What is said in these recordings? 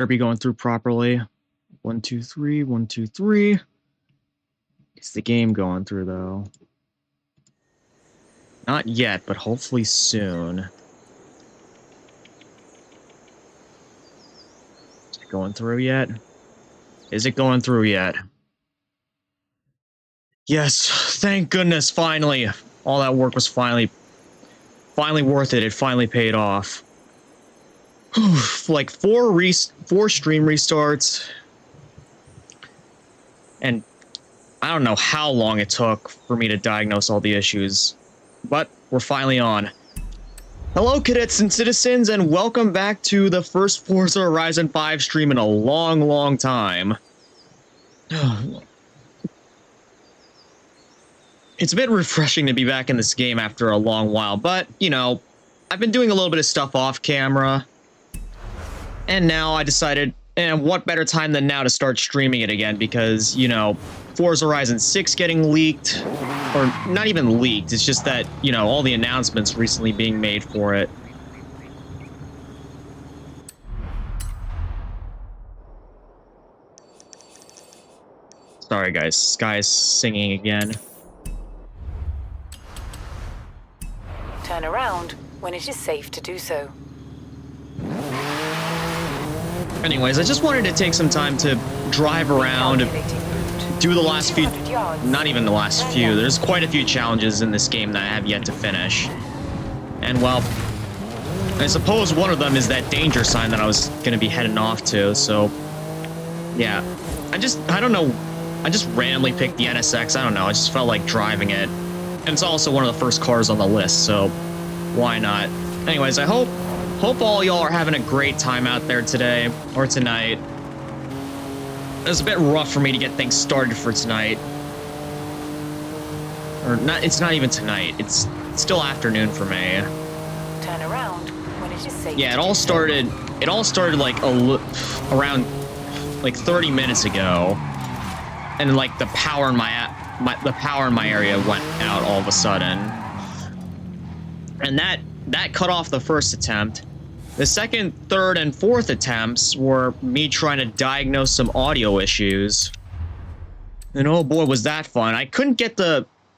better be going through properly. 1, 2, 3, 1, 2, 3. Is the game going through, though? Not yet, but hopefully soon. Is it going through yet? Is it going through yet? Yes, thank goodness, finally. All that work was finally worth it. It finally paid off. Like four stream restarts. And I don't know how long it took for me to diagnose all the issues. But we're finally on. Hello, cadets and citizens, and welcome back to the first Forza Horizon 5 stream in a long, long time. It's a bit refreshing to be back in this game after a long while, but, you know, I've been doing a little bit of stuff off camera, and now I decided, and what better time than now to start streaming it again, because, you know, Forza Horizon 6 getting leaked, or not even leaked, it's just that, you know, all the announcements recently being made for it. Sorry guys, Sky's singing again. Turn around when it is safe to do so. Anyways, I just wanted to take some time to drive around, do the last few, not even the last few, there's quite a few challenges in this game that I have yet to finish. And well, I suppose one of them is that danger sign that I was going to be heading off to, so yeah. I don't know, I just randomly picked the NSX, I don't know, I just felt like driving it. And it's also one of the first cars on the list, so why not? Anyways, I hope all y'all are having a great time out there today, or tonight. It was a bit rough for me to get things started for tonight. Or not, it's not even tonight, it's still afternoon for me. Turn around when it is safe. Yeah, it all started like around like 30 minutes ago. And like the power in my area went out all of a sudden. And that cut off the first attempt. The second, third, and fourth attempts were me trying to diagnose some audio issues. And oh boy, was that fun. I couldn't get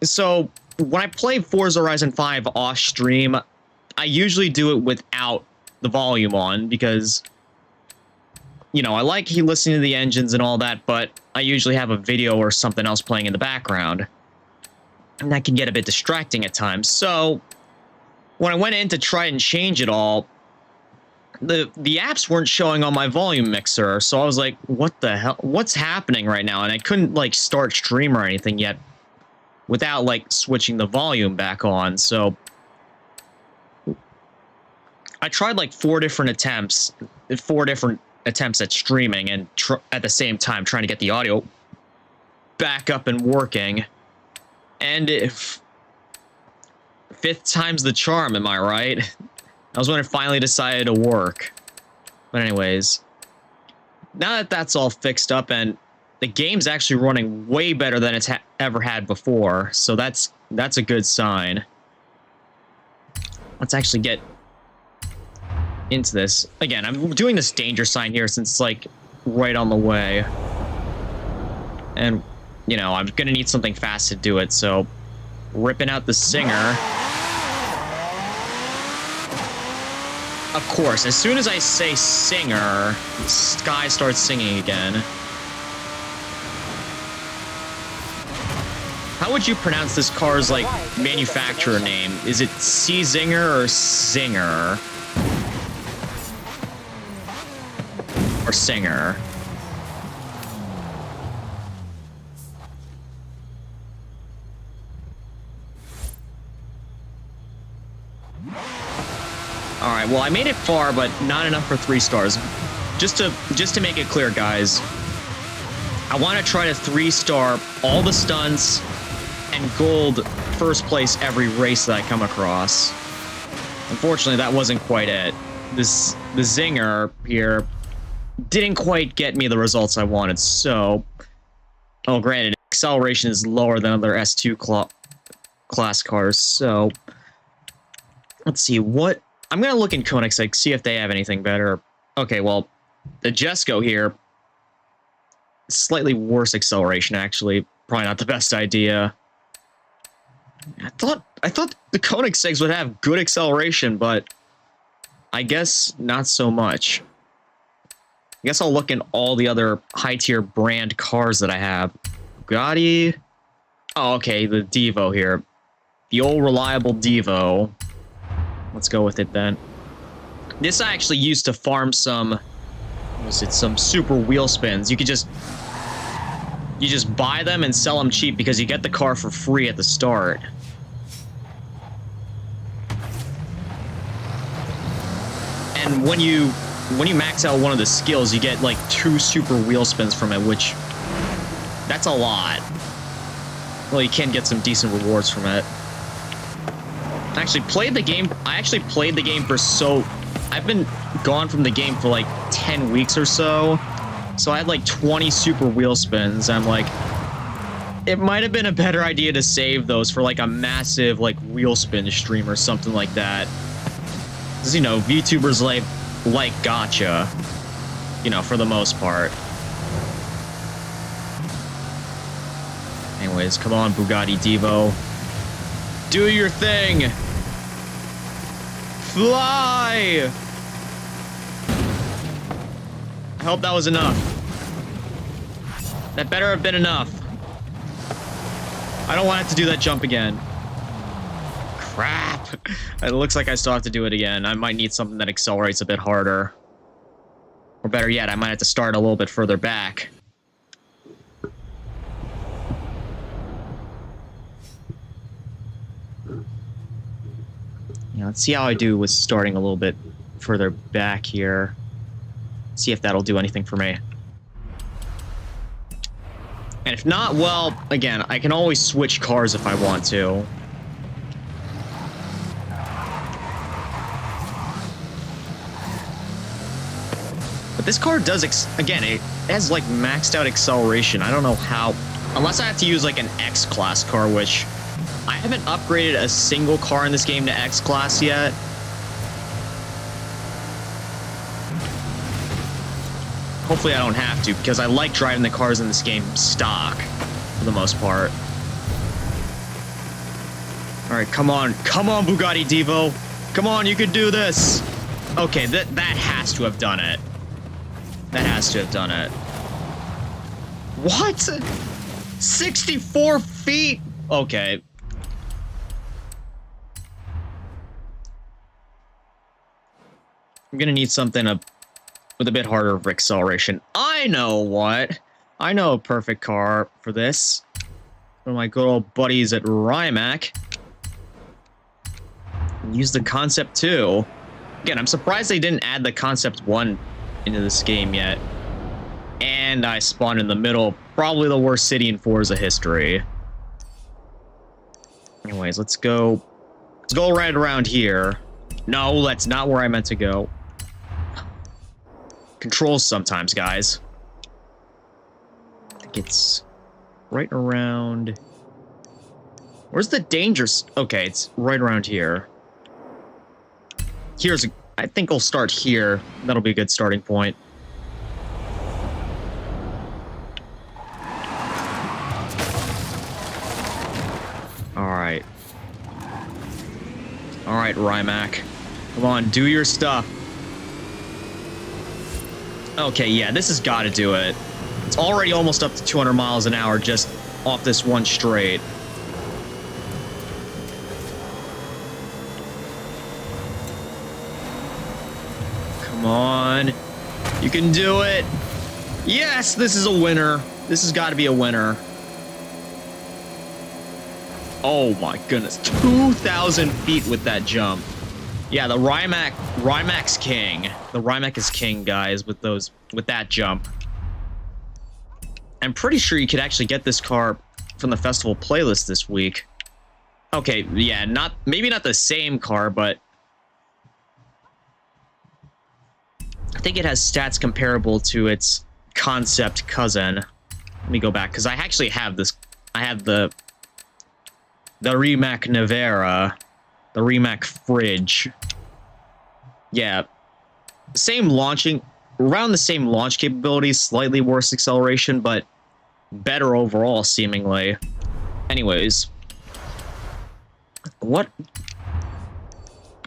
so when I play Forza Horizon 5 off stream, I usually do it without the volume on because, you know, I like listening to the engines and all that, but I usually have a video or something else playing in the background. And that can get a bit distracting at times. So when I went in to try and change it all, the apps weren't showing on my volume mixer. So I was like, what the hell? What's happening right now? And I couldn't like start stream or anything yet without like switching the volume back on. So I tried like four different attempts at streaming and at the same time trying to get the audio back up and working. And if fifth time's the charm, am I right? That was when it finally decided to work. But anyways, now that that's all fixed up and the game's actually running way better than it's ever had before, so that's a good sign. Let's actually get into this. Again, I'm doing this danger sign here since it's like right on the way. And, you know, I'm gonna need something fast to do it, so ripping out the Singer. Of course, as soon as I say Singer, Sky starts singing again. How would you pronounce this car's, like, manufacturer name? Is it C-Zinger or Singer? Or Singer? Alright, well, I made it far, but not enough for 3 stars. Just to make it clear, guys, I want to try to 3-star all the stunts and gold first place every race that I come across. Unfortunately, that wasn't quite it. The Zinger here didn't quite get me the results I wanted, so... Oh, granted, acceleration is lower than other S2 class cars, so... Let's see, what... I'm gonna look in Koenigsegg, see if they have anything better. Okay, well, The Jesco here, slightly worse acceleration, actually. Probably not the best idea. I thought the Koenigseggs would have good acceleration, but I guess not so much. I guess I'll look in all the other high-tier brand cars that I have. Bugatti. Oh, okay, the Devo here. The old reliable Devo. Let's go with it then. This I actually used to farm some... Was it some super wheel spins? You just buy them and sell them cheap because you get the car for free at the start. And when you max out one of the skills, you get like 2 super wheel spins from it, which that's a lot. Well, you can get some decent rewards from it. I actually played the game for I've been gone from the game for like 10 weeks or so. So I had like 20 super wheel spins. I'm like, it might have been a better idea to save those for like a massive like wheel spin stream or something like that. Because, you know, VTubers like gotcha, you know, for the most part. Anyways, come on, Bugatti Devo. Do your thing! Fly! I hope that was enough. That better have been enough. I don't want to have to do that jump again. Crap. It looks like I still have to do it again. I might need something that accelerates a bit harder. Or better yet, I might have to start a little bit further back. Yeah, let's see how I do with starting a little bit further back here. See if that'll do anything for me. And if not, well, again, I can always switch cars if I want to. But this car does, again, it has like maxed out acceleration. I don't know how, unless I have to use like an X-Class car, which I haven't upgraded a single car in this game to X-Class yet. Hopefully I don't have to, because I like driving the cars in this game stock, for the most part. Alright, come on. Come on, Bugatti Devo. Come on, you can do this. Okay, that has to have done it. That has to have done it. What? 64 feet? Okay. I'm gonna need something with a bit harder acceleration. I know what. I know a perfect car for this. One of my good old buddies at Rimac. Use the Concept 2. Again, I'm surprised they didn't add the Concept 1 into this game yet. And I spawned in the middle of probably the worst city in Forza history. Anyways, let's go right around here. No, that's not where I meant to go. Controls sometimes, guys. I think it's right around... Where's the dangerous... Okay, it's right around here. I think I'll start here. That'll be a good starting point. Alright. Alright, Rimac. Come on, do your stuff. Okay, yeah, this has got to do it. It's already almost up to 200 miles an hour just off this one straight. Come on. You can do it. Yes, this is a winner. This has got to be a winner. Oh my goodness. 2,000 feet with that jump. Yeah, the Rimac's king. The Rimac is king, guys, with that jump. I'm pretty sure you could actually get this car from the festival playlist this week. Okay, yeah, maybe not the same car, but I think it has stats comparable to its concept cousin. Let me go back, because I actually have this. I have the Rimac Nevera. The Rimac Fridge. Yeah. Same launching around the same launch capabilities, slightly worse acceleration, but better overall, seemingly. Anyways. What?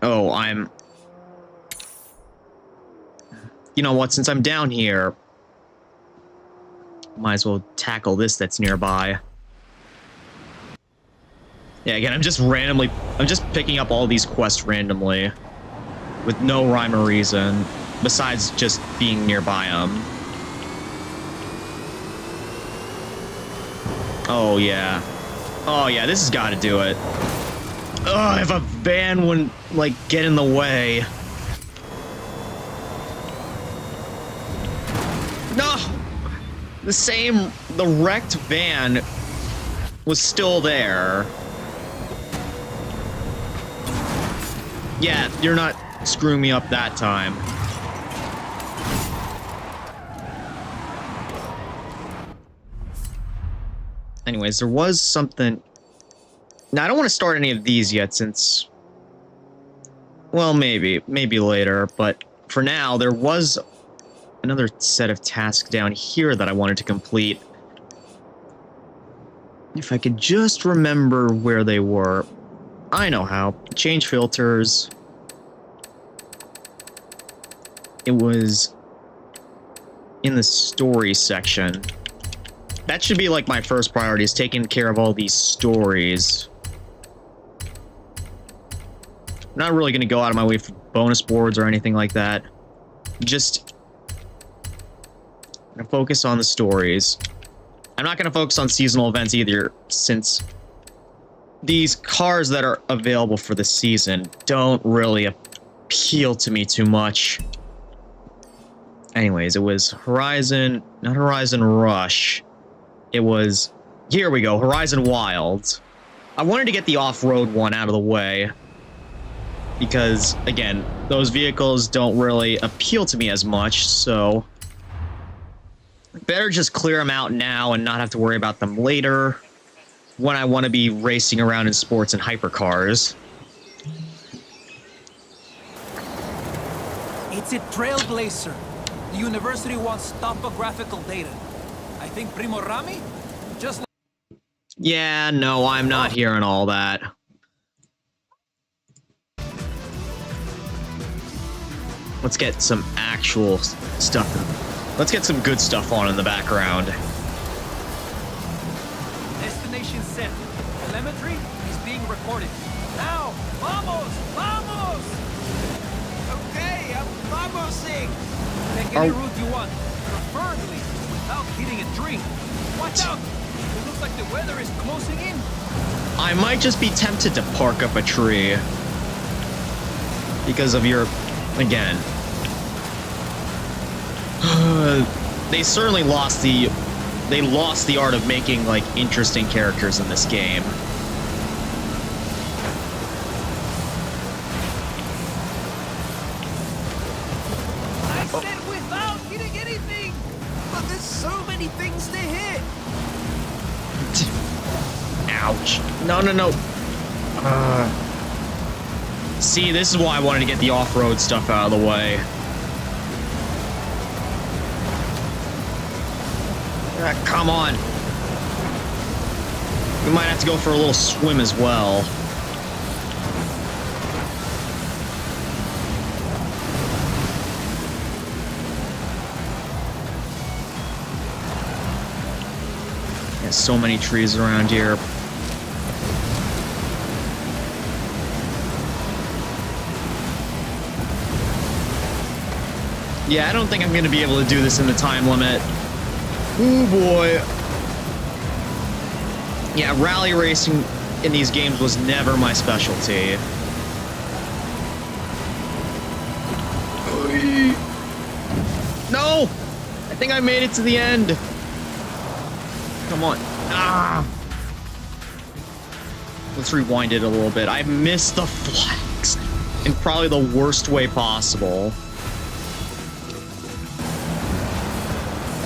Oh, you know what, since I'm down here, might as well tackle this that's nearby. Yeah, again, I'm just picking up all these quests randomly, with no rhyme or reason, besides just being nearby them. Oh, yeah. Oh, yeah, this has got to do it. Ugh, if a van wouldn't, like, get in the way. No! The wrecked van was still there. Yeah, you're not screwing me up that time. Anyways, there was something... Now, I don't want to start any of these yet since... Well, maybe later, but for now, there was another set of tasks down here that I wanted to complete. If I could just remember where they were. I know how. Change filters. It was in the story section. That should be like my first priority, is taking care of all these stories. I'm not really going to go out of my way for bonus boards or anything like that. Just going to focus on the stories. I'm not going to focus on seasonal events either, since these cars that are available for the season don't really appeal to me too much. Anyways, it was Horizon, not Horizon Rush. It was, here we go, Horizon Wild. I wanted to get the off-road one out of the way, because, again, those vehicles don't really appeal to me as much, so better just clear them out now and not have to worry about them later when I want to be racing around in sports and hypercars. It's a trailblazer. The university wants topographical data. I think Primo Rami just... Yeah, no, I'm not hearing all that. Let's get some actual stuff. Let's get some good stuff on in the background. Destination set. Telemetry is being recorded. Now, vamos! Vamos! Okay, I'm vamosing! Take any route you want, preferably without hitting a tree. Watch out! It looks like the weather is closing in. I might just be tempted to park up a tree. Because of your... Again. They certainly lost the... They lost the art of making, like, interesting characters in this game. I said without hitting anything! But there's so many things to hit! Ouch. No, no, no. See, this is why I wanted to get the off-road stuff out of the way. Come on. We might have to go for a little swim as well. There's so many trees around here. Yeah, I don't think I'm going to be able to do this in the time limit. Ooh, boy. Yeah, rally racing in these games was never my specialty. No! I think I made it to the end. Come on. Ah! Let's rewind it a little bit. I missed the flags in probably the worst way possible.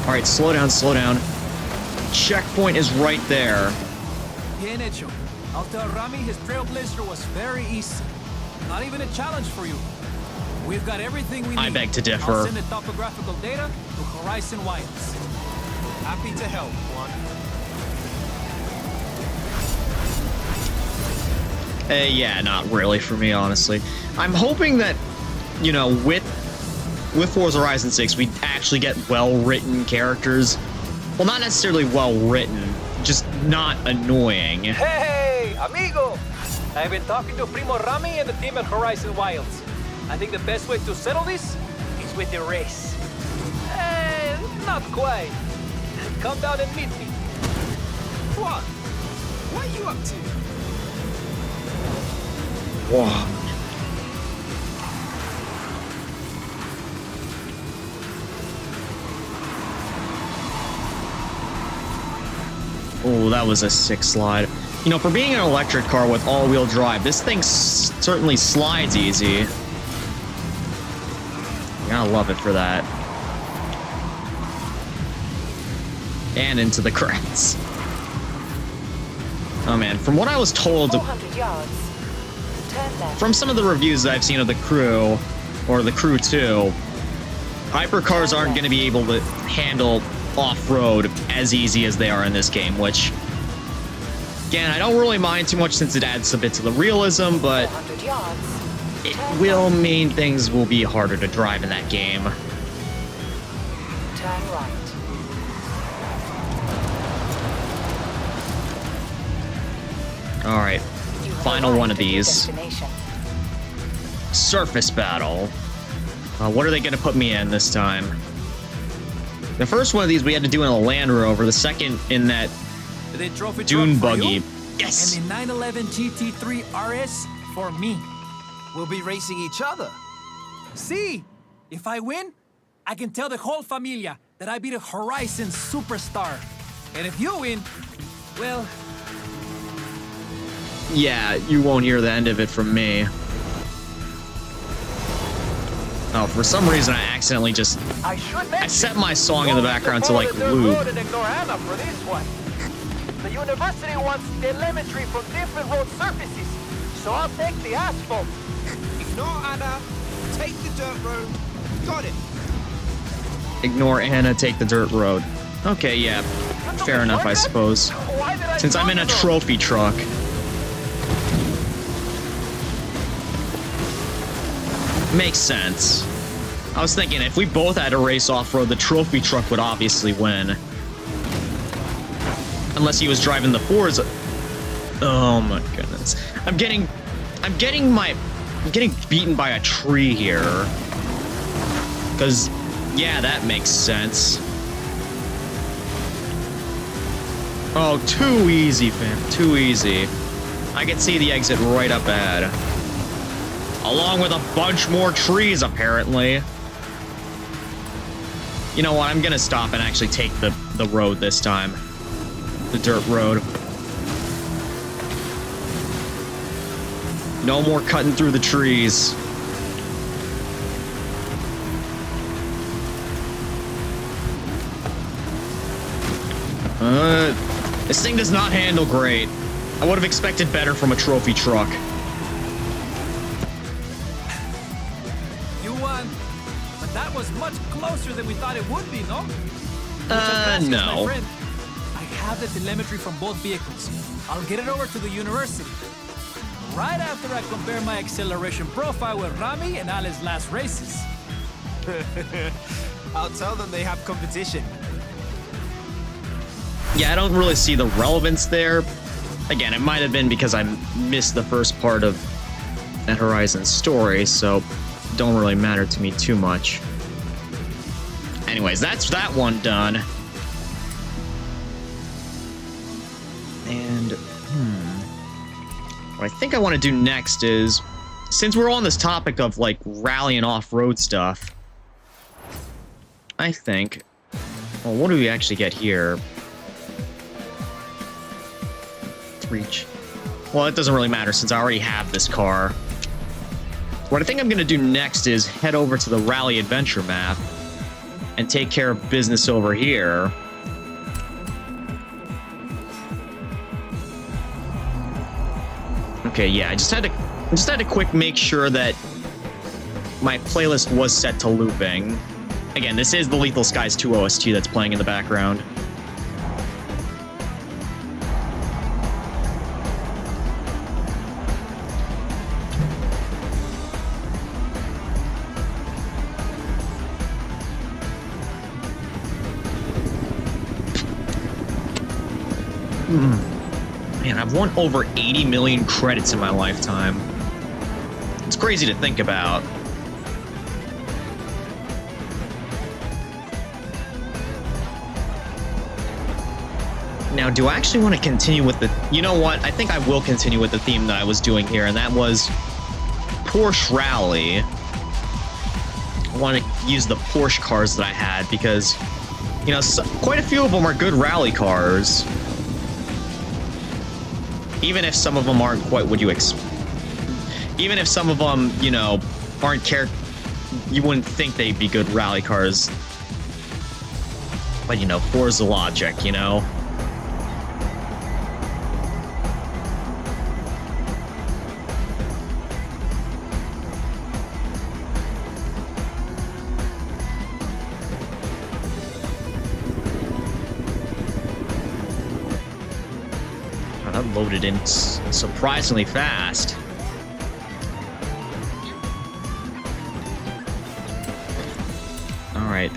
Alright, slow down, slow down. Checkpoint is right there. Bien hecho. I'll tell Rami his trailblazer was very easy. Not even a challenge for you. We've got everything we need. I beg to I'll differ. send the topographical data to Horizon Wilds. Happy to help, Juan. Yeah, not really for me, honestly. I'm hoping that, you know, with Forza Horizon 6, we actually get well-written characters. Well, not necessarily well-written, just not annoying. Hey, amigo! I've been talking to Primo Rami and the team at Horizon Wilds. I think the best way to settle this is with a race. Not quite. Come down and meet me. What? What are you up to? Whoa. Oh, that was a sick slide. You know, for being an electric car with all-wheel drive, this thing certainly slides easy. You gotta love it for that. And into the cracks. Oh man, from what I was told, 400 yards. Turn left. from some of the reviews that I've seen of the Crew, or the Crew 2, hypercars aren't going to be able to handle off-road as easy as they are in this game, which, again, I don't really mind too much since it adds a bit to the realism, but 400 yards. it will mean things will be harder to drive in that game. Turn right. Alright, You have final one of arrived at your these. destination. Surface battle. What are they going to put me in this time? The first one of these we had to do in a Land Rover, the second in that The trophy dune truck for buggy. you, Yes! and the 911 GT3 RS for me. We'll be racing each other. See, if I win, I can tell the whole familia that I beat a Horizon superstar. And if you win, well, Yeah, you won't hear the end of it from me. Oh, for some reason I accidentally just... I should I set my song in the background to, like, loop. And ignore Anna for this one. The university wants telemetry from different road surfaces, so I'll take the asphalt. Ignore Anna. Take the dirt road. Got it. Ignore Anna, take the dirt road. Okay, yeah. Fair enough, I suppose. Why did I Since I'm in a talk to them? trophy truck. Makes sense. I was thinking, if we both had to race off-road, the trophy truck would obviously win. Unless he was driving the Forza. Oh my goodness. I'm getting beaten by a tree here. Cause, yeah, that makes sense. Oh, too easy, fam. Too easy. I can see the exit right up ahead. Along with a bunch more trees, apparently. You know what? I'm gonna stop and actually take the road this time. The dirt road. No more cutting through the trees. This thing does not handle great. I would have expected better from a trophy truck. You won, but that was much closer than we thought it would be, no? Gracias, no. my friend. I have the telemetry from both vehicles. I'll get it over to the university. Right after I compare my acceleration profile with Rami and Ali's last races. I'll tell them they have competition. Yeah, I don't really see the relevance there. Again, it might have been because I missed the first part of that Horizon story, so don't really matter to me too much. Anyways, that's that one done. And, what I think I want to do next is, since we're on this topic of, like, rally and off-road stuff, I think, well, what do we actually get here? Reach. Well, it doesn't really matter since I already have this car. What I think I'm going to do next is head over to the Rally Adventure map and take care of business over here. Okay, yeah, I just had to quick make sure that my playlist was set to looping. Again, this is the Lethal Skies 2 OST that's playing in the background. Man, I've won over 80 million credits in my lifetime. It's crazy to think about. Now, do I actually want to continue with the... You know what? I think I will continue with the theme that I was doing here, and that was Porsche Rally. I want to use the Porsche cars that I had because, you know, quite a few of them are good rally cars. Even if some of them aren't quite what you expect. Even if some of them, you know, aren't you wouldn't think they'd be good rally cars. But, you know, Forza logic, you know? That loaded in surprisingly fast. All right.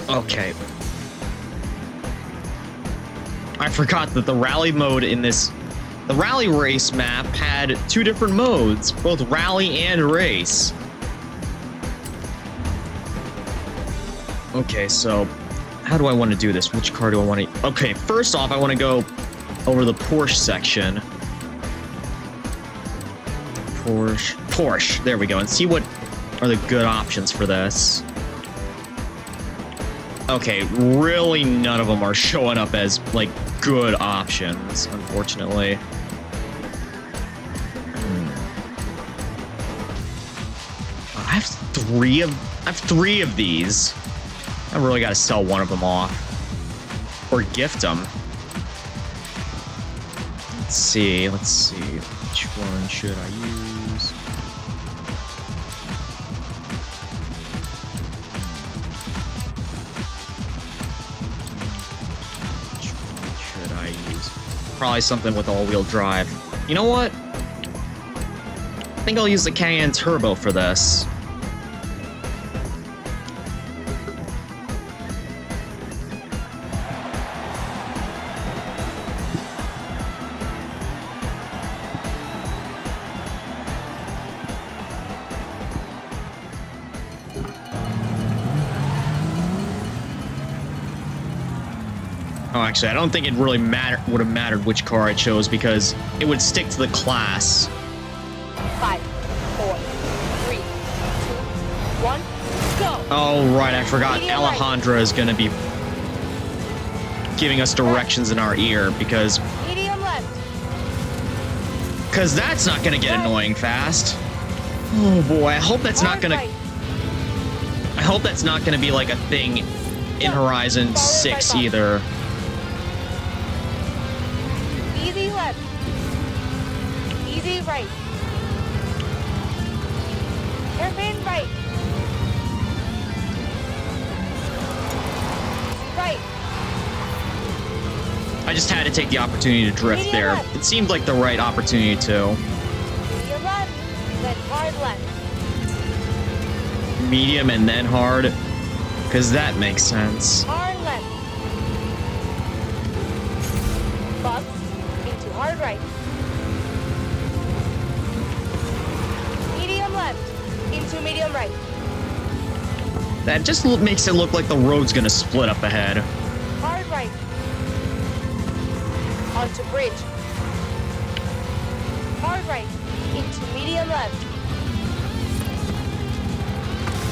Okay. I forgot that the rally mode in this... The rally race map had two different modes, both rally and race. Okay, so how do I want to do this? Which car do I want to... Okay, first off, I want to go over the Porsche section. Porsche, there we go, and see what are the good options for this. Okay, really none of them are showing up as, like, good options, unfortunately. I have three of these. I really got to sell one of them off. Or gift them. Let's see. Which one should I use? Which one should I use? Probably something with all-wheel drive. You know what? I think I'll use the Cayenne Turbo for this. Oh, actually, I don't think it really would have mattered which car I chose because it would stick to the class. 5, 4, 3, 2, 1, go! Oh, right, I forgot. Medium Alejandra is going to be giving us directions in our ear because... Medium left. Because that's not going to get annoying fast. Oh, boy, I hope that's not going to... I hope that's not going to be like a thing in Horizon 6 either. Easy left. Easy right. Hairpin right. Right. I just had to take the opportunity to drift there. It seemed like the right opportunity to. Medium left, then hard left. Medium and then hard, because that makes sense. Hard left. Bump into hard right. Medium left into medium right. That just makes it look like the road's gonna split up ahead. Hard right. Onto bridge. Hard right into medium left.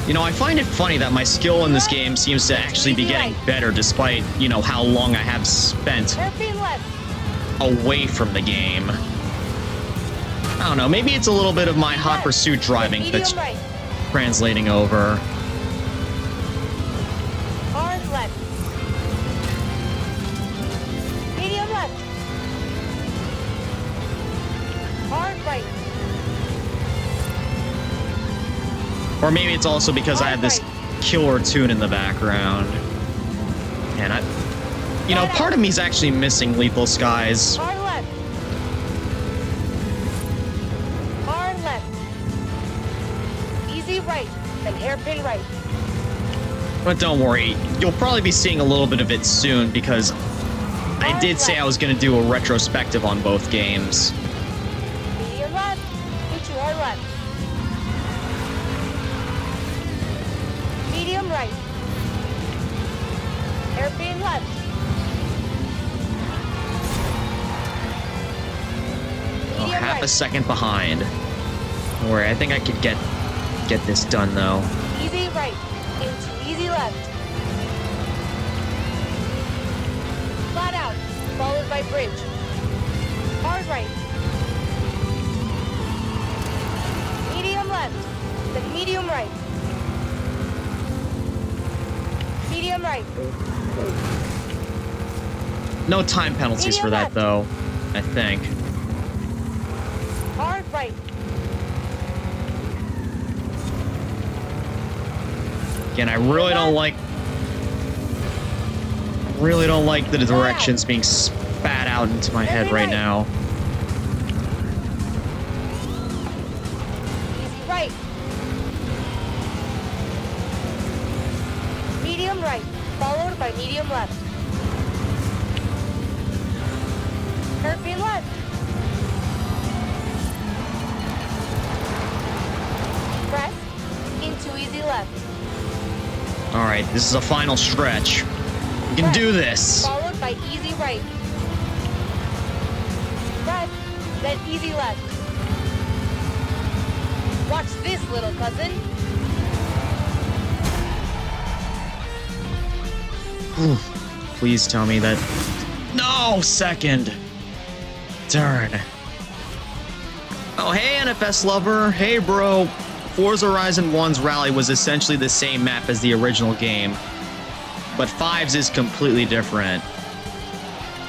You know, I find it funny that my skill in this game seems to actually be getting better despite, you know, how long I have spent Hairpin left. away from the game. I don't know, maybe it's a little bit of my hot pursuit driving that's translating over. Hard left. Or maybe it's also because I have this killer tune in the background. And you know, part of me's actually missing Lethal Skies. Hard left. Hard left. Easy right, then hairpin right. But don't worry, you'll probably be seeing a little bit of it soon because I did say I was going to do a retrospective on both games. Medium left, into hard left. Medium right. Hairpin left. Oh, Medium half a right. second behind. Don't worry, I think I could get this done though. Easy right, into easy left. Flat out, followed by bridge. Hard right. Medium left, then medium right. Medium right. No time penalties for that though, I think. Hard right. Again, I really don't like the directions being spat out into my head right now. Easy right. Medium right, followed by medium left. Hairpin left. Press into easy left. All right, this is a final stretch. We can do this. Followed by easy right. Press, then easy left. Watch this, little cousin. Please tell me that. No, second. Darn. Oh, hey, NFS lover. Hey, bro. Forza Horizon 1's rally was essentially the same map as the original game, but 5's is completely different.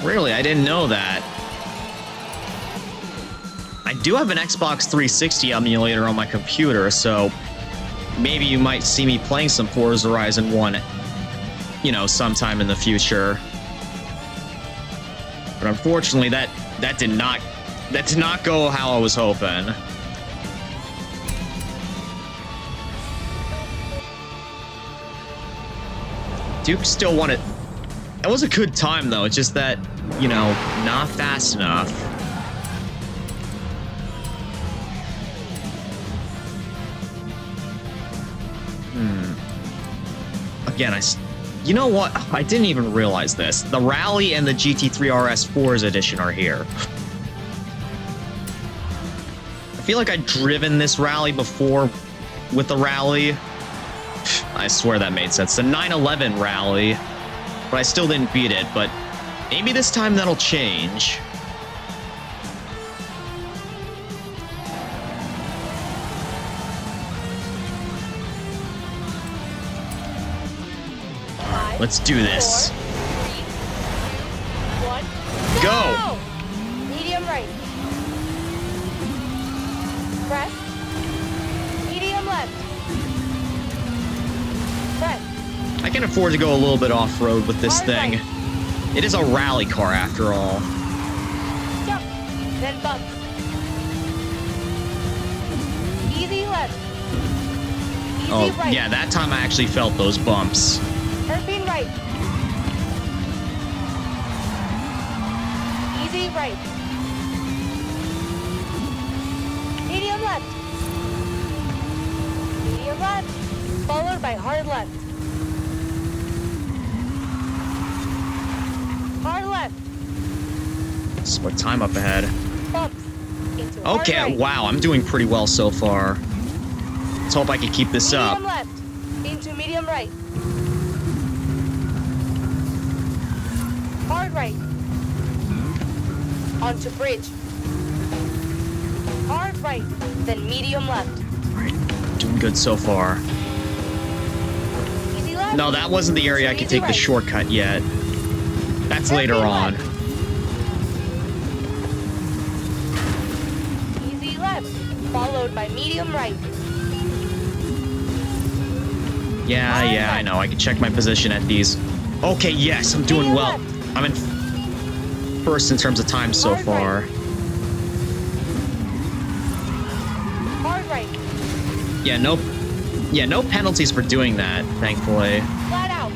Really, I didn't know that. I do have an Xbox 360 emulator on my computer, so maybe you might see me playing some Forza Horizon 1, you know, sometime in the future. But unfortunately, that did not go how I was hoping. Duke still won it. That was a good time though. It's just that, you know, not fast enough. Again, you know what? I didn't even realize this. The Rally and the GT3 RS 4's edition are here. I feel like I'd driven this Rally before with the Rally. I swear that made sense. The 911 Rally, but I still didn't beat it, but maybe this time that'll change. Let's do this. 4, 3, 2, 1. Go! Medium right. Press. Medium left. Press. I can afford to go a little bit off-road with this Hard thing. right. It is a rally car after all. Jump. Then bump. Easy left. Easy Oh, right. yeah, that time I actually felt those bumps. Hairpin right. Easy right. Medium left. Medium left. Followed by hard left. Hard left. Split time up ahead. Bumps. Into hard Okay, right. wow, I'm doing pretty well so far. Let's hope I can keep this up. Medium left. Into medium right. Hard right. Onto bridge. Hard right. Then medium left. Alright, doing good so far. Easy left. No, that wasn't the area I could take the shortcut yet. That's later on. Easy left. Followed by medium right. Yeah, I know. I can check my position at these. Okay, yes, I'm doing well. I'm in first in terms of time so far. Hard right. Yeah, no penalties for doing that, thankfully. Flat out.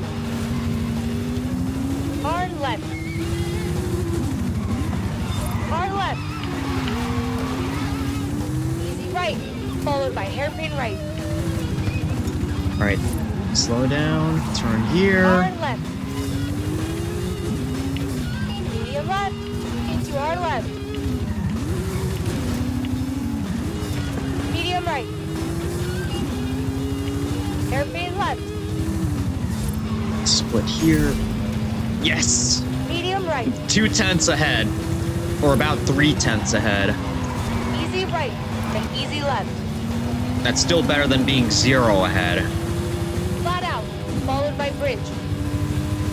Hard left. Hard left. Easy right, followed by hairpin right. All right, slow down, turn here. Hard left. Medium left into hard left. Medium right. Hairpin left. Split here. Yes! Medium right. 2/10 ahead. Or about 3/10 ahead. Easy right, then easy left. That's still better than being 0 ahead. Flat out, followed by bridge.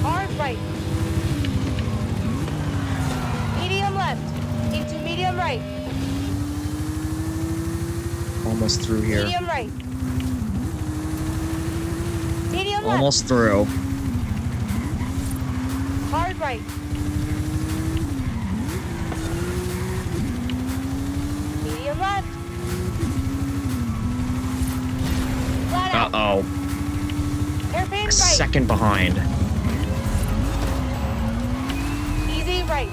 Hard right. Medium left, into medium right. Almost through here. Medium right. Medium left. Almost through. Hard right. Medium left. Flat out. Uh-oh. Hairpin A right. second behind. Easy right.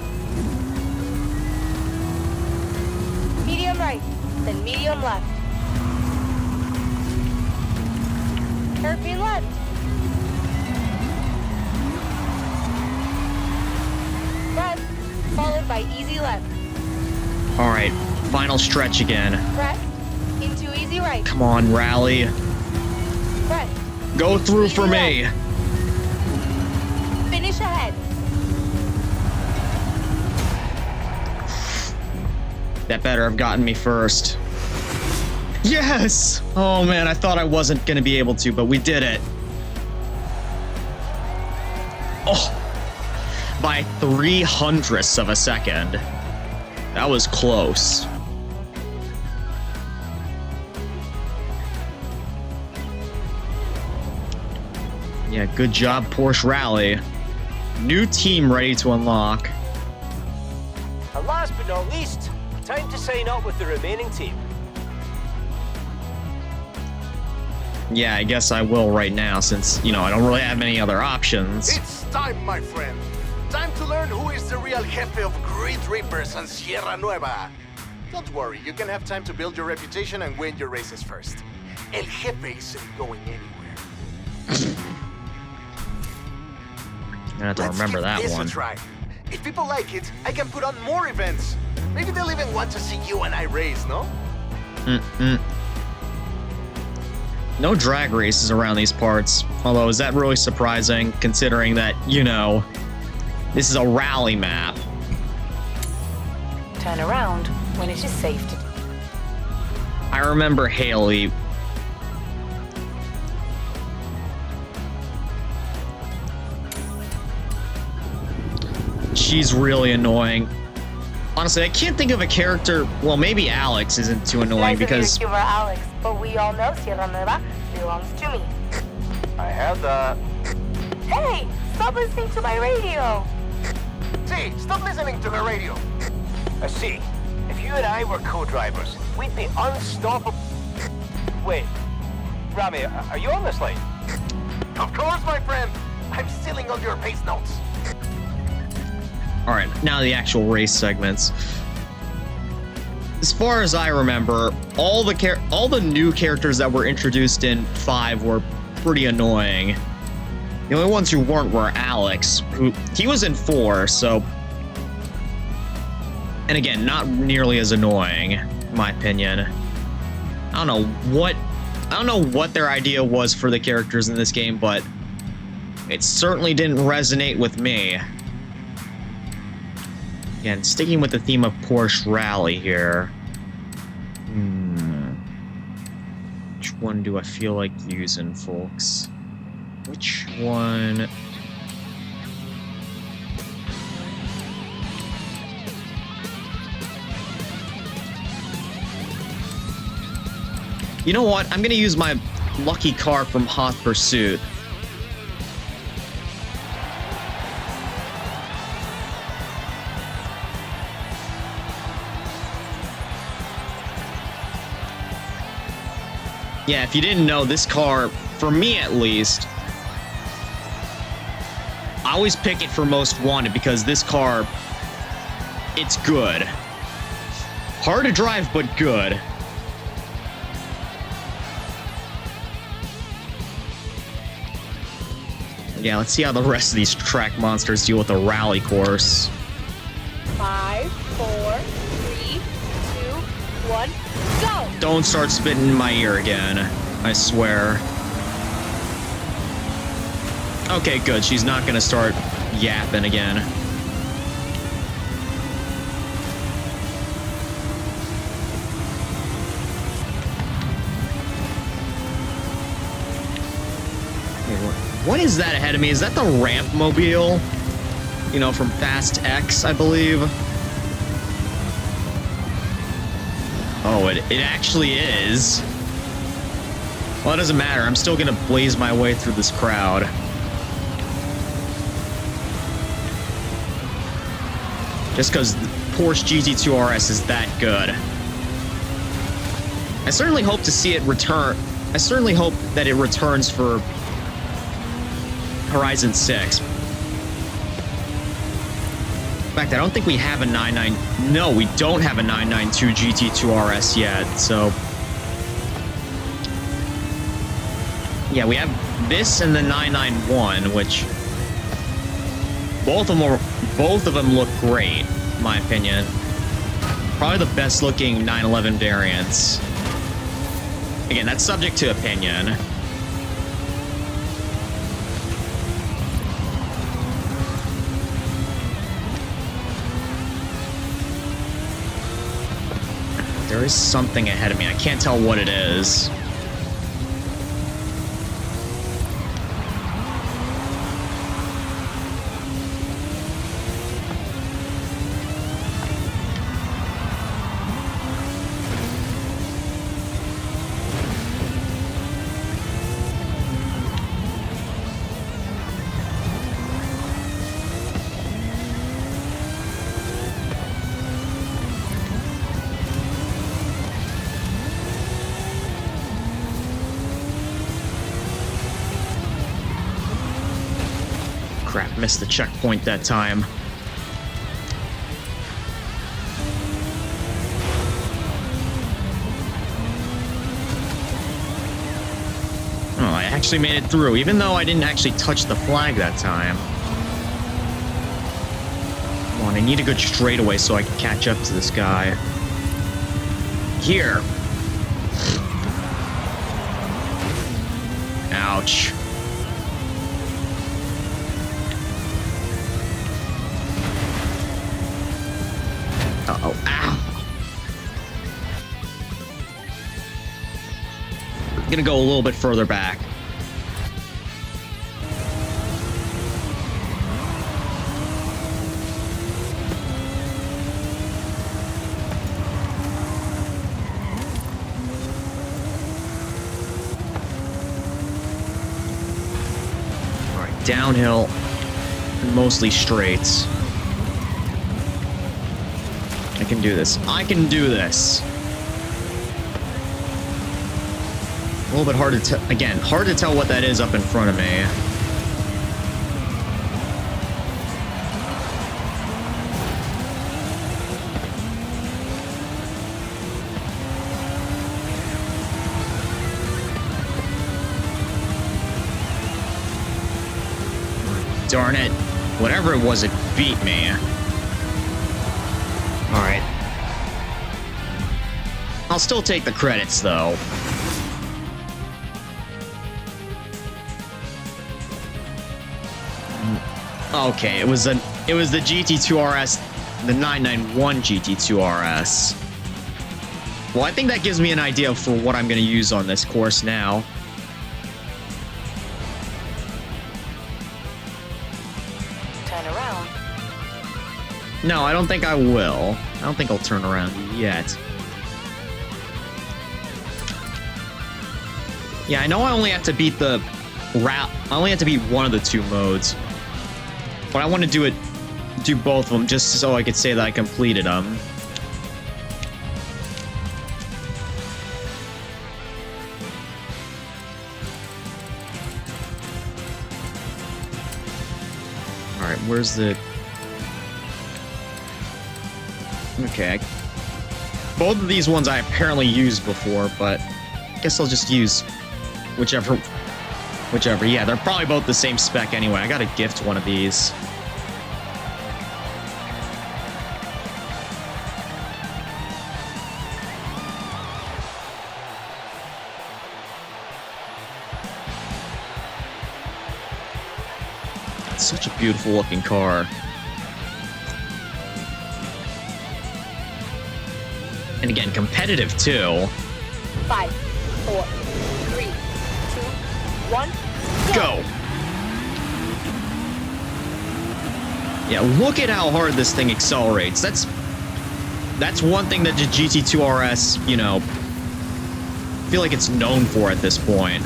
Medium right, then medium left. Hairpin left. Press, followed by easy left. All right, final stretch again. Press, into easy right. Come on, rally. Press, Go through for me. finish ahead. That better have gotten me first. Yes! Oh man, I thought I wasn't gonna be able to, but we did it. Oh! By 0.03 of a second. That was close. Yeah, good job, Porsche Rally. New team ready to unlock. And last but not least, time to sign up with the remaining team. Yeah, I guess I will right now since, you know, I don't really have any other options. It's time, my friend. Time to learn who is the real jefe of Grid Reapers and Sierra Nueva. Don't worry, you can have time to build your reputation and win your races first. El jefe isn't going anywhere. I'm gonna have to Let's remember give that this one. a try. If people like it, I can put on more events. Maybe they'll even want to see you and I race, no? No drag races around these parts. Although, is that really surprising, considering that, you know, this is a rally map? Turn around when it is safe to do. I remember Haley. She's really annoying. Honestly, I can't think of a character. Well, maybe Alex isn't too annoying Nice because of you to humor Alex, but we all know Sierra Nueva belongs to me. I have that. Hey, stop listening to my radio. See, stop listening to the radio. I see. If you and I were co-drivers, we'd be unstoppable. Wait, Rami, are you on this line? Of course, my friend. I'm stealing all your pace notes. all right, now the actual race segments. As far as I remember, all the new characters that were introduced in 5 were pretty annoying. The only ones who weren't were Alex, who he was in 4, so. And again, not nearly as annoying, in my opinion. I don't know what their idea was for the characters in this game, but it certainly didn't resonate with me. Again, sticking with the theme of Porsche Rally here. Which one do I feel like using, folks? Which one? You know what? I'm gonna use my lucky car from Hot Pursuit. Yeah, if you didn't know, this car, for me at least, I always pick it for most wanted because this car, it's good. Hard to drive, but good. Yeah, let's see how the rest of these track monsters deal with the rally course. 5, 4, 3, 2, 1, go! Don't start spitting in my ear again, I swear. Okay, good. She's not gonna start yapping again. What is that ahead of me? Is that the ramp mobile? You know, from Fast X, I believe. Oh, it actually is. Well, it doesn't matter. I'm still gonna blaze my way through this crowd. Just because Porsche GT2 RS is that good. I certainly hope to see it return. I certainly hope that it returns for Horizon 6. In fact, I don't think we have a 99... No, we don't have a 992 GT2 RS yet, so... Yeah, we have this and the 991, which... Both of them look great, in my opinion. Probably the best looking 911 variants. Again, that's subject to opinion. There is something ahead of me. I can't tell what it is. Crap, missed the checkpoint that time. Oh, I actually made it through, even though I didn't actually touch the flag that time. Come on, I need a good straightaway so I can catch up to this guy. Here. Ouch. Uh-oh. Ow. I'm gonna go a little bit further back. All right, downhill, and mostly straights. I can do this. I can do this. A little bit hard to tell. Again, hard to tell what that is up in front of me. Darn it. Whatever it was, it beat me. Alright. I'll still take the credits, though. Okay, it was the GT2 RS, the 991 GT2 RS. Well, I think that gives me an idea for what I'm going to use on this course now. Turn around. No, I don't think I will. I don't think I'll turn around yet. Yeah, I know I only have to beat the I only have to beat one of the 2 modes. But I want to do both of them just so I could say that I completed them. Alright, where's the... Okay. Both of these ones I apparently used before, but I guess I'll just use whichever. Yeah, they're probably both the same spec anyway. I gotta gift one of these. It's such a beautiful looking car. And again, competitive too. 5, 4, 3, 2, 1, Go! Yeah, look at how hard this thing accelerates. That's one thing that the GT2 RS, you know, I feel like it's known for at this point.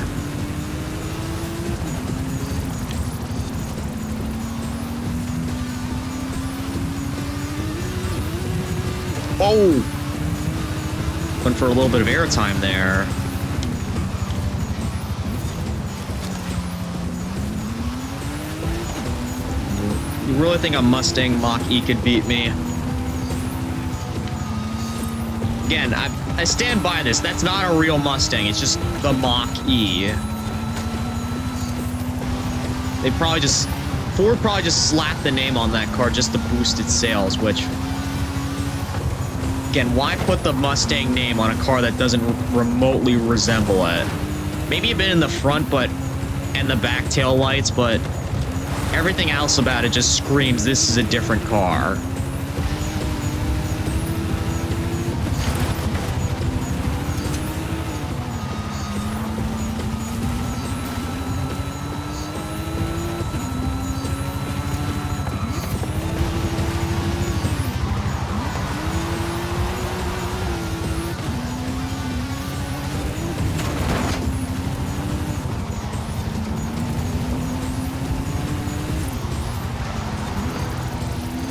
Oh! Went for a little bit of airtime there. You really think a Mustang Mach-E could beat me? Again, I stand by this. That's not a real Mustang. It's just the Mach-E. Ford probably just slapped the name on that car just to boost its sales, which... Again, why put the Mustang name on a car that doesn't remotely resemble it? Maybe a bit in the front, and the back tail lights, but everything else about it just screams this is a different car.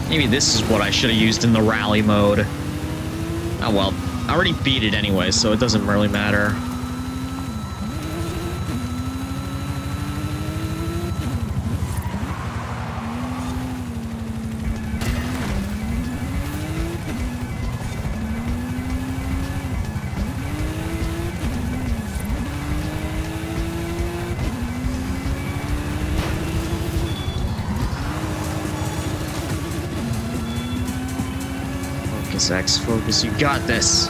Maybe this is what I should have used in the rally mode. Oh well, I already beat it anyway, so it doesn't really matter. X, focus, you got this.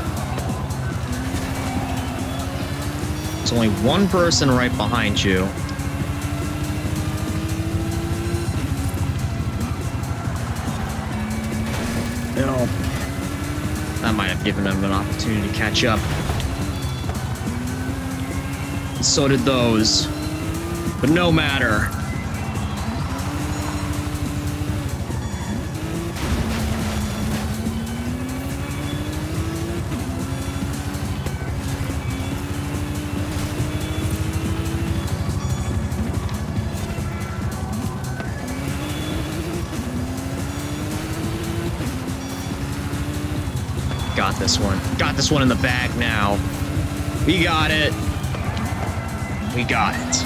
There's only one person right behind you. No. That might have given them an opportunity to catch up. So did those. But no matter. Got this one. Got this one in the bag now. We got it. We got it.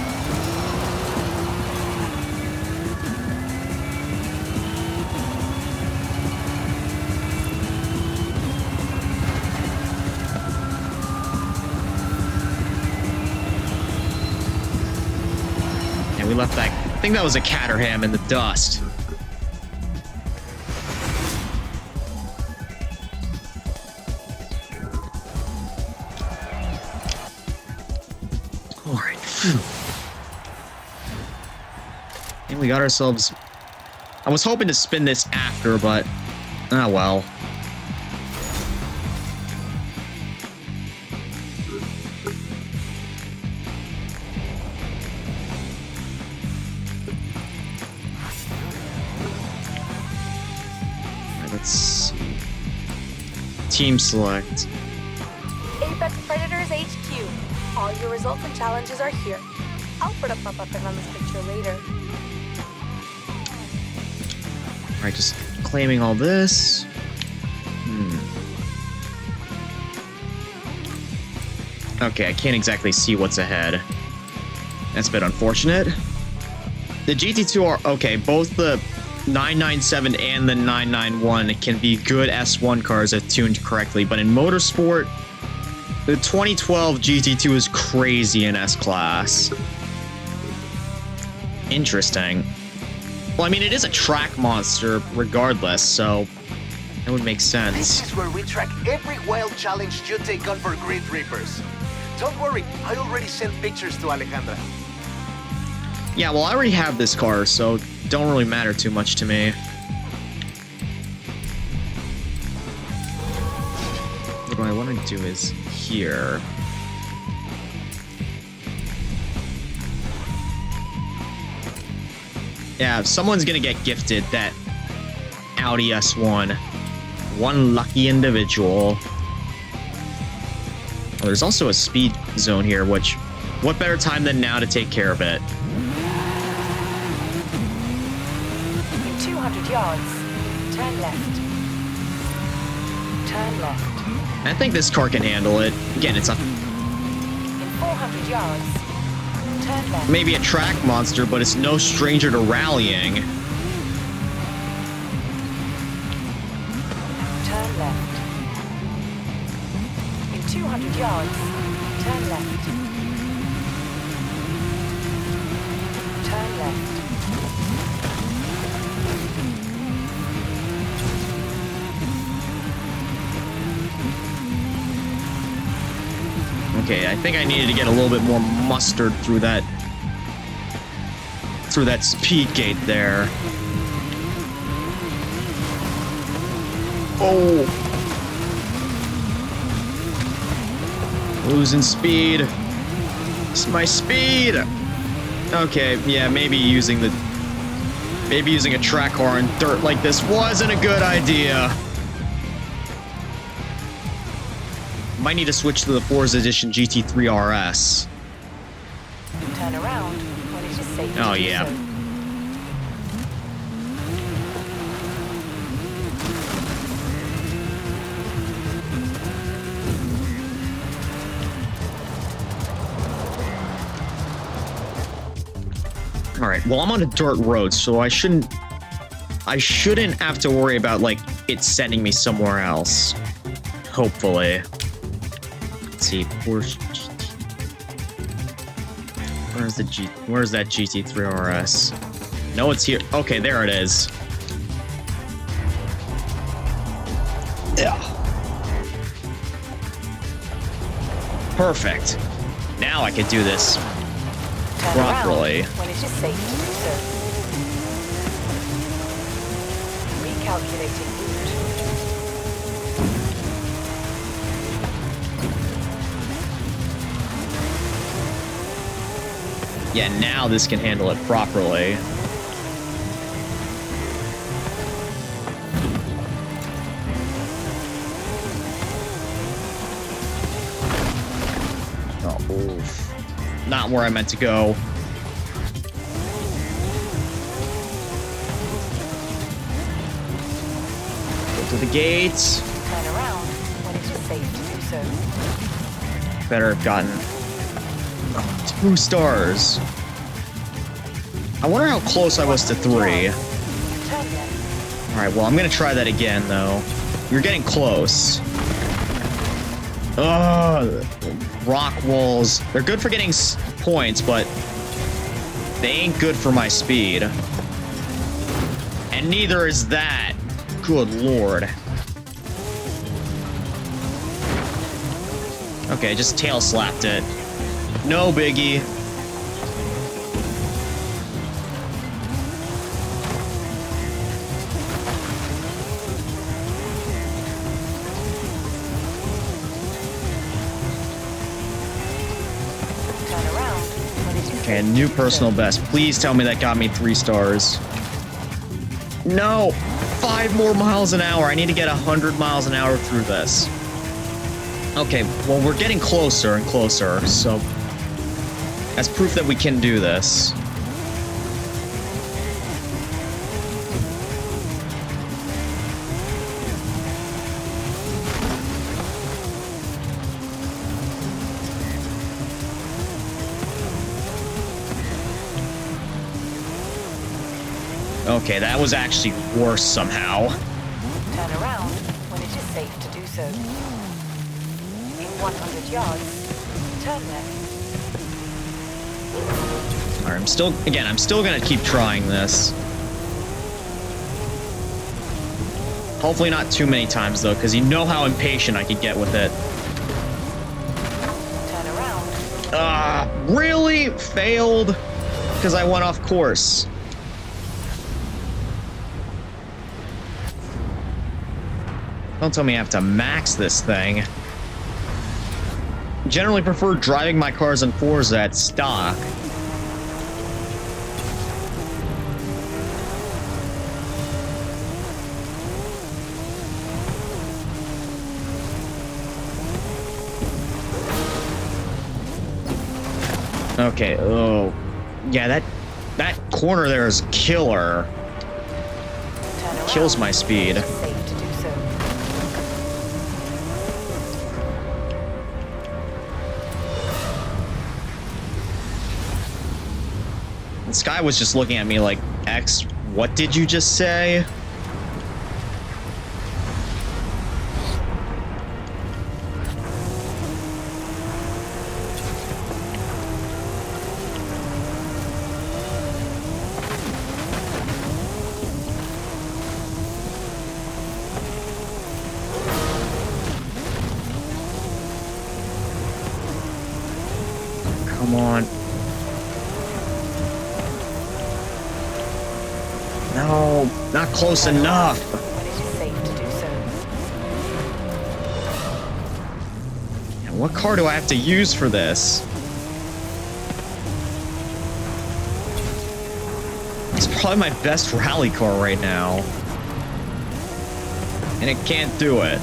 And we left that... I think that was a Caterham in the dust. And we got ourselves... I was hoping to spin this after, but... ah, well. Alright, let's see. Team select. Apex Predators HQ. All your results and challenges are here. I'll put a pop-up on this picture later. Alright, just claiming all this. Okay, I can't exactly see what's ahead. That's a bit unfortunate. The GT2 are okay, both the 997 and the 991 can be good S1 cars if tuned correctly, but in motorsport, the 2012 GT2 is crazy in S-Class. Interesting. Well, I mean, it is a track monster regardless, so that would make sense. This is where we track every wild challenge you take on for Grid Reapers. Don't worry, I already sent pictures to Alejandra. Yeah, well, I already have this car, so don't really matter too much to me. What I want to do is here. Yeah, someone's gonna get gifted that Audi S1. One lucky individual. Oh, there's also a speed zone here, which, what better time than now to take care of it? In 200 yards, turn left. Turn left. I think this car can handle it. Again, it's a In 400 yards, turn left. maybe a track monster, but it's no stranger to rallying. Turn left. In 200 yards, turn left. Turn left. Okay, I think I needed to get a little bit more mustard through that speed gate there. Oh! Losing speed. It's my speed. Okay, yeah, maybe using a track car in dirt like this wasn't a good idea. Might need to switch to the Forza Edition GT3 RS. Turn around when it is safe. Oh, to do yeah. so. Alright, well, I'm on a dirt road, so I shouldn't have to worry about, like, it sending me somewhere else. Hopefully. Let's see, where's that GT3 RS? No, it's here. Okay, there it is. Yeah. Perfect. Now I can do this Turn properly. around when it is safe to do so. Recalculating route. Yeah, now this can handle it properly. Oh, oof. Not where I meant to go. Go to the gates. Turn around when it is safe to do so. Better have gotten 2 stars. I wonder how close I was to 3. Turn left. Alright, well, I'm gonna try that again, though. You're getting close. Ugh, rock walls. They're good for getting points, but they ain't good for my speed. And neither is that. Good lord. Okay, just tail slapped it. No biggie. Turn around when it is Okay, safe new to do personal so. best. Please tell me that got me 3 stars. No! 5 more miles an hour. I need to get 100 miles an hour through this. Okay, well, we're getting closer and closer, so as proof that we can do this. Okay, that was actually worse somehow. Turn around when it is safe to do so. In 100 yards, turn left. Alright, I'm still gonna keep trying this. Hopefully not too many times, though, because you know how impatient I could get with it. Turn around. Really? Failed? Because I went off course. Don't tell me I have to max this thing. Generally prefer driving my cars in Forza at stock. Okay, oh. Yeah, that corner there is killer. Turn around. Kills my speed. It's safe to do so. This guy was just looking at me like, X, what did you just say? Come on. No, not close enough. When it is safe to do so. And what car do I have to use for this? It's probably my best rally car right now. And it can't do it.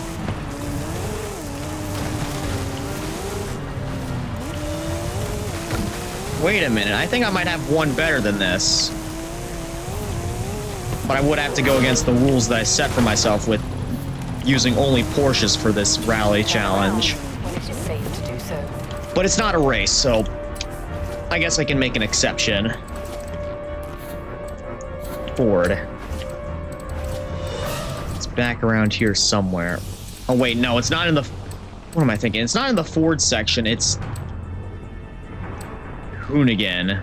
Wait a minute, I think I might have one better than this. But I would have to go against the rules that I set for myself with using only Porsches for this rally challenge. When it is safe to do so. But it's not a race, so I guess I can make an exception. Ford. It's back around here somewhere. Oh wait, no, it's not in the... What am I thinking? It's not in the Ford section, it's... Hoonigan.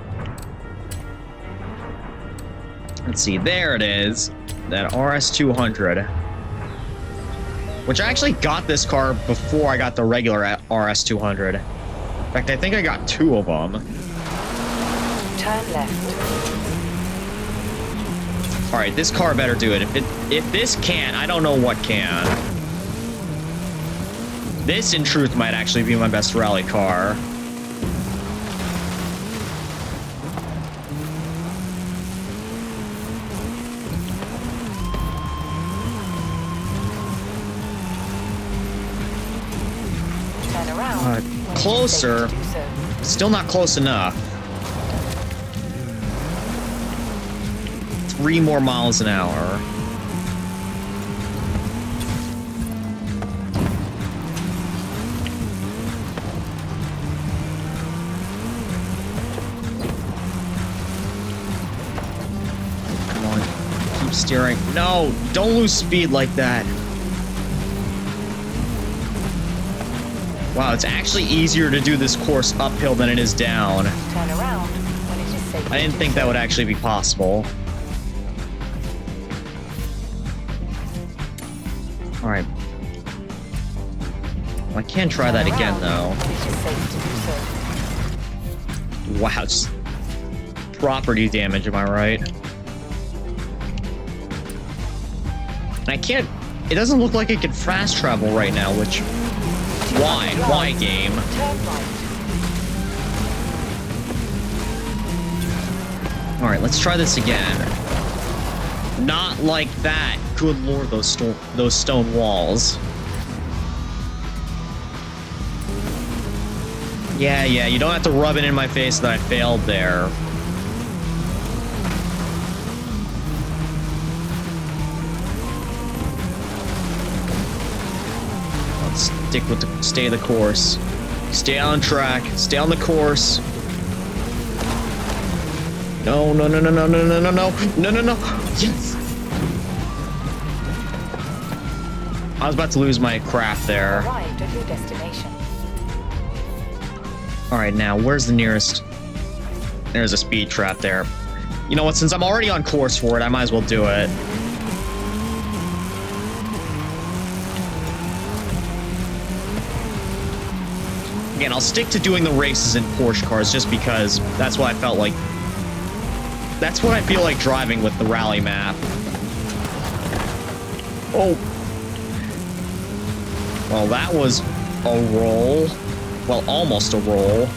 Let's see, there it is. That RS200. Which I actually got this car before I got the regular RS200. In fact, I think I got two of them. Turn left. Alright, this car better do it. If this can, I don't know what can. This, in truth, might actually be my best rally car. Turn around. Closer. Do so. Still not close enough. 3 more miles an hour. Come on. Keep steering. No, don't lose speed like that. Wow, it's actually easier to do this course uphill than it is down. Turn around when it is safe. I didn't think that would actually be possible. Alright. Well, I can try that again, though. When it is safe to do so. Wow, it's property damage, am I right? And I can't... It doesn't look like it can fast travel right now, which... Why? Why, game? Turn right. Alright, let's try this again. Not like that. Good lord, those stone walls. Yeah, you don't have to rub it in my face that I failed there. Let's stay the course. Stay on track. Stay on the course. No. Yes! I was about to lose my craft there. Arrived at your destination. Alright, now, where's the nearest? There's a speed trap there. You know what, since I'm already on course for it, I might as well do it. Again, I'll stick to doing the races in Porsche cars just because that's what I felt like. That's what I feel like driving with the rally map. Oh. Well, that was a roll. Well, almost a roll.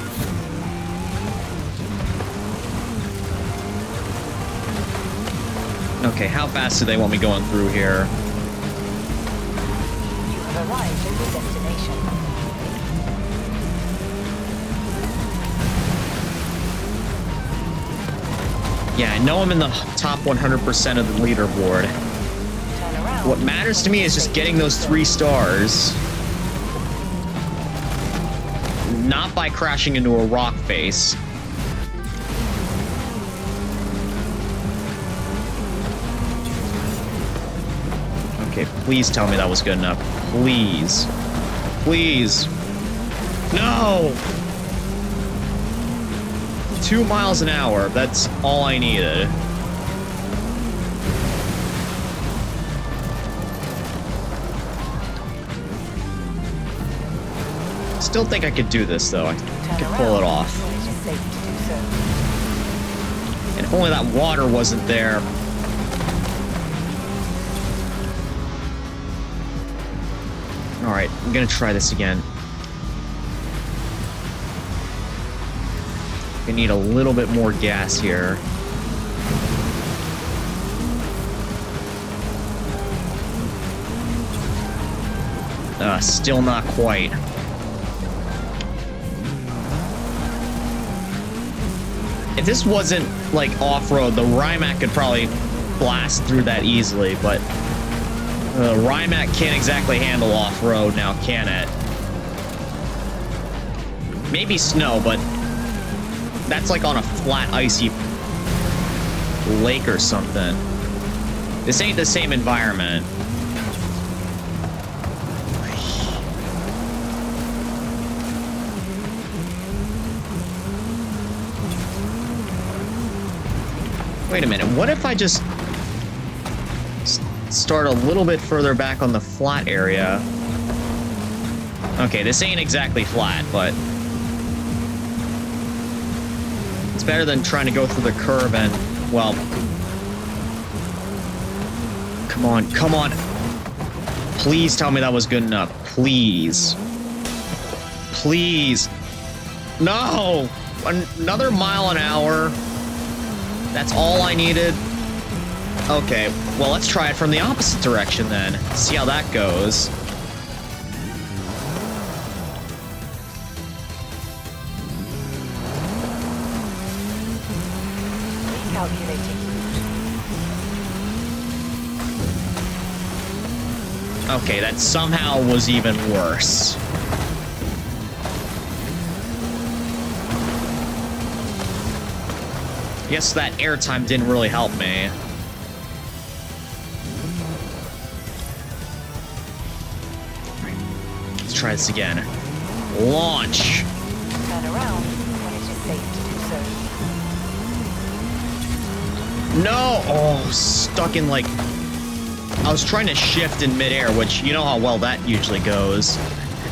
Okay, how fast do they want me going through here? You have arrived at your destination. Yeah, I know I'm in the top 100% of the leaderboard. Turn around. What matters to me is just getting those 3 stars. Not by crashing into a rock face. Okay, please tell me that was good enough. Please. Please. No! 2 miles an hour. That's all I needed. Still think I could do this, though. I could pull it off. It is safe to do so. And if only that water wasn't there. Alright, I'm gonna try this again. I need a little bit more gas here. Still not quite. If this wasn't, like, off-road, the Rimac could probably blast through that easily, but the Rimac can't exactly handle off-road now, can it? Maybe snow, but that's like on a flat, icy lake or something. This ain't the same environment. Wait a minute, what if I just start a little bit further back on the flat area? Okay, this ain't exactly flat, but it's better than trying to go through the curve and, well... Come on, come on! Please tell me that was good enough. Please. Please. No! Another mile an hour? That's all I needed? Okay, well, let's try it from the opposite direction then. See how that goes. Recalculating route. Okay, that somehow was even worse. I guess that airtime didn't really help me. Let's try this again. Launch! Turn around when it is safe to do so. No! Oh, stuck in like... I was trying to shift in midair, which you know how well that usually goes.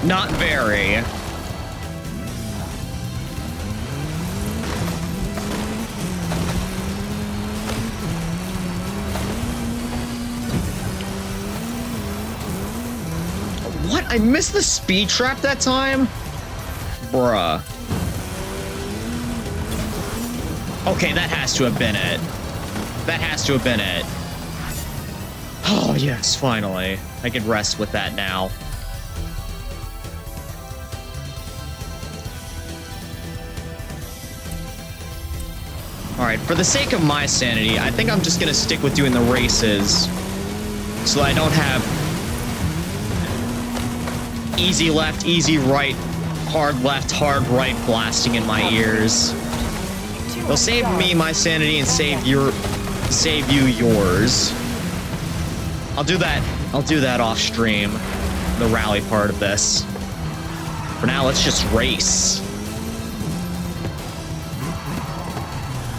Not very. What? I missed the speed trap that time? Bruh. Okay, that has to have been it. That has to have been it. Oh, yes, finally. I can rest with that now. Alright, for the sake of my sanity, I think I'm just gonna stick with doing the races so I don't have easy left, easy right, hard left, hard right blasting in my ears. They'll save me my sanity and save you yours. I'll do that off stream, the rally part of this. For now, let's just race.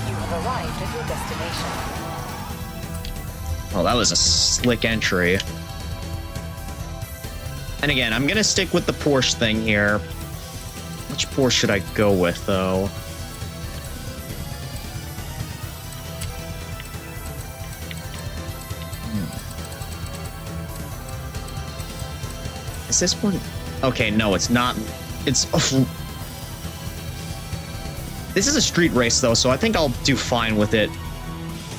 You have arrived at your destination. Oh, that was a slick entry. And again, I'm gonna stick with the Porsche thing here. Which Porsche should I go with, though? Is this one? Okay, no, it's not. It's... This is a street race, though, so I think I'll do fine with it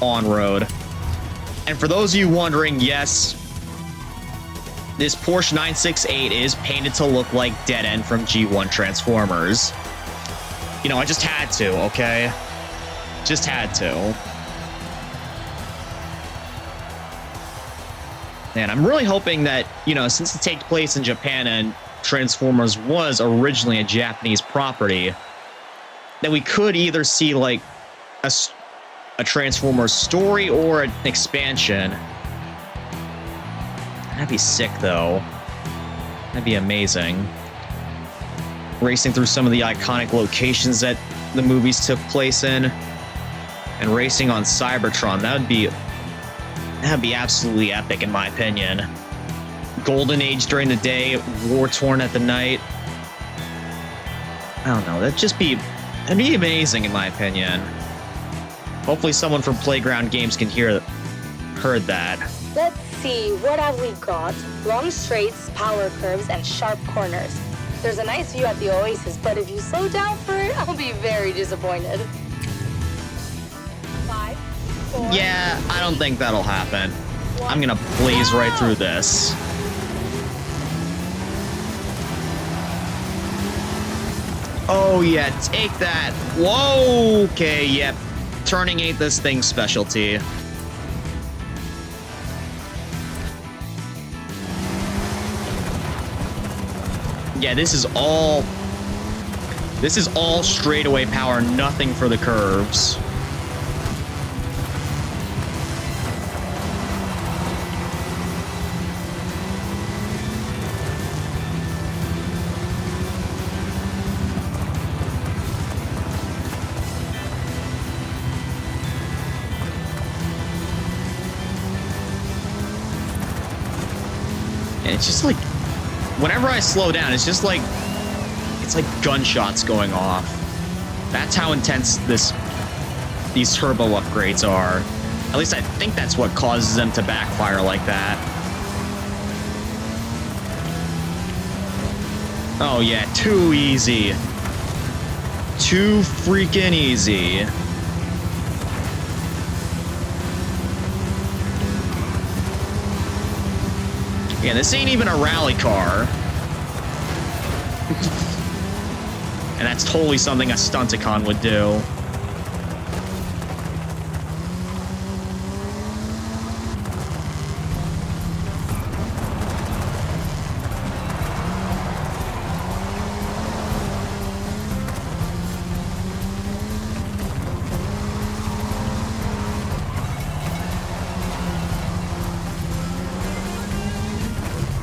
on-road. And for those of you wondering, yes, this Porsche 968 is painted to look like Dead End from G1 Transformers. You know, I just had to, okay? Just had to. And I'm really hoping that, you know, since it takes place in Japan and Transformers was originally a Japanese property, that we could either see, like, a Transformers story or an expansion. That'd be sick, though. That'd be amazing. Racing through some of the iconic locations that the movies took place in, and racing on Cybertron. That'd be absolutely epic, in my opinion. Golden Age during the day, war-torn at the night. I don't know. That'd be amazing, in my opinion. Hopefully someone from Playground Games can heard that. Let's see, what have we got? Long straights, power curves, and sharp corners. There's a nice view at the Oasis, but if you slow down for it, I'll be very disappointed. 5, 4... Yeah, I don't think that'll happen. I'm gonna blaze right through this. Oh yeah, take that. Whoa, okay, yep. Turning ain't this thing's specialty. Yeah, this is all straightaway power, nothing for the curves. And it's just like, whenever I slow down, it's just like, it's like gunshots going off. That's how intense these turbo upgrades are. At least I think that's what causes them to backfire like that. Oh yeah, too easy. Too freaking easy. Yeah, this ain't even a rally car. And that's totally something a Stunticon would do.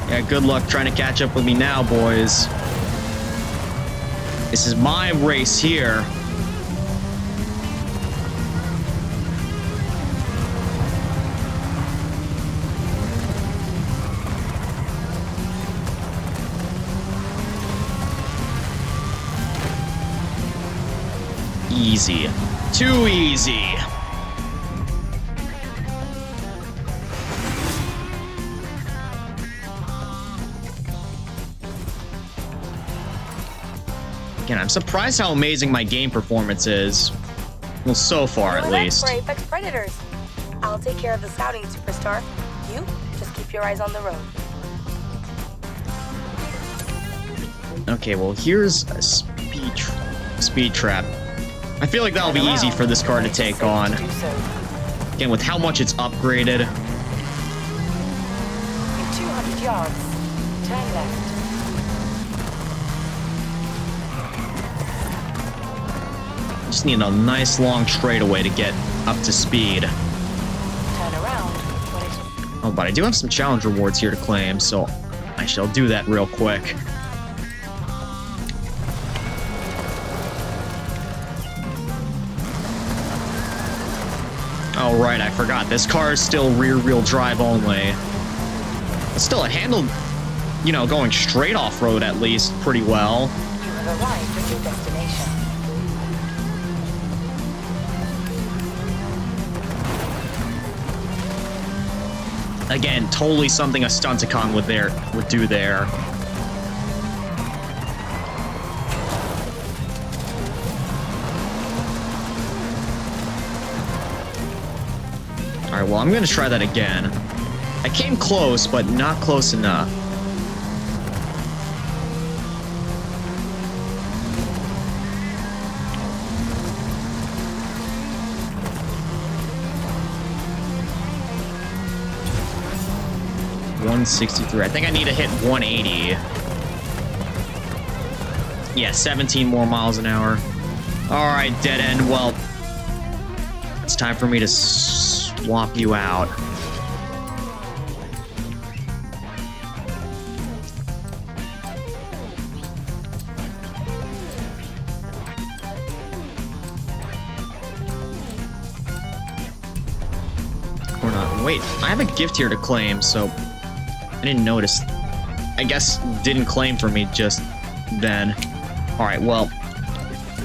Yeah, good luck trying to catch up with me now, boys. This is my race here. Easy. Too easy. Again, I'm surprised how amazing my game performance is. Well, so far at least. For Apex Predators. I'll take care of the scouting, superstar. You just keep your eyes on the road. Okay, well, here's a speed trap. I feel like that'll be easy for this car to take on. Do so. Again, with how much it's upgraded. In 200 yards, turn left. Just need a nice long straightaway to get up to speed. Turn around when it is Oh, but I do have some challenge rewards here to claim, so I shall do that real quick. Oh, right, I forgot. This car is still rear-wheel drive only. But still, it handled, you know, going straight off-road at least pretty well. you have arrived at your destination. Again, totally something a Stunticon would do there. Alright, well, I'm gonna try that again. I came close, but not close enough. $163. I think I need to hit 180. Yeah, 17 more miles an hour. Alright, dead end. Well, it's time for me to swap you out. Or not. Wait, I have a gift here to claim, so I didn't notice. I guess didn't claim for me just then. Alright, well,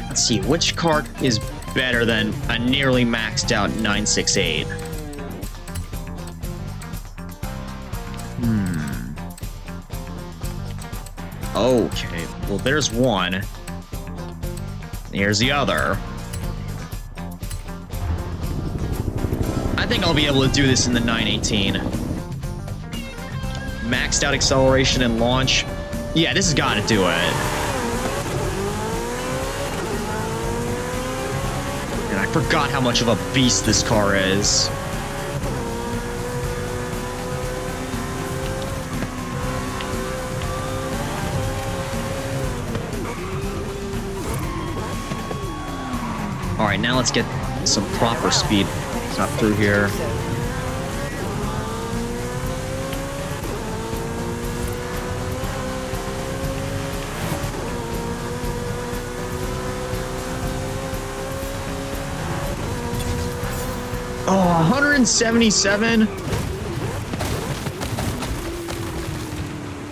let's see. Which car is better than a nearly maxed out 968? Okay, well, there's one. Here's the other. I think I'll be able to do this in the 918. Maxed out acceleration and launch. Yeah, this has got to do it. And I forgot how much of a beast this car is. All right, now let's get some proper speed up through here. Oh, 177.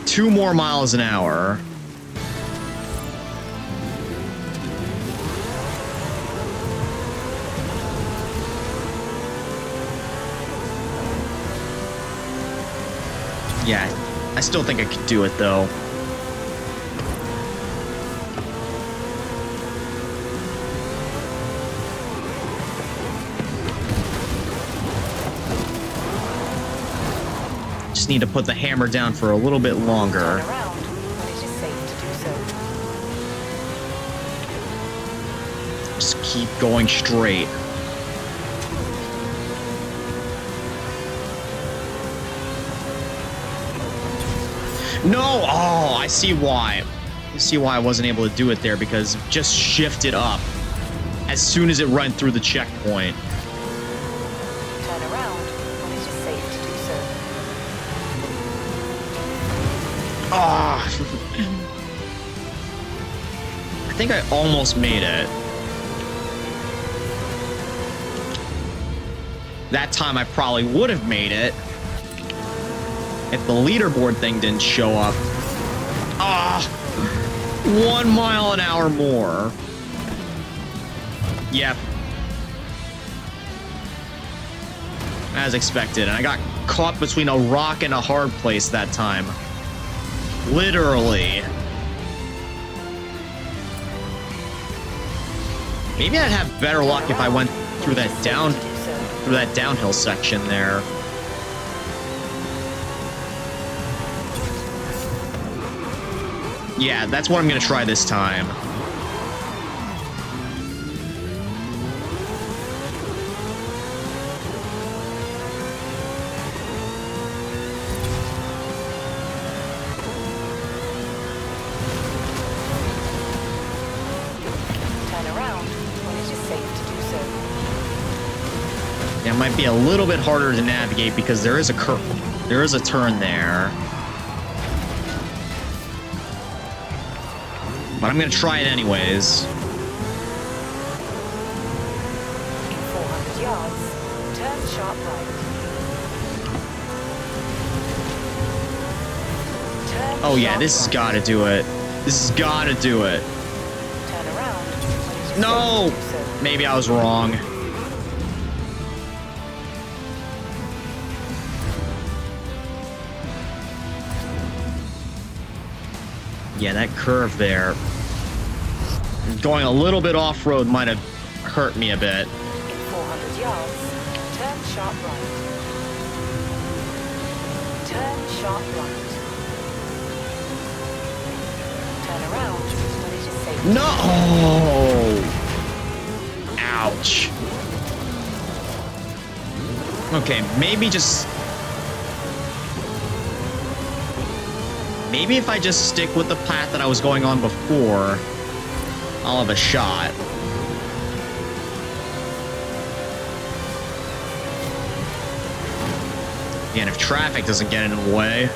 2 more miles an hour. Yeah, I still think I could do it though. Just need to put the hammer down for a little bit longer. Turn around when it is safe to do so. Just keep going straight. No! Oh, I see why. I see why I wasn't able to do it there, because it just shifted up as soon as it ran through the checkpoint. Turn around when it is safe to do so. Ah! I think I almost made it. That time I probably would have made it if the leaderboard thing didn't show up. Ah! 1 mile an hour more. Yep. As expected. And I got caught between a rock and a hard place that time. Literally. Maybe I'd have better luck if I went through that downhill section there. Yeah, that's what I'm gonna try this time. Yeah, it might be a little bit harder to navigate because there is a there is a turn there. But I'm gonna try it anyways. In 400 yards, turn sharp right. Turn Oh yeah, sharp this has right. got to do it. This has got to do it. Turn around when it is No! safe to do so. Maybe I was wrong. Yeah, that curve there. Going a little bit off-road might have hurt me a bit. In 400 yards, turn sharp right. Turn sharp right. Turn around when it is safe. No! Ouch. Okay, maybe just... Maybe if I just stick with the path that I was going on before, I'll have a shot. Again, if traffic doesn't get in the way.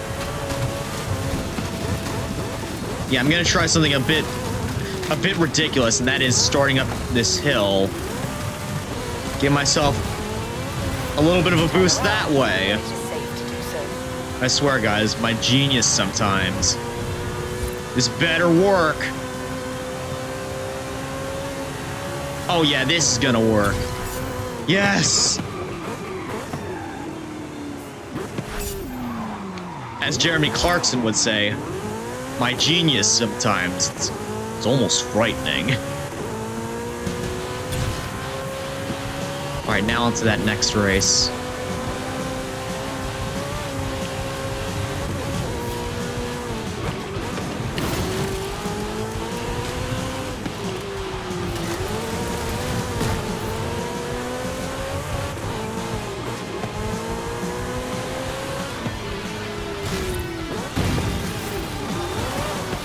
Yeah, I'm gonna try something a bit ridiculous, and that is starting up this hill. Give myself a little bit of a boost that way. It is safe to do so. I swear, guys, my genius sometimes. This better work. Oh yeah, this is gonna work. Yes! As Jeremy Clarkson would say, my genius sometimes. It's almost frightening. Alright, now onto that next race.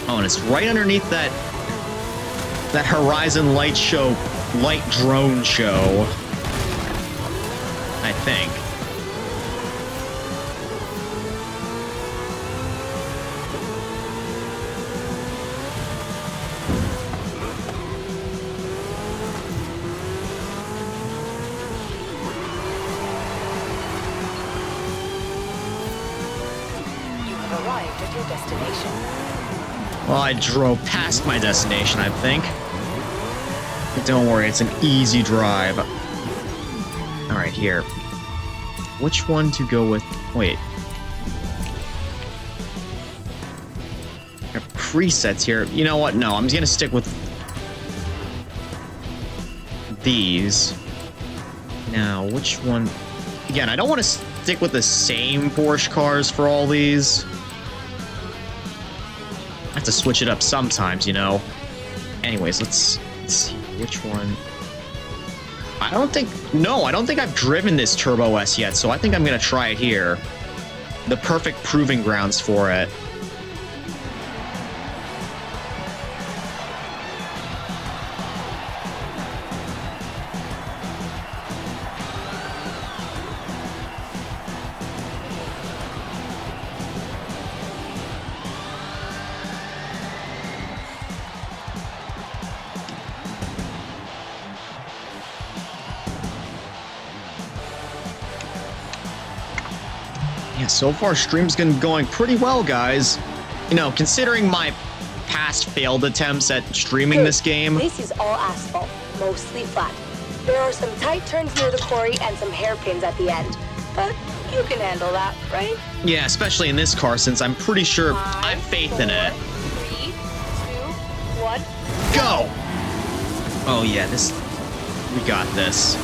Oh, and it's right underneath that Horizon light drone show. I think. You have arrived at your destination. Well, I drove past my destination, I think. But don't worry, it's an easy drive. Alright, here. Which one to go with? Wait. There are presets here. You know what? No, I'm just gonna stick with these. Now, which one? Again, I don't want to stick with the same Porsche cars for all these. I have to switch it up sometimes, you know. Anyways, let's see which one. I don't think I've driven this Turbo S yet, so I think I'm gonna try it here. The perfect proving grounds for it. Yeah, so far stream's been going pretty well, guys. You know, considering my past failed attempts at streaming this game. This is all asphalt, mostly flat. There are some tight turns near the quarry and some hairpins at the end. But you can handle that, right? Yeah, especially in this car, since I'm pretty sure I have faith in it. 3, 2, 1. Go! Oh yeah, we got this.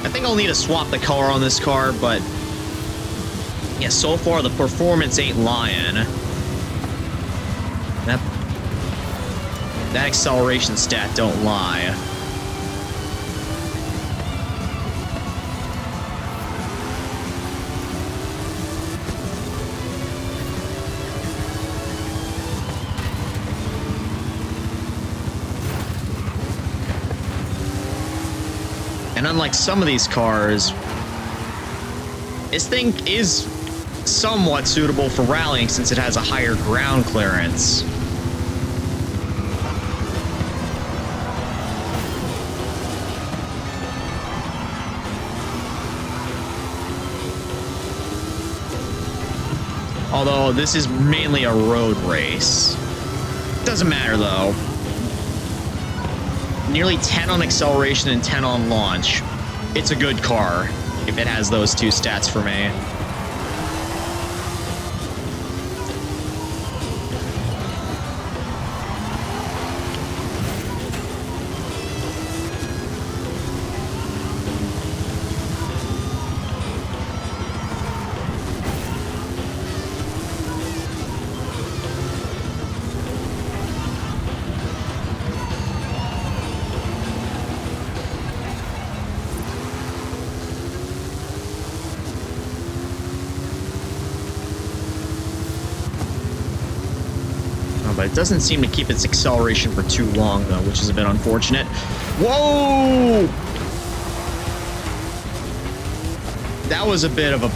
I think I'll need to swap the color on this car, but yeah, so far the performance ain't lying. That acceleration stat don't lie. unlike some of these cars, this thing is somewhat suitable for rallying since it has a higher ground clearance. Although this is mainly a road race. Doesn't matter though. Nearly 10 on acceleration and 10 on launch. It's a good car if it has those two stats for me. But it doesn't seem to keep its acceleration for too long, though, which is a bit unfortunate. Whoa! That was a bit of a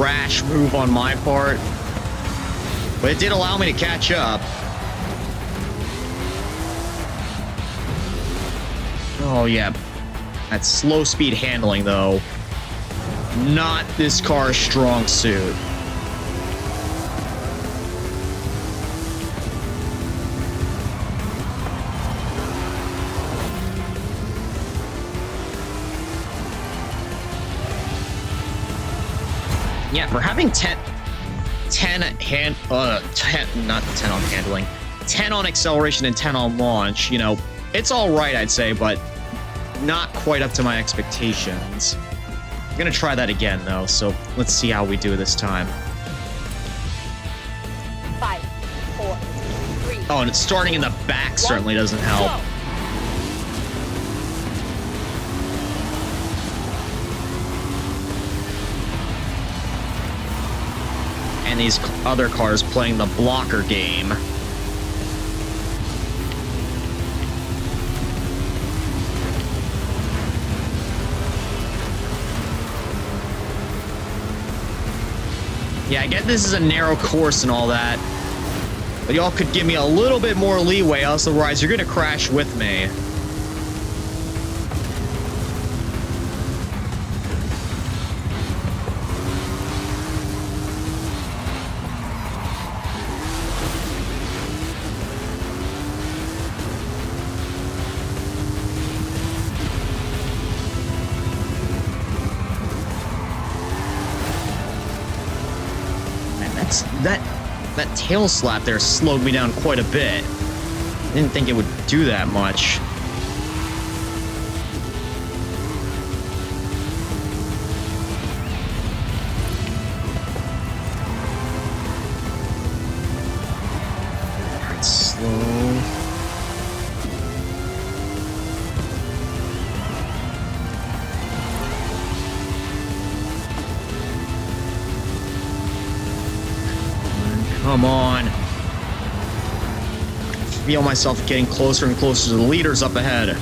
rash move on my part, but it did allow me to catch up. Oh, yeah. That slow speed handling, though. Not this car's strong suit. Yeah, for having 10 on handling, 10 on acceleration and 10 on launch, you know, it's all right, I'd say, but not quite up to my expectations. I'm gonna try that again, though, so let's see how we do this time. 5, 4, 3. Oh, and it's starting in the back certainly doesn't help. Go. And these other cars playing the blocker game. Yeah, I get this is a narrow course and all that, but y'all could give me a little bit more leeway, else otherwise you're gonna crash with me. That tail slap there slowed me down quite a bit. Didn't think it would do that much. Alright, slow. Come on. I feel myself getting closer and closer to the leaders up ahead.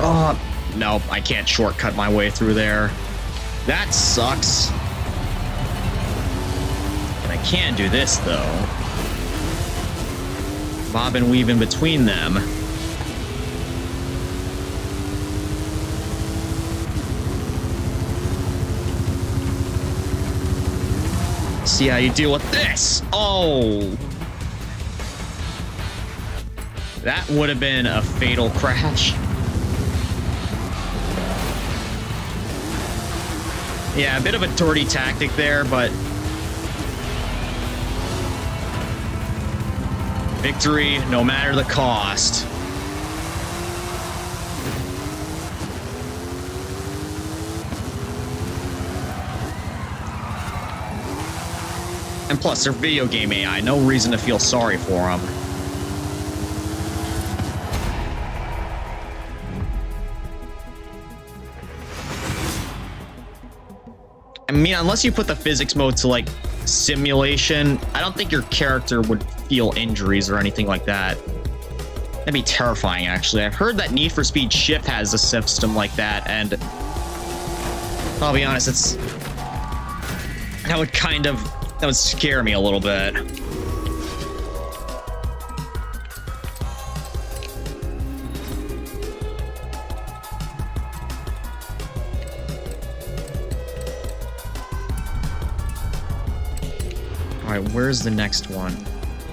Oh, nope, I can't shortcut my way through there. That sucks. But I can do this, though. Bob and weave in between them. See how you deal with this. Oh, that would have been a fatal crash. Yeah, a bit of a dirty tactic there, but victory no matter the cost. And plus, they're video game AI. No reason to feel sorry for them. I mean, unless you put the physics mode to, like, simulation, I don't think your character would feel injuries or anything like that. That'd be terrifying, actually. I've heard that Need for Speed Shift has a system like that, and I'll be honest, that would scare me a little bit. All right, where's the next one?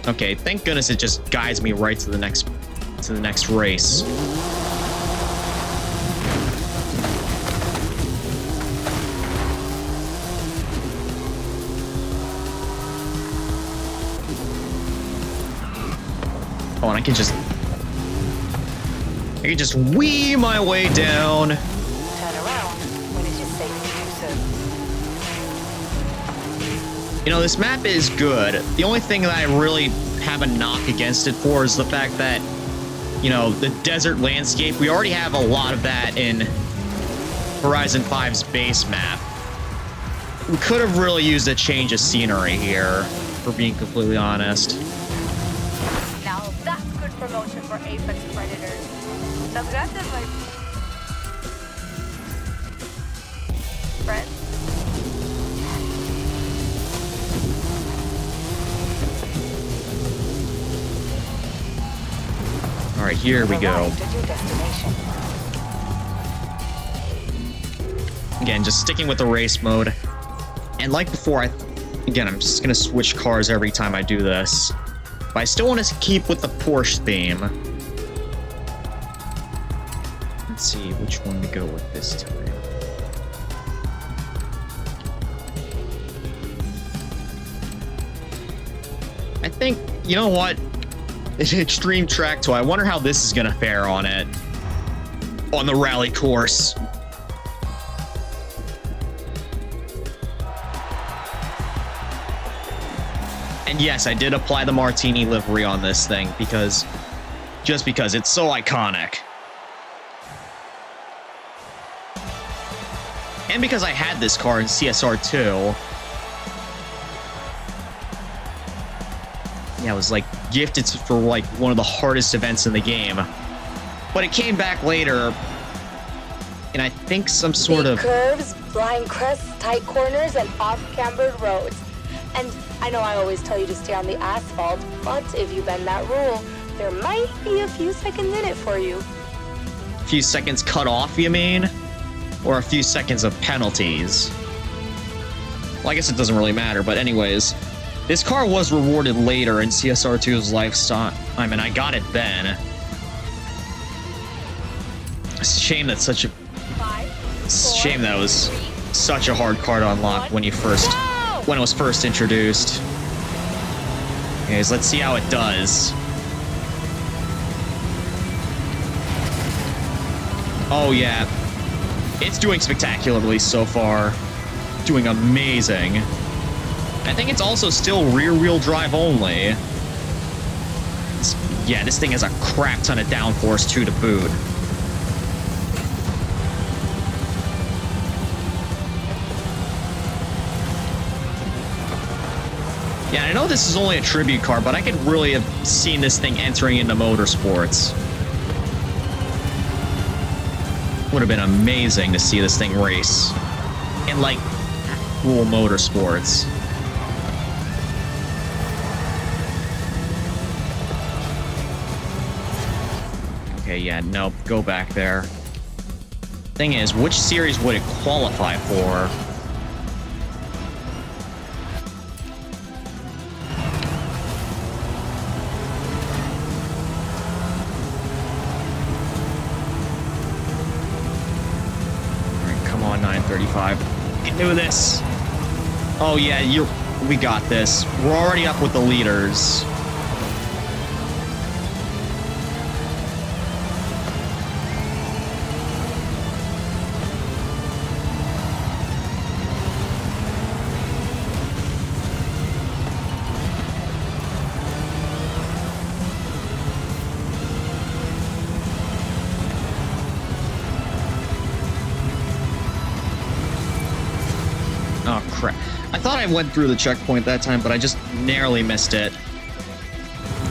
Okay, thank goodness it just guides me right to the next race. Oh, and I can just wee my way down. Turn around when it is safe to do so. You know, this map is good. The only thing that I really have a knock against it for is the fact that, you know, the desert landscape, we already have a lot of that in Horizon 5's base map. We could have really used a change of scenery here, for being completely honest. Now that's good promotion for Apex Predators. Now gracias, my friend. All right, here we go. Arrived at your destination. Again, just sticking with the race mode. And like before, again, I'm just gonna switch cars every time I do this. But I still want to keep with the Porsche theme. Let's see which one to go with this time. I think, you know what? It's Extreme Track 2. I wonder how this is gonna fare on it. On the rally course. And yes, I did apply the Martini livery on this thing just because it's so iconic. And because I had this car in CSR2. Yeah, it was like gifted for like one of the hardest events in the game. But it came back later. And I think some sort Big of curves, blind crests, tight corners, and off-cambered roads. And I know I always tell you to stay on the asphalt, but if you bend that rule, there might be a few seconds in it for you. a few seconds cut off, you mean? Or a few seconds of penalties? Well, I guess it doesn't really matter, but anyways. This car was rewarded later in CSR2's lifetime, and I got it then. It's a shame that shame that was such a hard car to unlock when it was first introduced. Anyways, let's see how it does. Oh yeah, it's doing spectacularly so far. Doing amazing. I think it's also still rear-wheel drive only. Yeah, this thing has a crap ton of downforce too to boot. Yeah, I know this is only a tribute car, but I could really have seen this thing entering into motorsports. Would have been amazing to see this thing race in, like, cool motorsports. Okay, yeah, nope, go back there. Thing is, which series would it qualify for? Come on, 935. We can do this. Oh yeah, we got this. We're already up with the leaders. Oh, crap. I thought I went through the checkpoint that time, but I just narrowly missed it.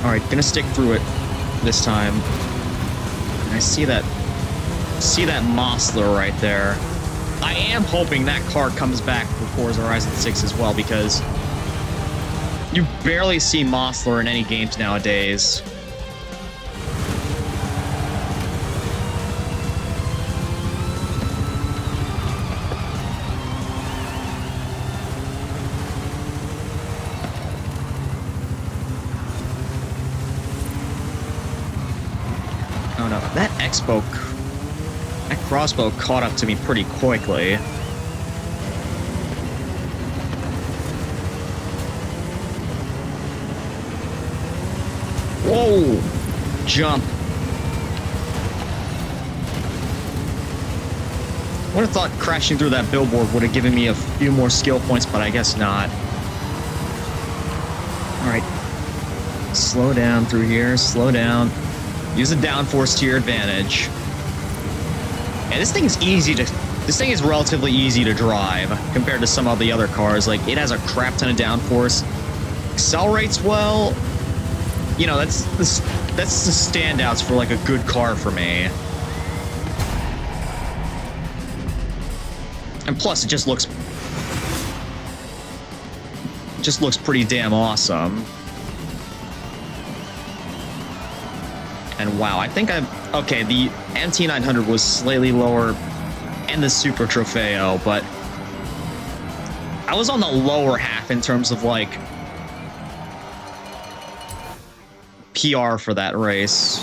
Alright, gonna stick through it. this time. I see that Mossler right there. I am hoping that car comes back for Forza Horizon 6 as well, because you barely see Mossler in any games nowadays. Oh no, that crossbow caught up to me pretty quickly. Whoa! Jump. I would have thought crashing through that billboard would have given me a few more skill points, but I guess not. Alright. Slow down through here, slow down. Use the downforce to your advantage. Yeah, this thing is relatively easy to drive compared to some of the other cars. Like, it has a crap ton of downforce. Accelerates well. You know, that's the standouts for like a good car for me. And plus, it just looks pretty damn awesome. And wow, I think okay, the MT900 was slightly lower and the Super Trofeo, but I was on the lower half in terms of like PR for that race.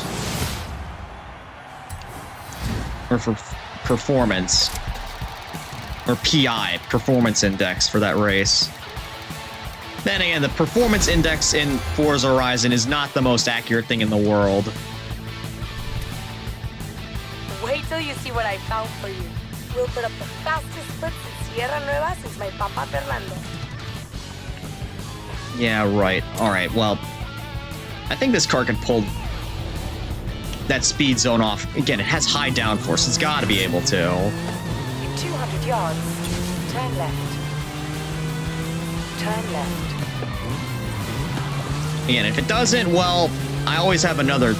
Or for performance. Or PI, performance index for that race. Then again, the performance index in Forza Horizon is not the most accurate thing in the world. Wait till you see what I found for you. We'll put up the fastest splits in Sierra Nueva since my Papa Fernando. Yeah, right. Alright, well, I think this car can pull that speed zone off. Again, it has high downforce. It's got to be able to. In 200 yards, turn left. Turn left. Again, if it doesn't, well, I always have another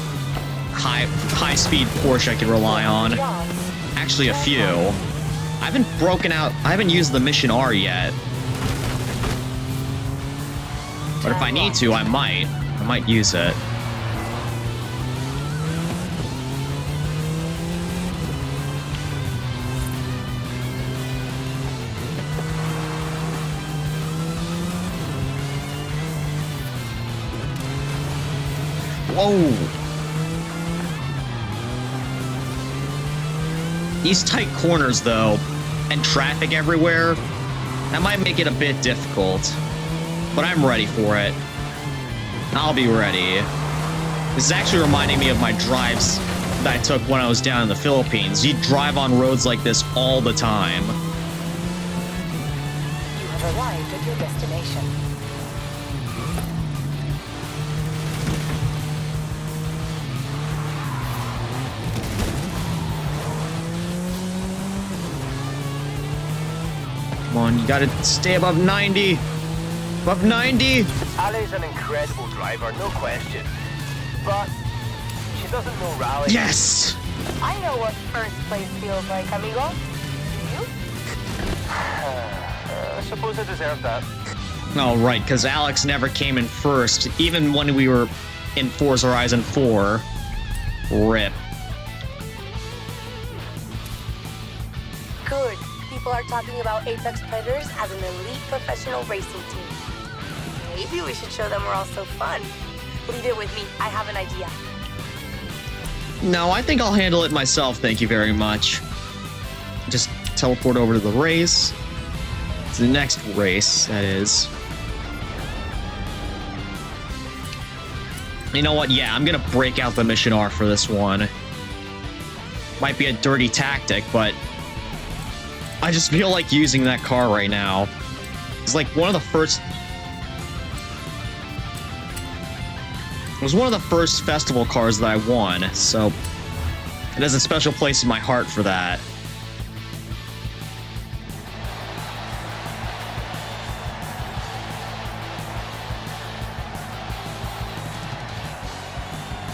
high-speed Porsche I can rely on. Actually, a few. I haven't used the Mission R yet. But if I need to, I might use it. Whoa! These tight corners, though, and traffic everywhere, that might make it a bit difficult. But I'm ready for it. I'll be ready. This is actually reminding me of my drives that I took when I was down in the Philippines. You drive on roads like this all the time. You have arrived at your destination. Come on, you gotta stay above 90. Above 90. Ali's an incredible driver, no question. But she doesn't know rally. Yes! I know what first place feels like, amigo. You? I suppose I deserve that. Oh, right, because Alex never came in first, even when we were in Forza Horizon 4. RIP. Good. People are talking about Apex Predators as an elite professional racing team. Maybe we should show them we're also fun. Leave it with me. I have an idea. No, I think I'll handle it myself, thank you very much. Just teleport over to the race. To the next race, that is. You know what? Yeah, I'm gonna break out the Mission R for this one. Might be a dirty tactic, but I just feel like using that car right now. It's like one of the first... It was one of the first festival cars that I won, so it has a special place in my heart for that.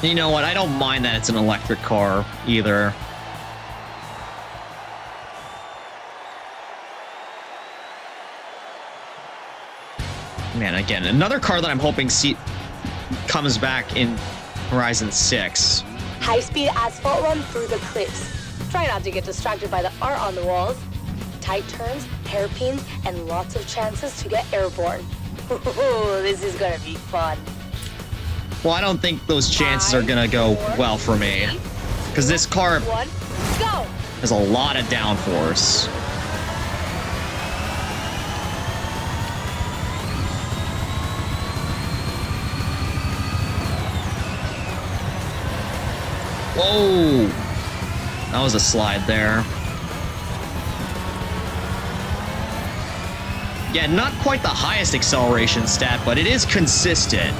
You know what? I don't mind that it's an electric car either. Man, again, another car that I'm hoping comes back in Horizon 6. High-speed asphalt run through the cliffs. Try not to get distracted by the art on the walls. Tight turns, hairpins, and lots of chances to get airborne. Ooh, this is gonna be fun. Well, I don't think those chances are gonna go well for me. Because this car Go! has a lot of downforce. Whoa! That was a slide there. Yeah, not quite the highest acceleration stat, but it is consistent.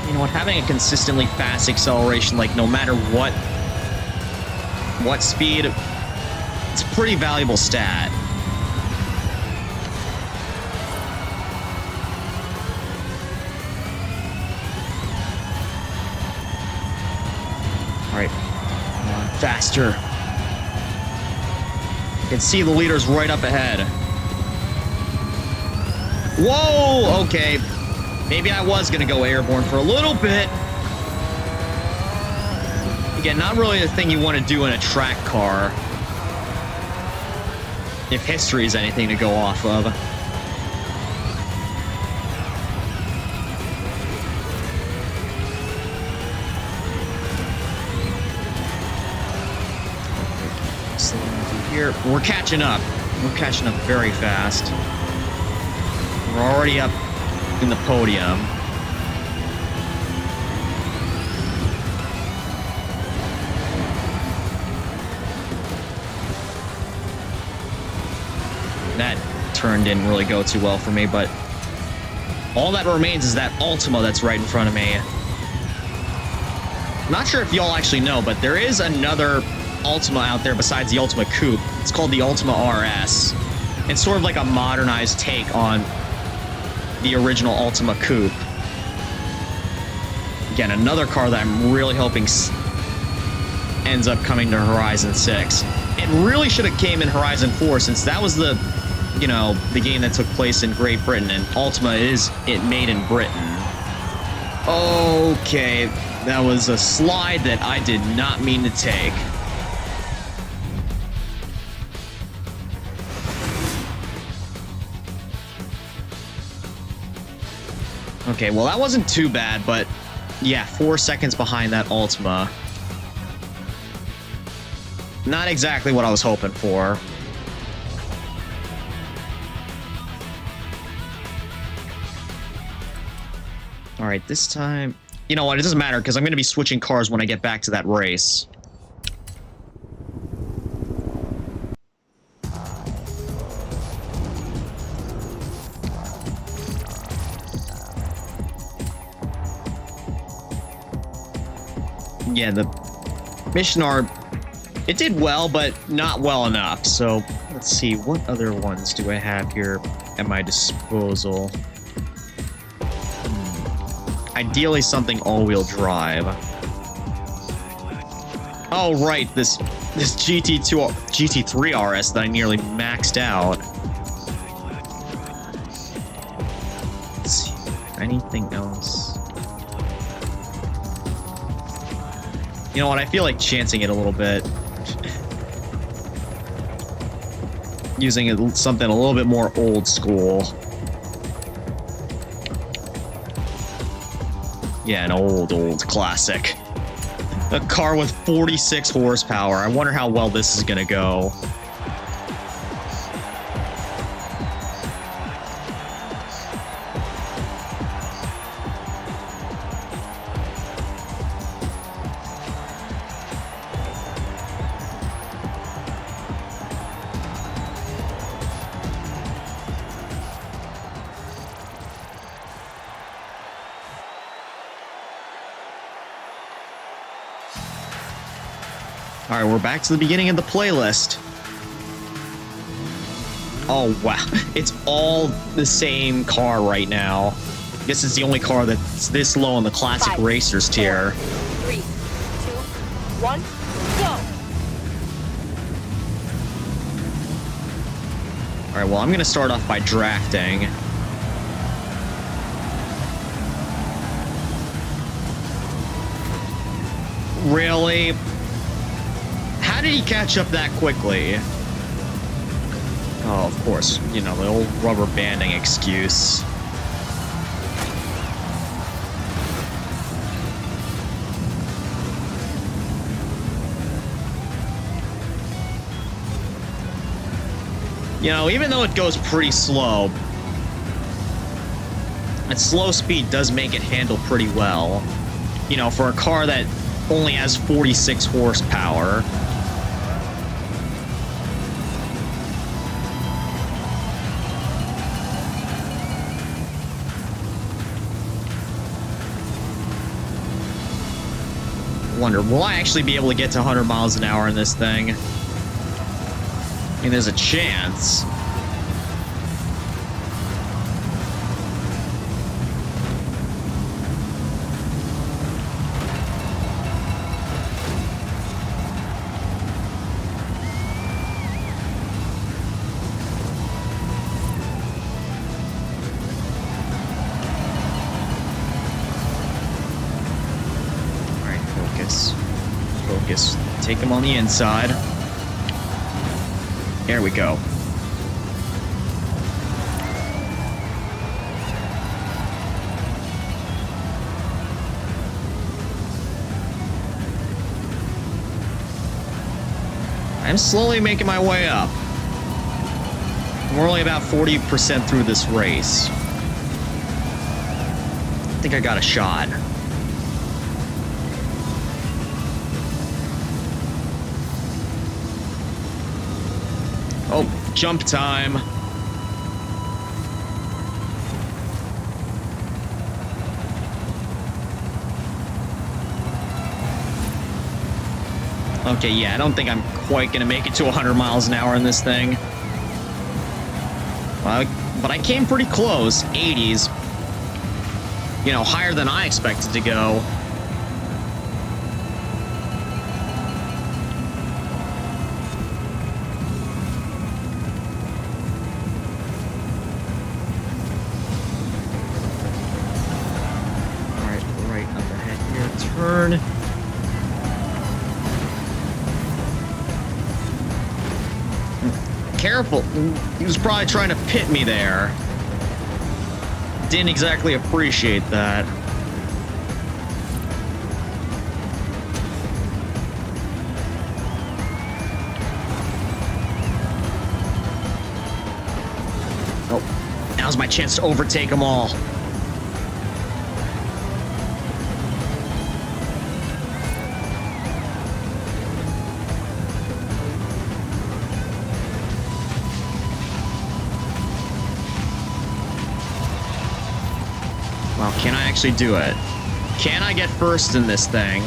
You know what, having a consistently fast acceleration, like no matter what speed, it's a pretty valuable stat. All right, come on, faster. You can see the leaders right up ahead. Whoa, okay. Maybe I was going to go airborne for a little bit. Again, not really the thing you want to do in a track car. If history is anything to go off of. Here, we're catching up. We're catching up very fast. We're already up in the podium. That turn didn't really go too well for me, but all that remains is that Ultima that's right in front of me. Not sure if y'all actually know, but there is another Ultima out there besides the Ultima Coupe. It's called the Ultima RS. It's sort of like a modernized take on the original Ultima Coupe. Again, another car that I'm really hoping ends up coming to Horizon 6. It really should have came in Horizon 4 since that was the, you know, the game that took place in Great Britain, and Ultima is made in Britain. Okay, that was a slide that I did not mean to take. Okay, well, that wasn't too bad, but yeah, 4 seconds behind that Ultima. Not exactly what I was hoping for. All right, this time... You know what? It doesn't matter, because I'm going to be switching cars when I get back to that race. Yeah, the mission art, it did well, but not well enough. So let's see, what other ones do I have here at my disposal? Ideally, something all-wheel drive. Oh, right, this GT3 RS that I nearly maxed out. Let's see, anything else? You know what, I feel like chancing it a little bit. Using something a little bit more old school. Yeah, an old classic. A car with 46 horsepower. I wonder how well this is gonna go. All right, we're back to the beginning of the playlist. Oh, wow. It's all the same car right now. This is the only car that's this low on the classic 5, racers tier. 4, 3, 2, 1, go! All right, well, I'm going to start off by drafting. Really? How did he catch up that quickly? Oh, of course. You know, the old rubber banding excuse. You know, even though it goes pretty slow, at slow speed does make it handle pretty well. You know, for a car that only has 46 horsepower. Wonder, will I actually be able to get to 100 miles an hour in this thing? I mean, there's a chance. All right, focus. Focus. Take him on the inside. There we go. I'm slowly making my way up. We're only about 40% through this race. I think I got a shot. Oh, jump time. Okay, yeah, I don't think I'm quite gonna make it to 100 miles an hour in this thing. But I came pretty close, 80s. You know, higher than I expected to go. Turn. Careful. He was probably trying to pit me there. Didn't exactly appreciate that. Oh, now's my chance to overtake them all. Well, can I actually do it? Can I get first in this thing?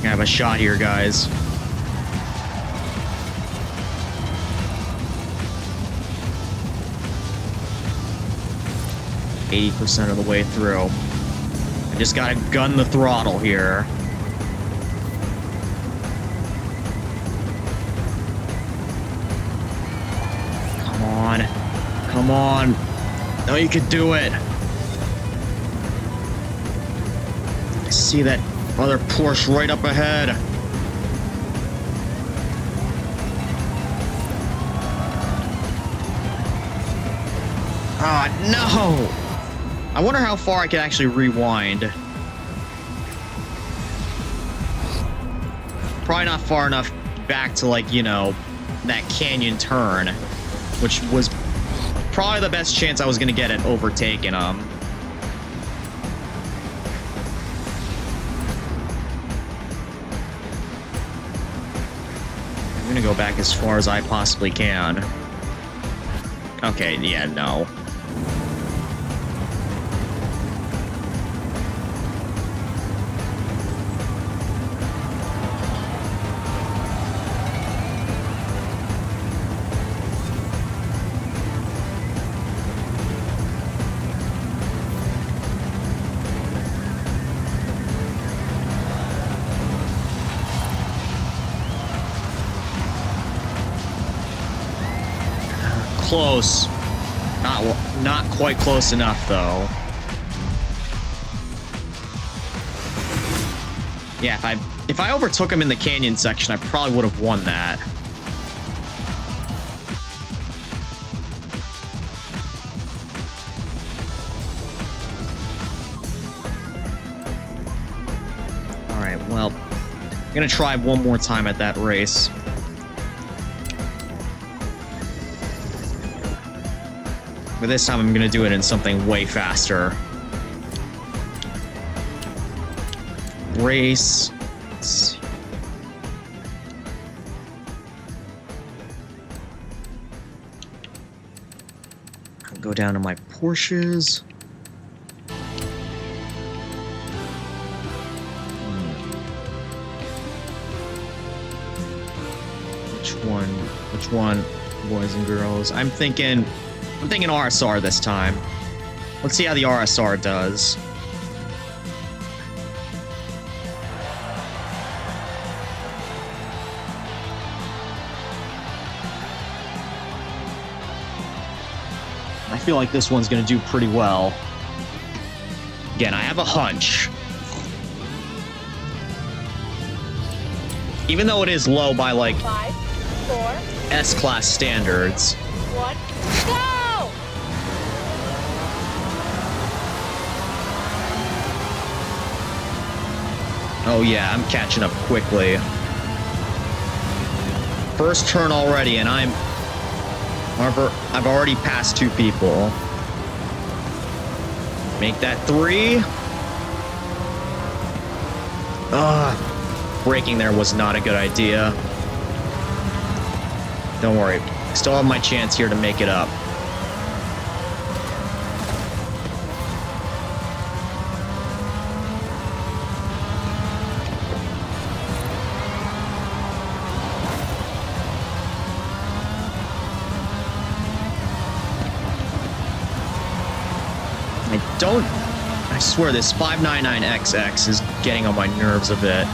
I have a shot here, guys. %of the way through. I just gotta gun the throttle here. Come on. No, you could do it. I see that other Porsche right up ahead. Ah, no. I wonder how far I can actually rewind. Probably not far enough back to, like, you know, that canyon turn, which was probably the best chance I was going to get at overtaking them. I'm going to go back as far as I possibly can. Okay, yeah, no. close. Not quite close enough, though. Yeah, if I overtook him in the canyon section, I probably would have won that. Alright, well, I'm gonna try one more time at that race. But this time I'm gonna do it in something way faster. Race. Let's see. I'll go down to my Porsches. Which one, boys and girls? I'm thinking RSR this time. Let's see how the RSR does. I feel like this one's gonna do pretty well. Again, I have a hunch. Even though it is low by like 5, 4, S-Class standards. 1, go! Oh yeah, I'm catching up quickly. First turn already, and I've already passed 2 people. Make that 3. Braking there was not a good idea. Don't worry, still have my chance here to make it up. I swear this 599XX is getting on my nerves a bit.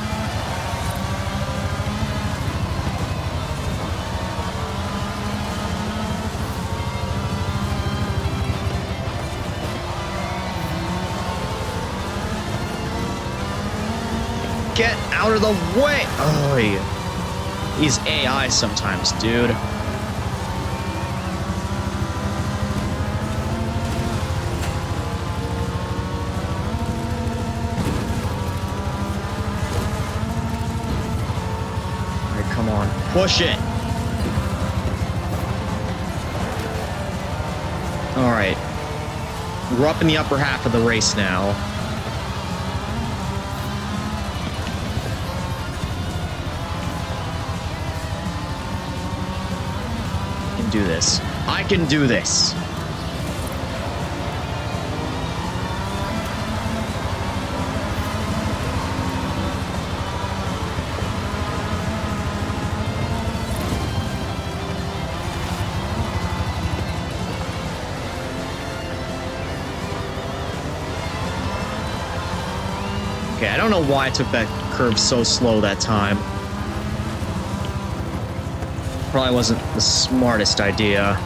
Get out of the way! Oh, yeah. These AI sometimes, dude. Alright, come on. Push it! Alright. We're up in the upper half of the race now. Do this. I can do this. Okay, I don't know why I took that curve so slow that time. Probably wasn't the smartest idea.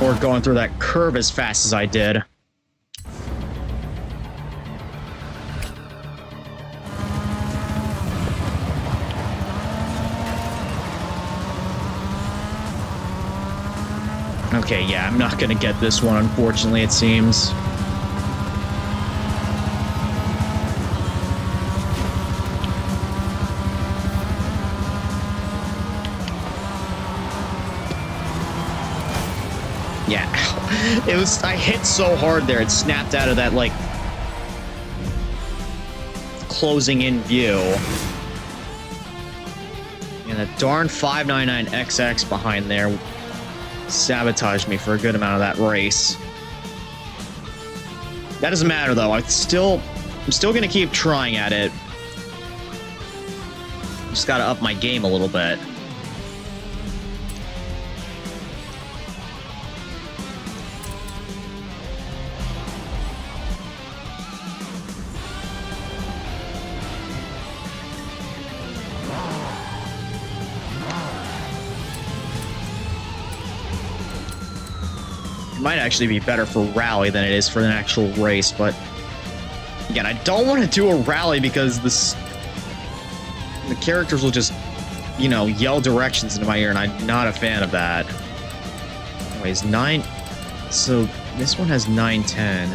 Or going through that curve as fast as I did. Okay, yeah, I'm not gonna get this one, unfortunately, it seems. Yeah, I hit so hard there, it snapped out of that, like, closing in view. And that darn 599XX behind there sabotaged me for a good amount of that race. That doesn't matter, though. I'm still gonna keep trying at it. Just gotta up my game a little bit. It might actually be better for rally than it is for an actual race, but again, I don't want to do a rally because the characters will just, you know, yell directions into my ear, and I'm not a fan of that. Anyways, 9... So, this one has 910.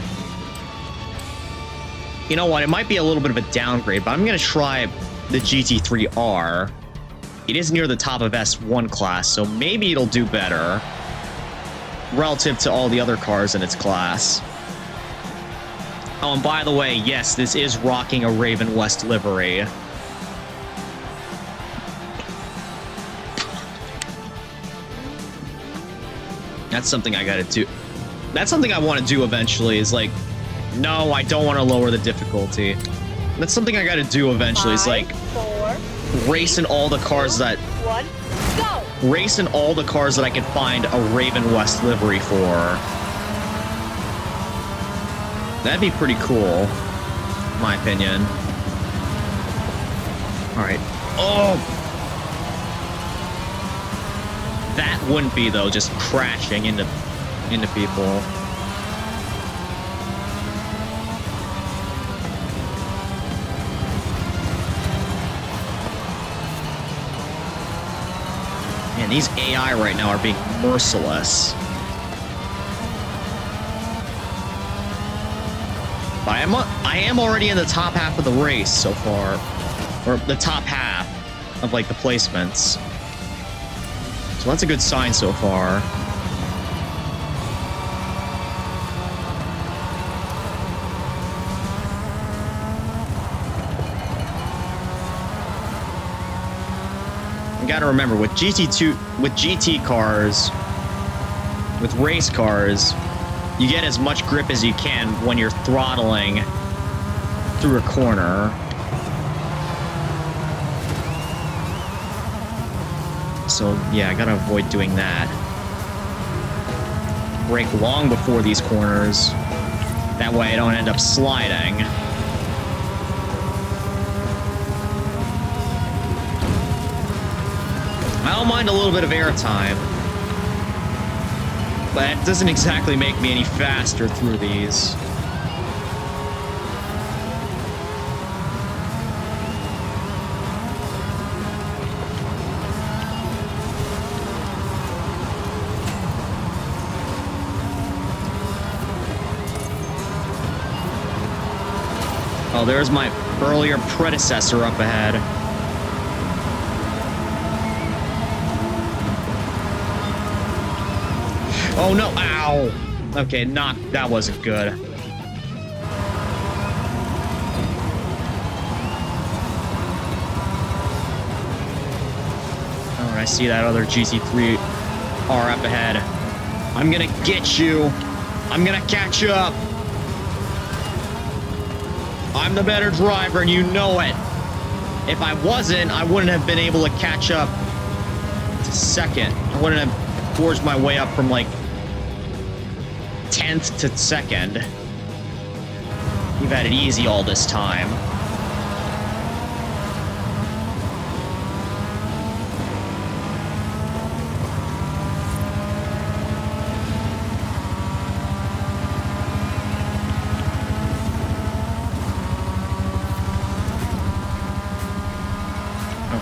You know what? It might be a little bit of a downgrade, but I'm going to try the GT3R. It is near the top of S1 class, so maybe it'll do better relative to all the other cars in its class. Oh, and by the way, yes, this is rocking a Raven West livery. That's something I gotta do. That's something I want to do eventually, is like, no, I don't want to lower the difficulty. That's something I gotta do eventually, is like, 5, 4, racing all the cars that... 1, go! Racing all the cars that I could find a Raven West livery for. That'd be pretty cool, in my opinion. Alright. Oh! That wouldn't be, though, just crashing into people. Man, these AI right now are being merciless. But I am already in the top half of the race so far. Or the top half of, like, the placements. So that's a good sign so far. You gotta remember, with GT cars, with race cars, you get as much grip as you can when you're throttling through a corner. So, yeah, I gotta avoid doing that. Brake long before these corners. That way I don't end up sliding. I don't mind a little bit of airtime, but it doesn't exactly make me any faster through these. Oh, there's my earlier predecessor up ahead. Oh no, ow! Okay, that wasn't good. Alright, I see that other GT3R up ahead. I'm gonna get you! I'm gonna catch up! I'm the better driver and you know it! If I wasn't, I wouldn't have been able to catch up to second. I wouldn't have forged my way up from like 10th to 2nd. You've had it easy all this time.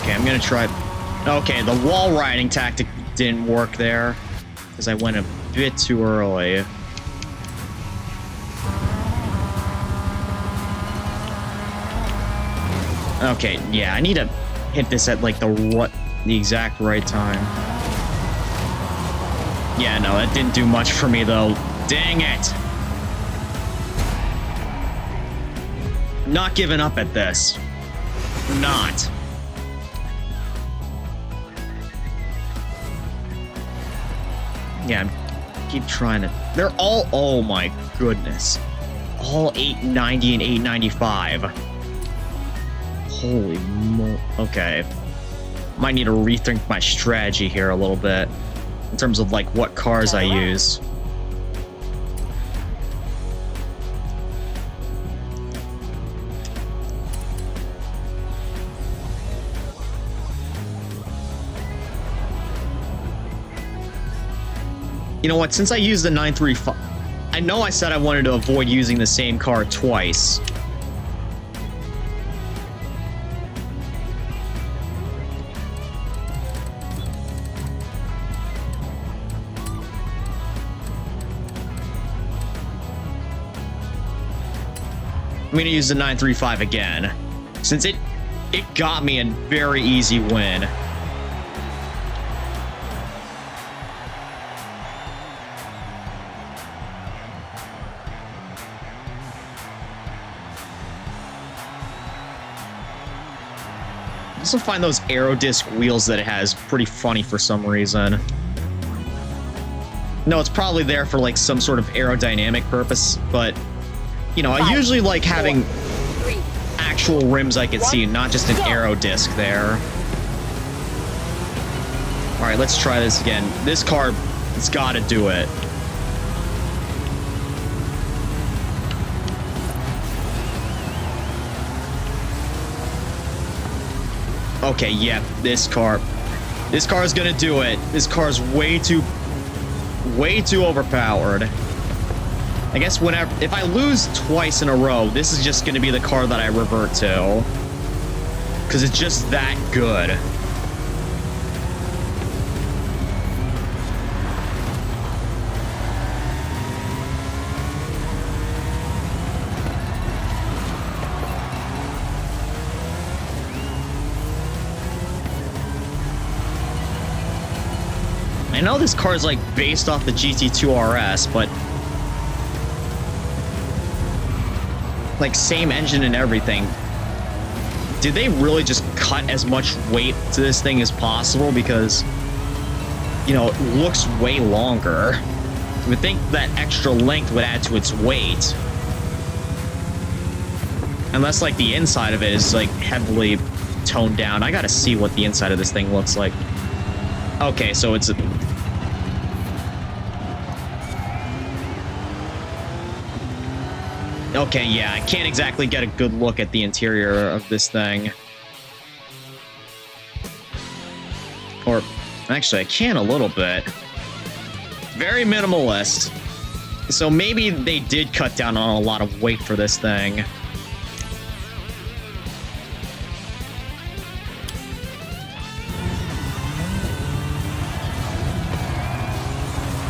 Okay, I'm gonna try... Okay, the wall riding tactic didn't work there, because I went a bit too early. Okay, yeah, I need to hit this at, like, the exact right time. Yeah, no, that didn't do much for me, though. Dang it! Not giving up at this. Not. Yeah, keep trying to... They're all... Oh my goodness. All 890 and 895. Holy mo... Okay. Might need to rethink my strategy here a little bit. In terms of, like, what cars I use. You know what? Since I used the 935, I know I said I wanted to avoid using the same car twice. I'm gonna use the 935 again, since it got me a very easy win. I also find those aero disc wheels that it has pretty funny for some reason. No, it's probably there for like some sort of aerodynamic purpose, but you know, I usually like having actual rims I can see, not just an aero disc there. All right, let's try this again. This car, it's got to do it. Okay, yeah, this car is gonna do it. This car's way too overpowered. I guess if I lose twice in a row, this is just gonna be the car that I revert to, because it's just that good. I know this car is like based off the GT2 RS, but like same engine and everything. Did they really just cut as much weight to this thing as possible? Because, you know, it looks way longer. You would think that extra length would add to its weight. Unless like the inside of it is like heavily toned down. I gotta see what the inside of this thing looks like. Okay, so it's okay, yeah, I can't exactly get a good look at the interior of this thing. Or, actually, I can a little bit. Very minimalist. So maybe they did cut down on a lot of weight for this thing.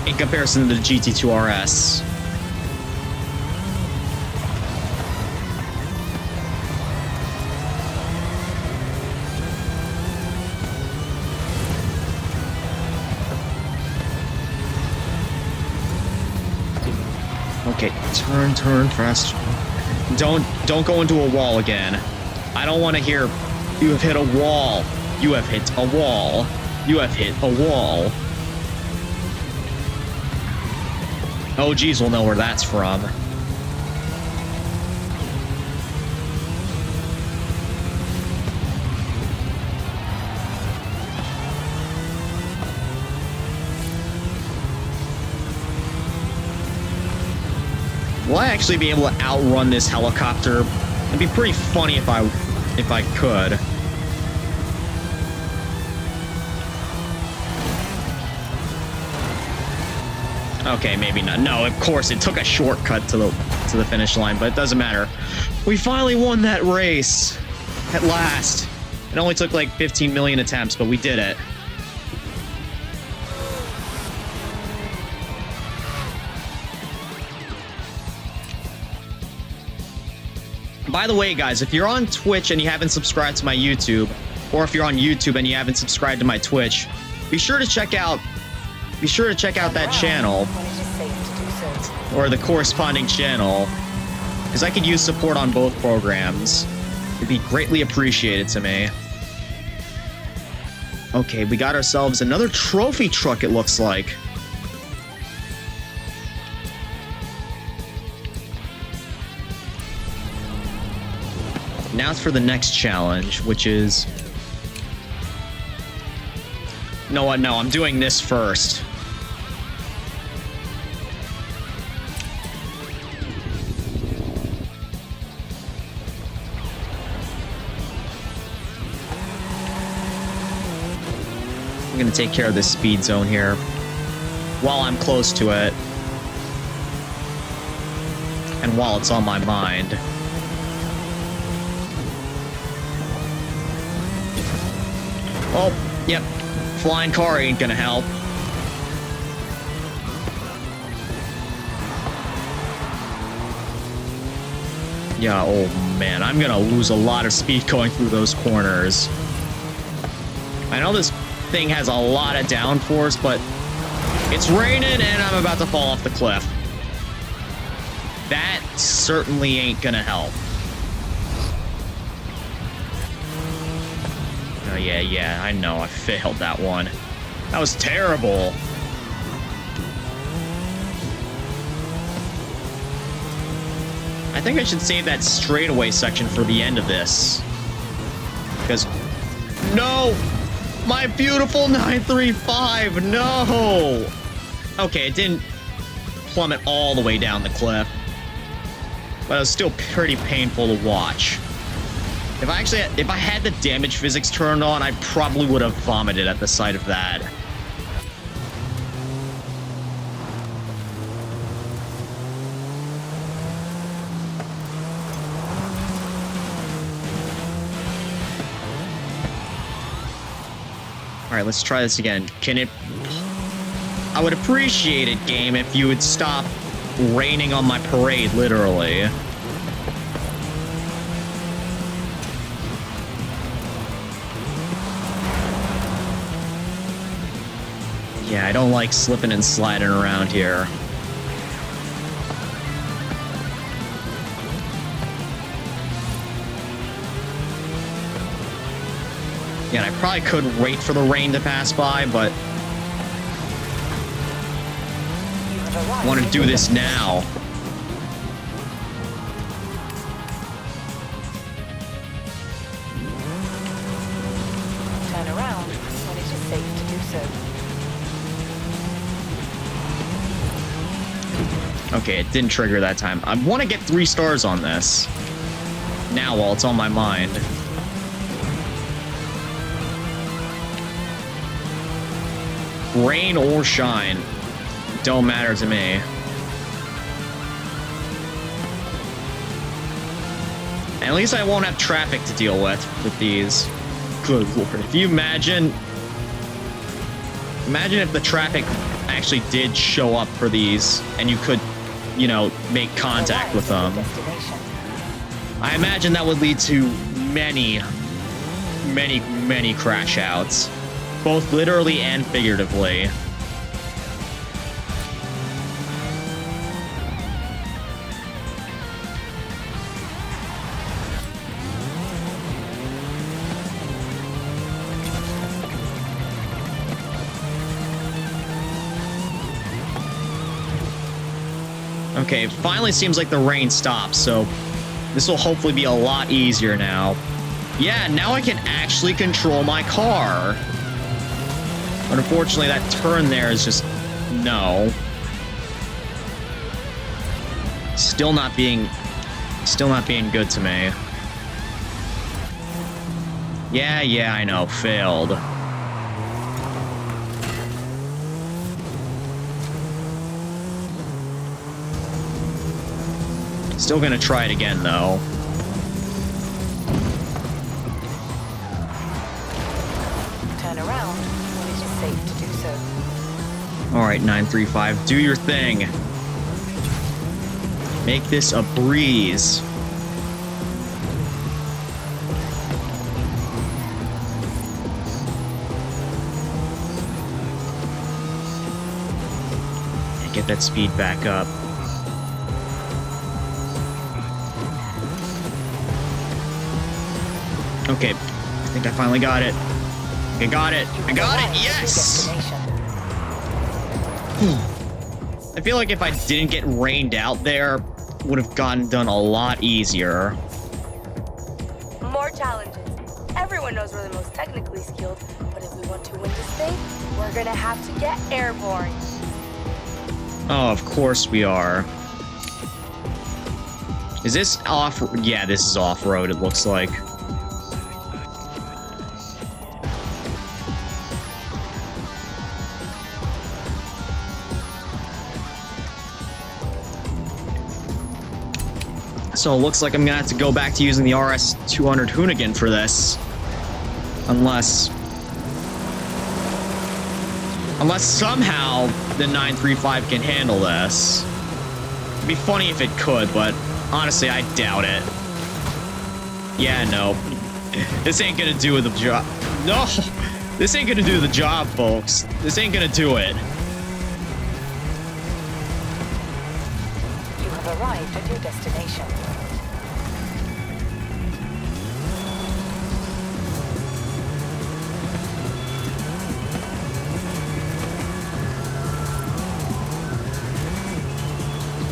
In comparison to the GT2 RS. Okay, turn fast. Don't go into a wall again. I don't want to hear you have hit a wall. You have hit a wall. You have hit a wall. Oh geez, we'll know where that's from. Will I actually be able to outrun this helicopter? It'd be pretty funny if I could. Okay, maybe not. No, of course, it took a shortcut to the finish line, but it doesn't matter. We finally won that race. At last. It only took like 15 million attempts, but we did it. By the way, guys, if you're on Twitch and you haven't subscribed to my YouTube, or if you're on YouTube and you haven't subscribed to my Twitch, be sure to check out that channel, or the corresponding channel, because I could use support on both programs. It'd be greatly appreciated to me. Okay, we got ourselves another trophy truck, it looks like. Now it's for the next challenge, which is... You know what? No, I'm doing this first. I'm gonna take care of this speed zone here. while I'm close to it. And while it's on my mind. Oh, yep. Flying car ain't gonna help. Yeah, oh man, I'm gonna lose a lot of speed going through those corners. I know this thing has a lot of downforce, but it's raining and I'm about to fall off the cliff. That certainly ain't gonna help. Oh yeah, I know, I failed that one. That was terrible. I think I should save that straightaway section for the end of this. Because... No! My beautiful 935! No! Okay, it didn't plummet all the way down the cliff. But it was still pretty painful to watch. If I had the damage physics turned on, I probably would have vomited at the sight of that. Alright, let's try this again. Can it... I would appreciate it, game, if you would stop raining on my parade, literally. Yeah, I don't like slipping and sliding around here. Yeah, and I probably could wait for the rain to pass by, but I want to do this now. Turn around when it is safe to do so. Okay, it didn't trigger that time. I want to get 3 stars on this. Now, while it's on my mind. Rain or shine, don't matter to me. At least I won't have traffic to deal with these. Good lord. If you imagine if the traffic actually did show up for these and you could, you know, make contact with them. I imagine that would lead to many crash outs. Both literally and figuratively. Okay, it finally seems like the rain stops, so this will hopefully be a lot easier now. Yeah, now I can actually control my car. But unfortunately, that turn there is just... no. Still not being good to me. Yeah, I know. Failed. Still gonna try it again, though. Turn around when it is safe to do so. Alright, 935, do your thing. Make this a breeze. And get that speed back up. Okay, I think I finally got it. I got it! I got it! Yes! I feel like if I didn't get rained out there, would have gotten done a lot easier. More challenges. Everyone knows we're the most technically skilled, but if we want to win this thing, we're gonna have to get airborne. Oh, of course we are. Is this off? Yeah, this is off-road, it looks like. So it looks like I'm gonna have to go back to using the RS200 Hoonigan for this. Unless somehow the 935 can handle this. It'd be funny if it could, but honestly, I doubt it. Yeah, no. This ain't gonna do the job. No! This ain't gonna do the job, folks. This ain't gonna do it. You have arrived at your destination.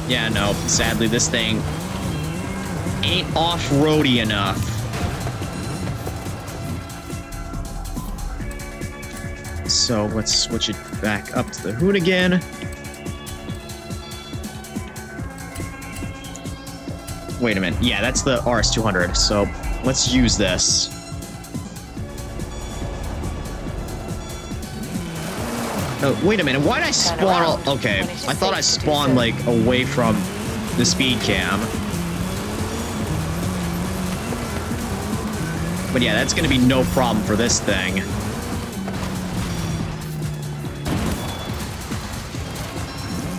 Yeah, no. Sadly, this thing ain't off-roady enough. So let's switch it back up to the Hoonigan. Wait a minute. Yeah, that's the RS200. So let's use this. Oh, wait a minute. Why'd I spawn all... Okay, I thought I spawned, like, away from the speed cam. But yeah, that's gonna be no problem for this thing.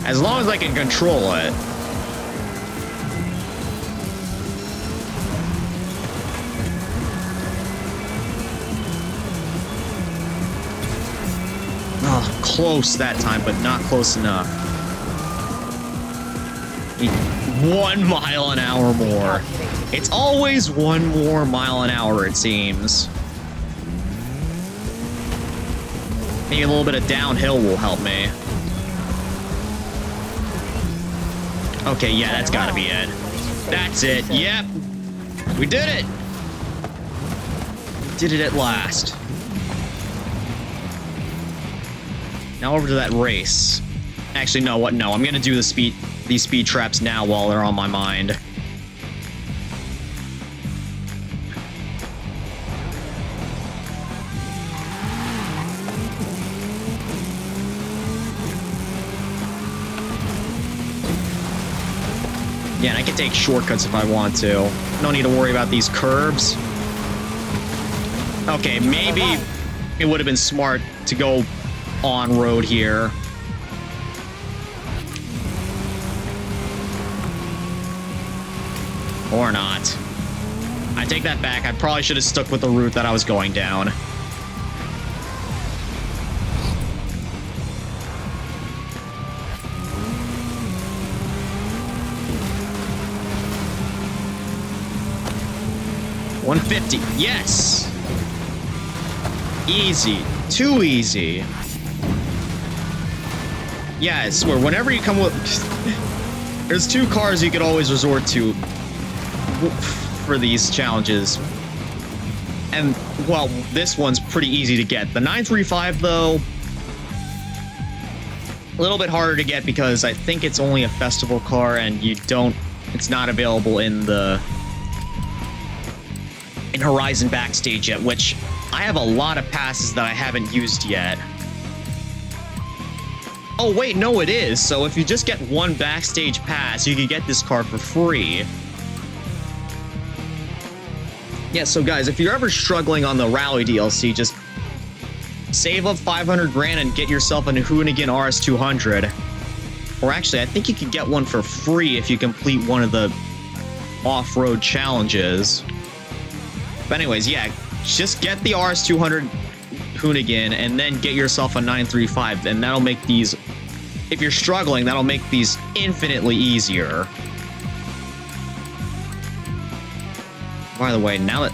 As long as I can control it. Oh, close that time, but not close enough. Need 1 mile an hour more. It's always 1 more mile an hour, it seems. Maybe a little bit of downhill will help me. Okay, yeah, that's gotta be it. That's it. Yep. We did it. Did it at last. Now over to that race. Actually, no, what? No, I'm gonna do these speed traps now while they're on my mind. Yeah, and I can take shortcuts if I want to. No need to worry about these curbs. Okay, maybe it would have been smart to go on road here. Or not. I take that back. I probably should have stuck with the route that I was going down. $150. Yes. Easy. Too easy. Yeah, I swear, whenever you come with... There's 2 cars you could always resort to for these challenges. And, well, this one's pretty easy to get. The 935, though, a little bit harder to get because I think it's only a festival car and it's not available in Horizon Backstage yet, which I have a lot of passes that I haven't used yet. Oh, wait, no, it is. So if you just get 1 Backstage pass, you can get this car for free. Yeah, so guys, if you're ever struggling on the Rally DLC, just save up 500 grand and get yourself a Hoonigan RS200. Or actually, I think you could get one for free if you complete one of the off-road challenges. But anyways, yeah, just get the RS200 Hoonigan and then get yourself a 935, and that'll make these, if you're struggling, that'll make these infinitely easier. By the way, now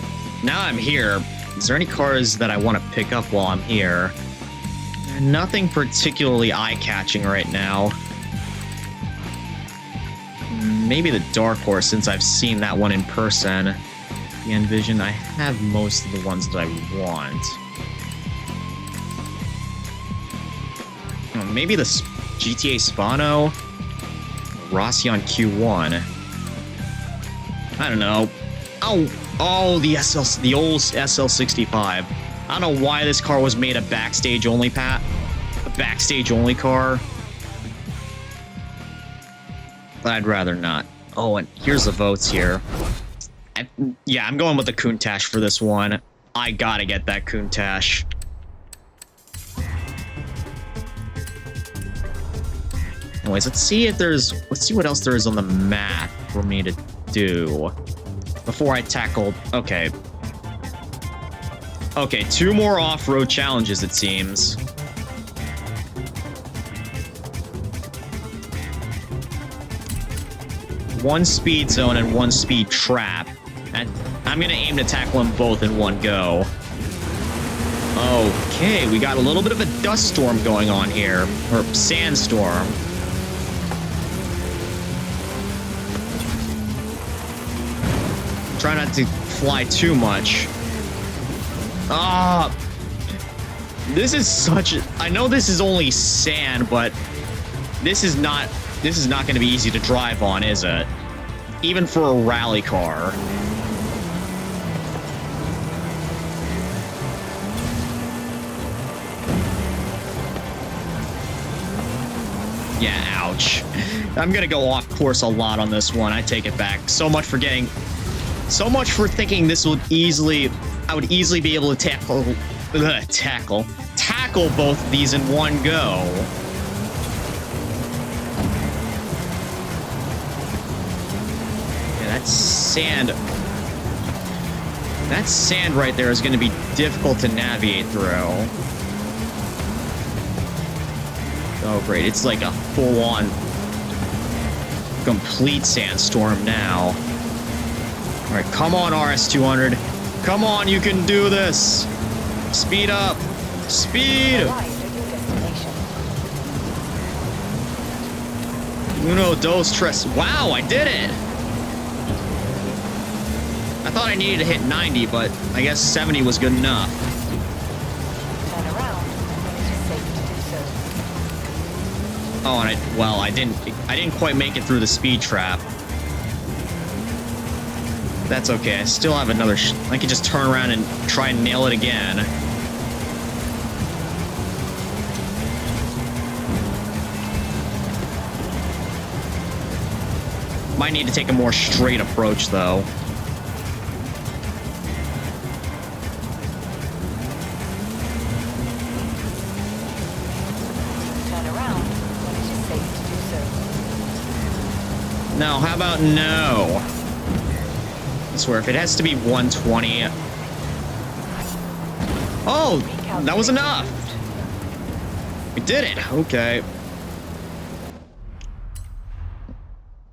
I'm here, is there any cars that I want to pick up while I'm here? Nothing particularly eye-catching right now. Maybe the Dark Horse, since I've seen that one in person. The Envision, I have most of the ones that I want. Maybe the GTA Spano, Rossi on Q1. I don't know. Oh, the old SL65. I don't know why this car was made a backstage only a backstage only car. But I'd rather not. Oh, and here's the votes here. Yeah, I'm going with the Countach for this one. I gotta get that Countach. Anyways, let's see what else there is on the map for me to do before I tackle. Okay. Okay, 2 more off-road challenges, it seems. One speed zone and 1 speed trap. And I'm gonna aim to tackle them both in one go. Okay, we got a little bit of a dust storm going on here. Or sandstorm. Try not to fly too much. Ah! This is such a... I know this is only sand, but this is not going to be easy to drive on, is it? Even for a rally car. Yeah, ouch. I'm gonna go off course a lot on this one. I take it back. So much for thinking this would easily... I would easily be able to tackle both of these in one go. Yeah, that's sand. That sand right there is going to be difficult to navigate through. Oh, great. It's like a full-on complete sandstorm now. All right, come on, RS200. Come on, you can do this. Speed up. Speed. Uno, dos, tres. Wow, I did it. I thought I needed to hit 90, but I guess 70 was good enough. Turn around when it is safe to do so. Oh, and I didn't quite make it through the speed trap. That's okay. I still have another... I can just turn around and try and nail it again. Might need to take a more straight approach, though. Turn around when it is safe to do so. No, how about no? I swear, if it has to be 120... Oh, that was enough! We did it! Okay.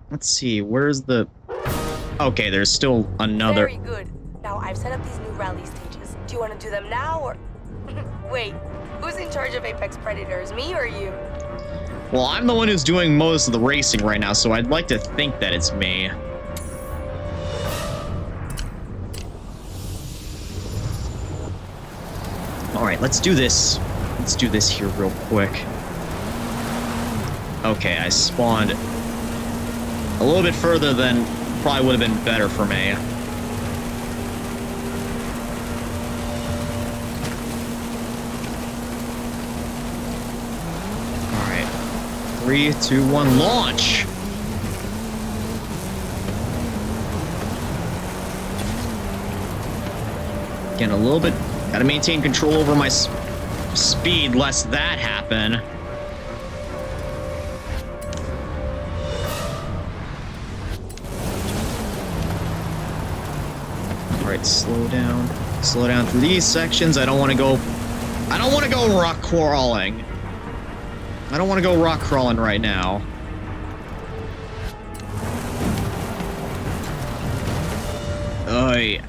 Let's see, where's the... Okay, there's still another... Very good. Now, I've set up these new rally stages. Do you want to do them now, or... Wait, who's in charge of Apex Predators, me or you? Well, I'm the one who's doing most of the racing right now, so I'd like to think that it's me. Alright, let's do this. Let's do this here real quick. Okay, I spawned a little bit further than probably would have been better for me. Alright. 3, 2, 1, launch! Again, a little bit... Gotta maintain control over my speed, lest that happen. Alright, slow down. Slow down through these sections. I don't want to go rock crawling. I don't want to go rock crawling right now. Yeah.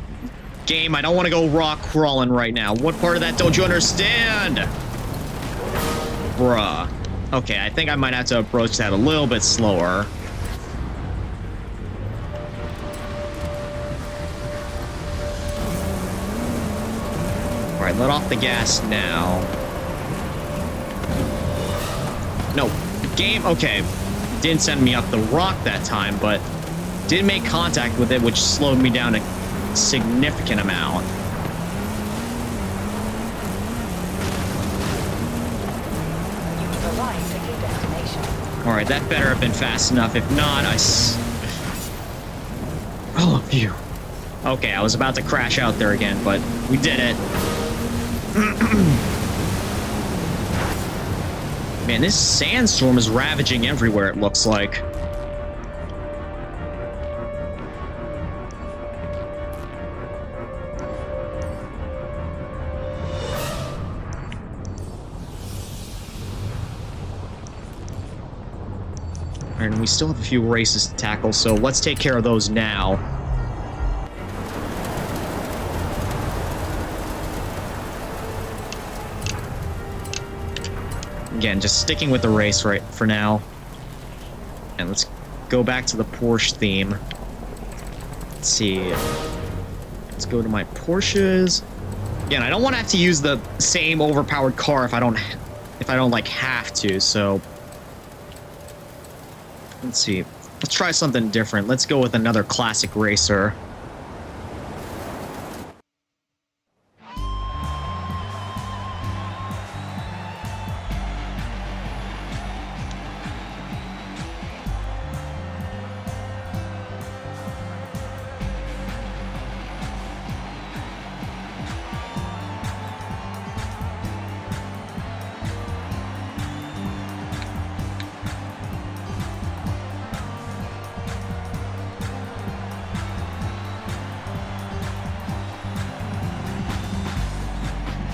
Game, I don't want to go rock crawling right now. What part of that don't you understand? Bruh. Okay, I think I might have to approach that a little bit slower. Alright, let off the gas now. No, game, okay. Didn't send me up the rock that time, but did make contact with it, which slowed me down a significant amount. You've arrived at your destination. Alright, that better have been fast enough. If not, Oh, phew. Okay, I was about to crash out there again, but we did it. Man, this sandstorm is ravaging everywhere, it looks like. And we still have a few races to tackle, so let's take care of those now. Again, just sticking with the race right for now. And let's go back to the Porsche theme. Let's see. Let's go to my Porsches. Again, I don't want to have to use the same overpowered car if I don't like have to, so let's see. Let's try something different. Let's go with another classic racer.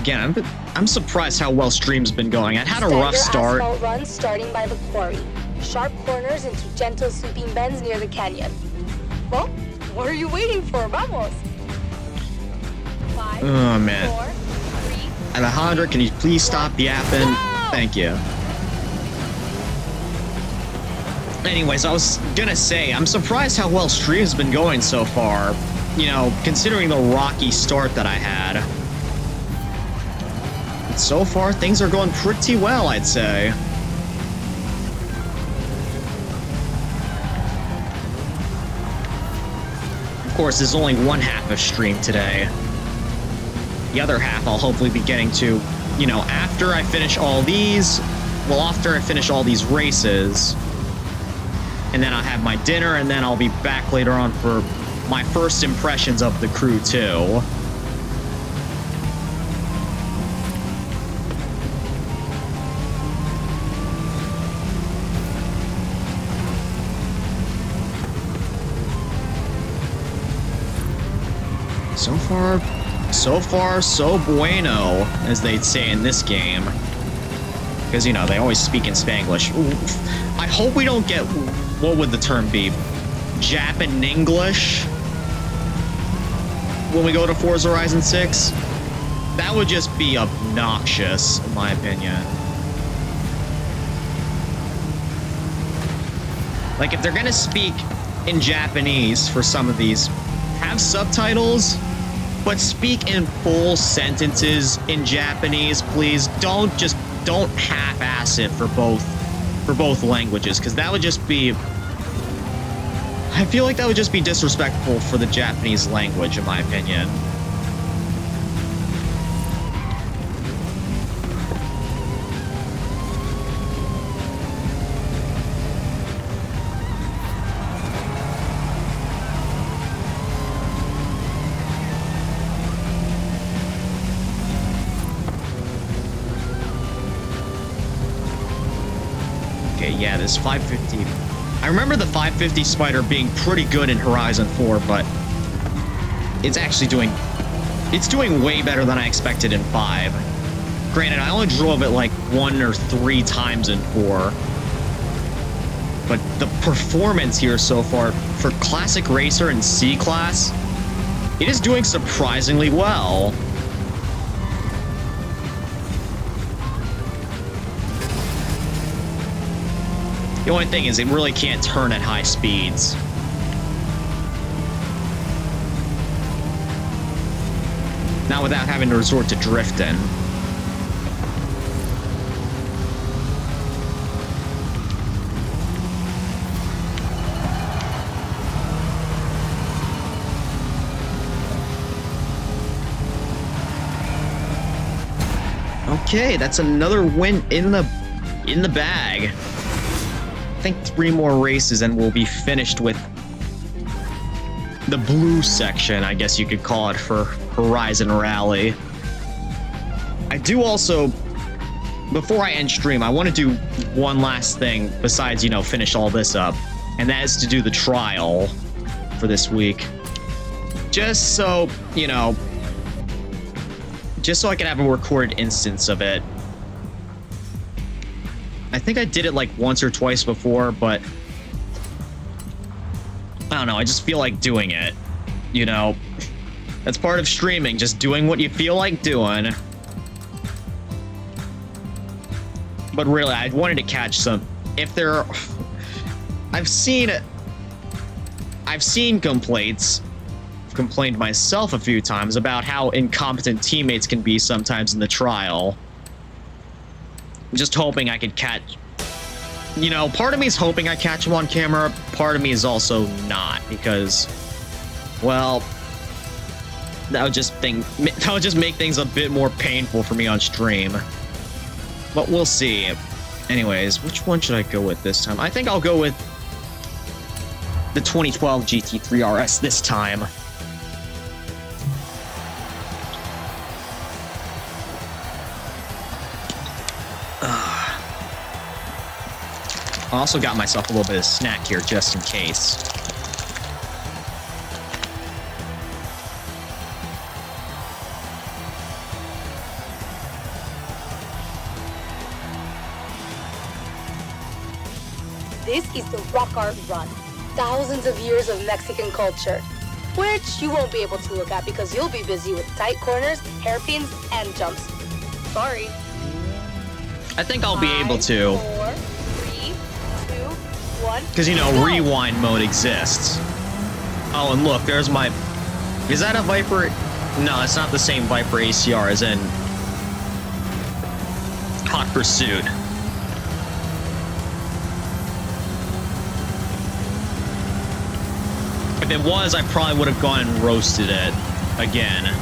Again, I'm surprised how well stream's been going. I had a rough start. Asphalt run starting by the quarry. Sharp corners into gentle sweeping bends near the canyon. Well, what are you waiting for? Vamos! 5, Oh, man. 4, 3, Alejandra, can you please stop yapping? Go! Thank you. Anyways, I was gonna say, I'm surprised how well stream's been going so far. You know, considering the rocky start that I had. So far, things are going pretty well, I'd say. Of course, there's only one half of stream today. The other half I'll hopefully be getting to, you know, after I finish all these. Well, after I finish all these races. And then I'll have my dinner, and then I'll be back later on for my first impressions of the crew, too. So far, so bueno, as they'd say in this game. Because, you know, they always speak in Spanglish. I hope we don't get, what would the term be? Japan English? When we go to Forza Horizon 6? That would just be obnoxious, in my opinion. Like, if they're gonna speak in Japanese for some of these, have subtitles, but speak in full sentences in Japanese, please. Don't half-ass it for both languages, because that would just be... I feel like that would just be disrespectful for the Japanese language, in my opinion. Yeah, this 550. I remember the 550 Spider being pretty good in Horizon 4, but it's actually doing way better than I expected in 5. Granted, I only drove it like 1 or 3 times in 4. But the performance here so far for Classic Racer and C-Class, it is doing surprisingly well. The only thing is it really can't turn at high speeds. Not without having to resort to drifting. Okay, that's another win in the bag. I think 3 more races and we'll be finished with the blue section, I guess you could call it, for Horizon Rally. I do also, before I end stream, I want to do one last thing besides, you know, finish all this up, and that is to do the trial for this week. Just so, you know, just so I can have a recorded instance of it. I think I did it like once or twice before, but I don't know, I just feel like doing it, you know? That's part of streaming, just doing what you feel like doing. But really, I wanted to catch some, if there, I've seen complaints, I've complained myself a few times about how incompetent teammates can be sometimes in the trial. I'm just hoping I could catch, you know, part of me is hoping I catch him on camera, part of me is also not, because, well, that would just make things a bit more painful for me on stream. But we'll see. Anyways, which one should I go with this time? I think I'll go with the 2012 GT3 RS this time. I also got myself a little bit of snack here just in case. This is the rock art run. Thousands of years of Mexican culture, which you won't be able to look at because you'll be busy with tight corners, hairpins, and jumps. Sorry. I think I'll be able to. 4, 3, 2, 1. Because, you know, go. rewind mode exists. Oh, and look, there's my... Is that a Viper? No, it's not the same Viper ACR as in Hot Pursuit. If it was, I probably would have gone and roasted it again.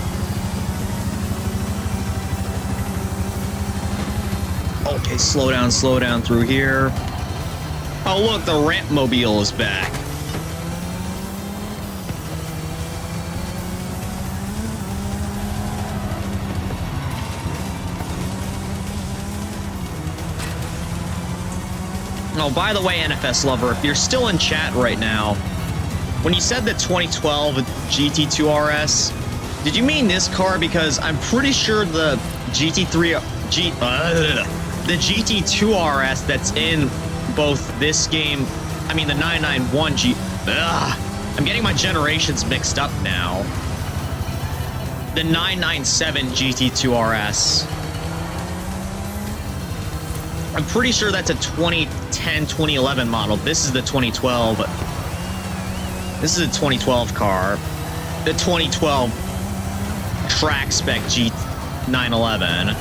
Okay, slow down through here. Oh, look, the ramp mobile is back. Oh, by the way, NFS lover, if you're still in chat right now, when you said the 2012 GT2 RS, did you mean this car? Because I'm pretty sure the the GT2 RS that's in both this game, I mean the 991 I'm getting my generations mixed up now. The 997 GT2 RS. I'm pretty sure that's a 2010, 2011 model. This is the 2012. This is a 2012 car. The 2012 track spec G911.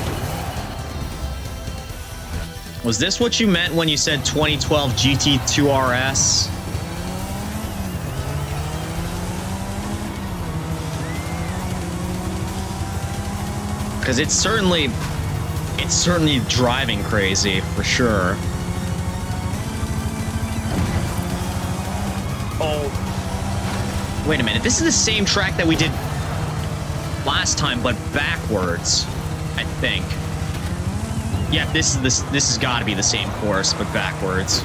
Was this what you meant when you said 2012 GT2 RS? Because it's certainly driving crazy for sure. Oh. Wait a minute, this is the same track that we did last time, but backwards, I think. Yeah, this has got to be the same course, but backwards.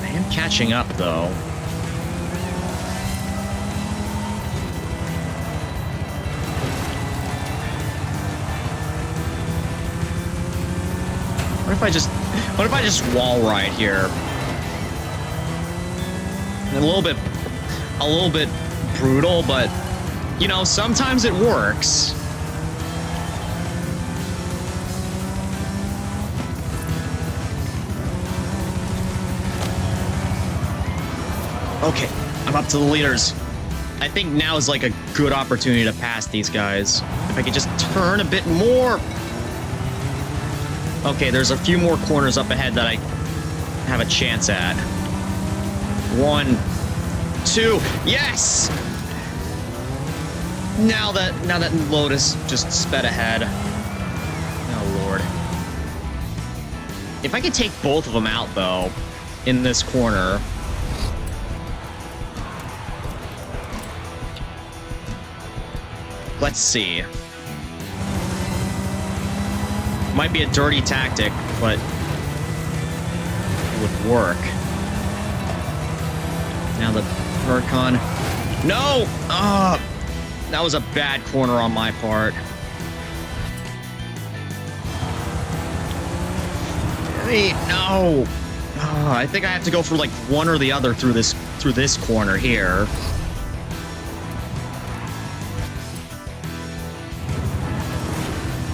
I am catching up, though. What if I just wall ride here? A little bit brutal, but you know, sometimes it works. Okay, I'm up to the leaders. I think now is like a good opportunity to pass these guys. If I could just turn a bit more. Okay, there's a few more corners up ahead that I have a chance at. 1, 2, yes! Now that Lotus just sped ahead. Oh, Lord. If I could take both of them out, though, in this corner. Let's see. Might be a dirty tactic, but it would work. Now the Huracan. No! That was a bad corner on my part. Hey, no! I think I have to go for like one or the other through this corner here.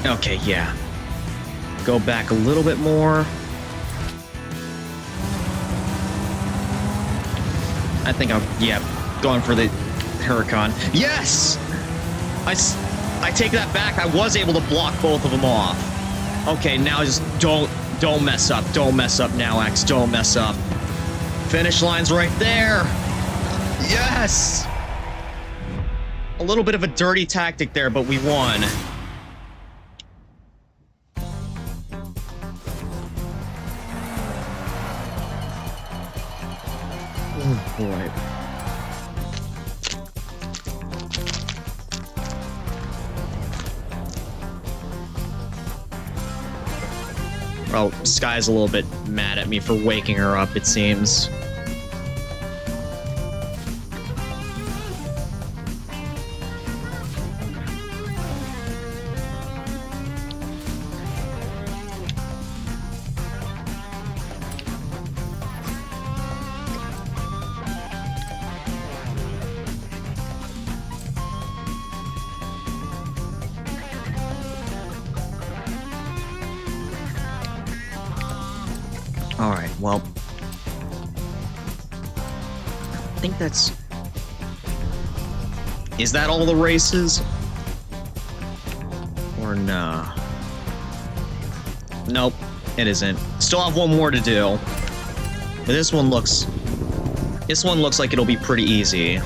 Okay, yeah. Go back a little bit more. I think I'm, going for the Huracan. Yes! I take that back. I was able to block both of them off. Okay, now just don't mess up. Don't mess up now, X. Don't mess up. Finish line's right there. Yes! A little bit of a dirty tactic there, but we won. Oh, boy. Well, Sky's a little bit mad at me for waking her up, it seems. Alright, well... I think that's... Is that all the races? Or nah? Nope, it isn't. Still have one more to do. But this one looks like it'll be pretty easy.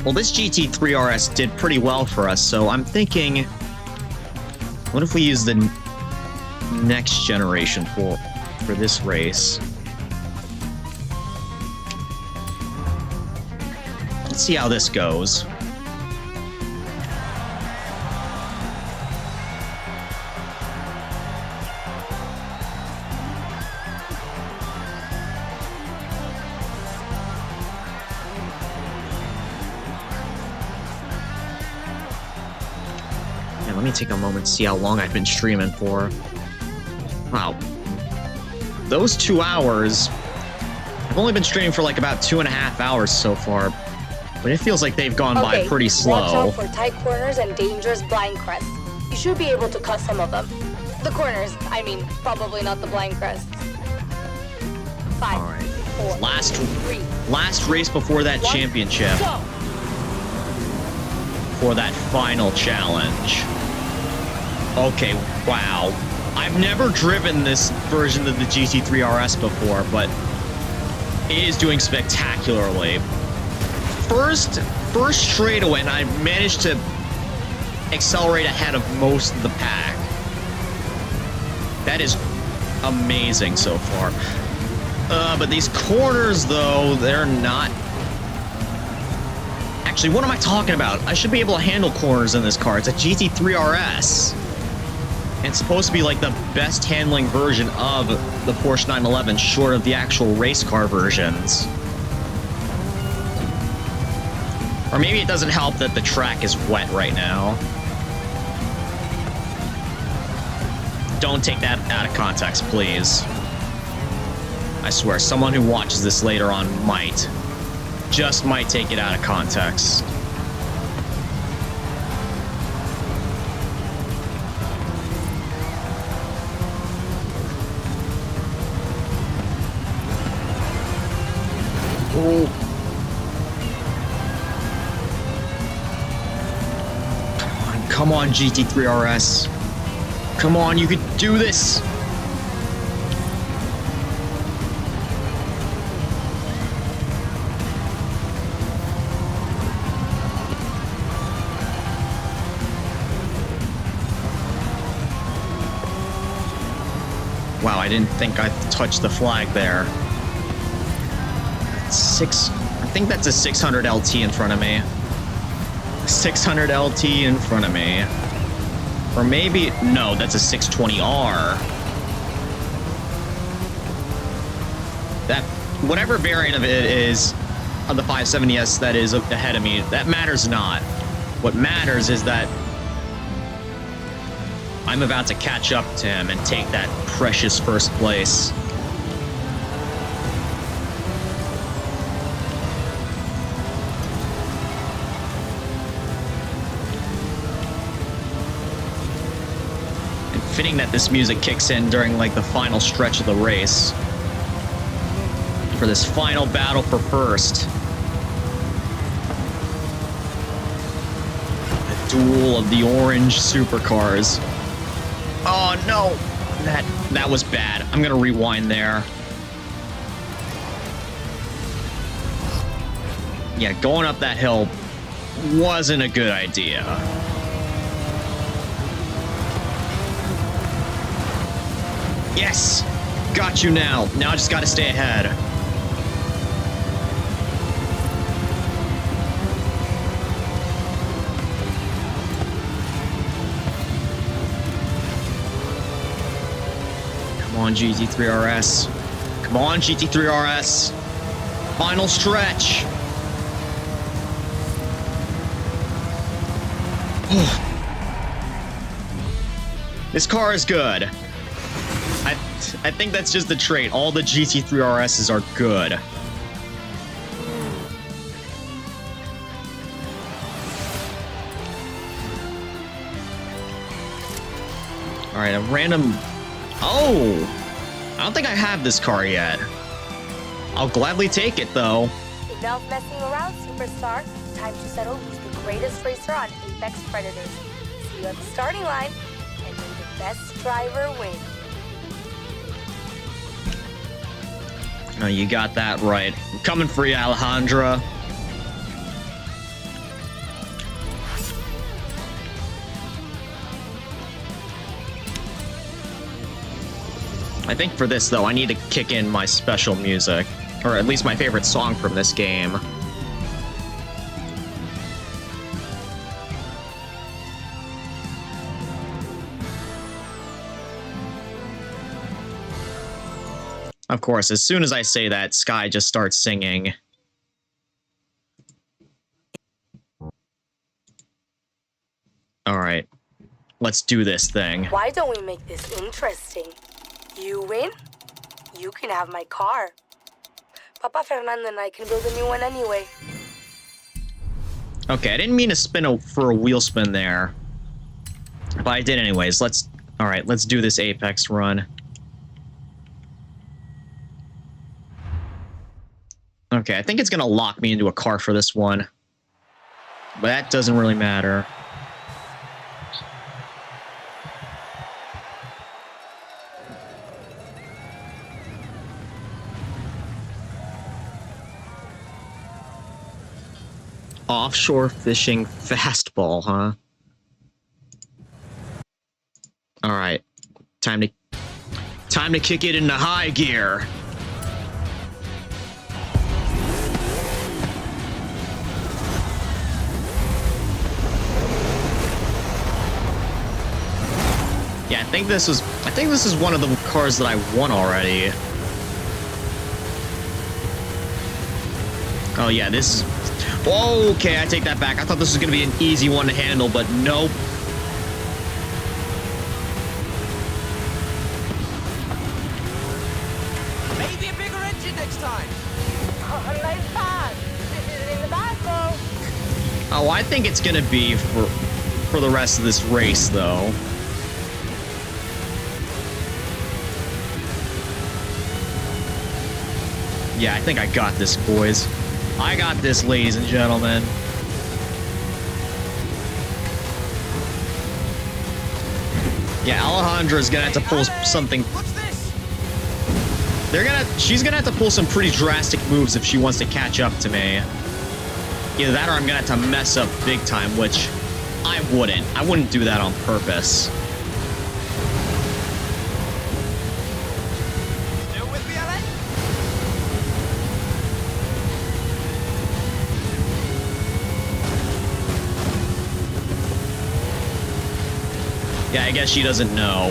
Well, this GT3 RS did pretty well for us, so I'm thinking... What if we use the next generation for this race? Let's see how this goes. Let me take a moment to see how long I've been streaming for. Wow. Those 2 hours... I've only been streaming for like about 2.5 hours so far. But it feels like they've gone by pretty slow. Watch out for tight corners and dangerous blind crests. You should be able to cut some of them. The corners, I mean, probably not the blind crests. 5, All right. 4, last race before that championship. Go. For that final challenge. Okay, wow. I've never driven this version of the GT3 RS before, but it is doing spectacularly. First straightaway, and I managed to accelerate ahead of most of the pack. That is amazing so far. But these corners, though, they're not... Actually, what am I talking about? I should be able to handle corners in this car. It's a GT3 RS. It's supposed to be like the best handling version of the Porsche 911, short of the actual race car versions. Or maybe it doesn't help that the track is wet right now. Don't take that out of context, please. I swear, someone who watches this later on might. Just might take it out of context. Oh. Come on, GT3 RS. Come on, you could do this. Wow, I didn't think I touched the flag there. I think that's a 600 LT in front of me. 600 LT in front of me. Or maybe, no, that's a 620R. That, whatever variant of it is, of the 570S that is ahead of me, that matters not. What matters is that I'm about to catch up to him and take that precious first place. And fitting that this music kicks in during like the final stretch of the race. For this final battle for first. The duel of the orange supercars. Oh no! That was bad. I'm gonna rewind there. Yeah, going up that hill wasn't a good idea. Yes! Got you now. Now I just gotta stay ahead. Come on, GT3RS. Come on, GT3RS. Final stretch. This car is good. I think that's just the trait. All the GT3RSs are good. All right, a random... Oh! I don't think I have this car yet. I'll gladly take it, though. Enough messing around, superstar. Time to settle who's the greatest racer on Apex Predators. See you at the starting line, and may the best driver win. Oh, you got that right. I'm coming for you, Alejandra. I think for this, though, I need to kick in my special music. Or at least my favorite song from this game. Of course, as soon as I say that, Sky just starts singing. Alright. Let's do this thing. Why don't we make this interesting? You win, you can have my car. Papa Fernando and I can build a new one anyway. Okay, I didn't mean to spin for a wheel spin there. But I did anyways. Alright, let's do this Apex run. Okay, I think it's gonna lock me into a car for this one. But that doesn't really matter. Offshore fishing fastball, huh? Alright. Time to kick it into high gear. Yeah, I think this is one of the cars that I won already. Oh yeah, this is... Okay, I take that back. I thought this was going to be an easy one to handle, but nope. Maybe a bigger engine next time. Oh, nice pass. This is in the back, though. Oh, I think it's going to be for the rest of this race, though. Yeah, I think I got this, boys. I got this, ladies and gentlemen. Yeah, Alejandra's gonna have to pull something. What's this? She's gonna have to pull some pretty drastic moves if she wants to catch up to me. Either that or I'm gonna have to mess up big time, which I wouldn't. I wouldn't do that on purpose. Yeah, I guess she doesn't know.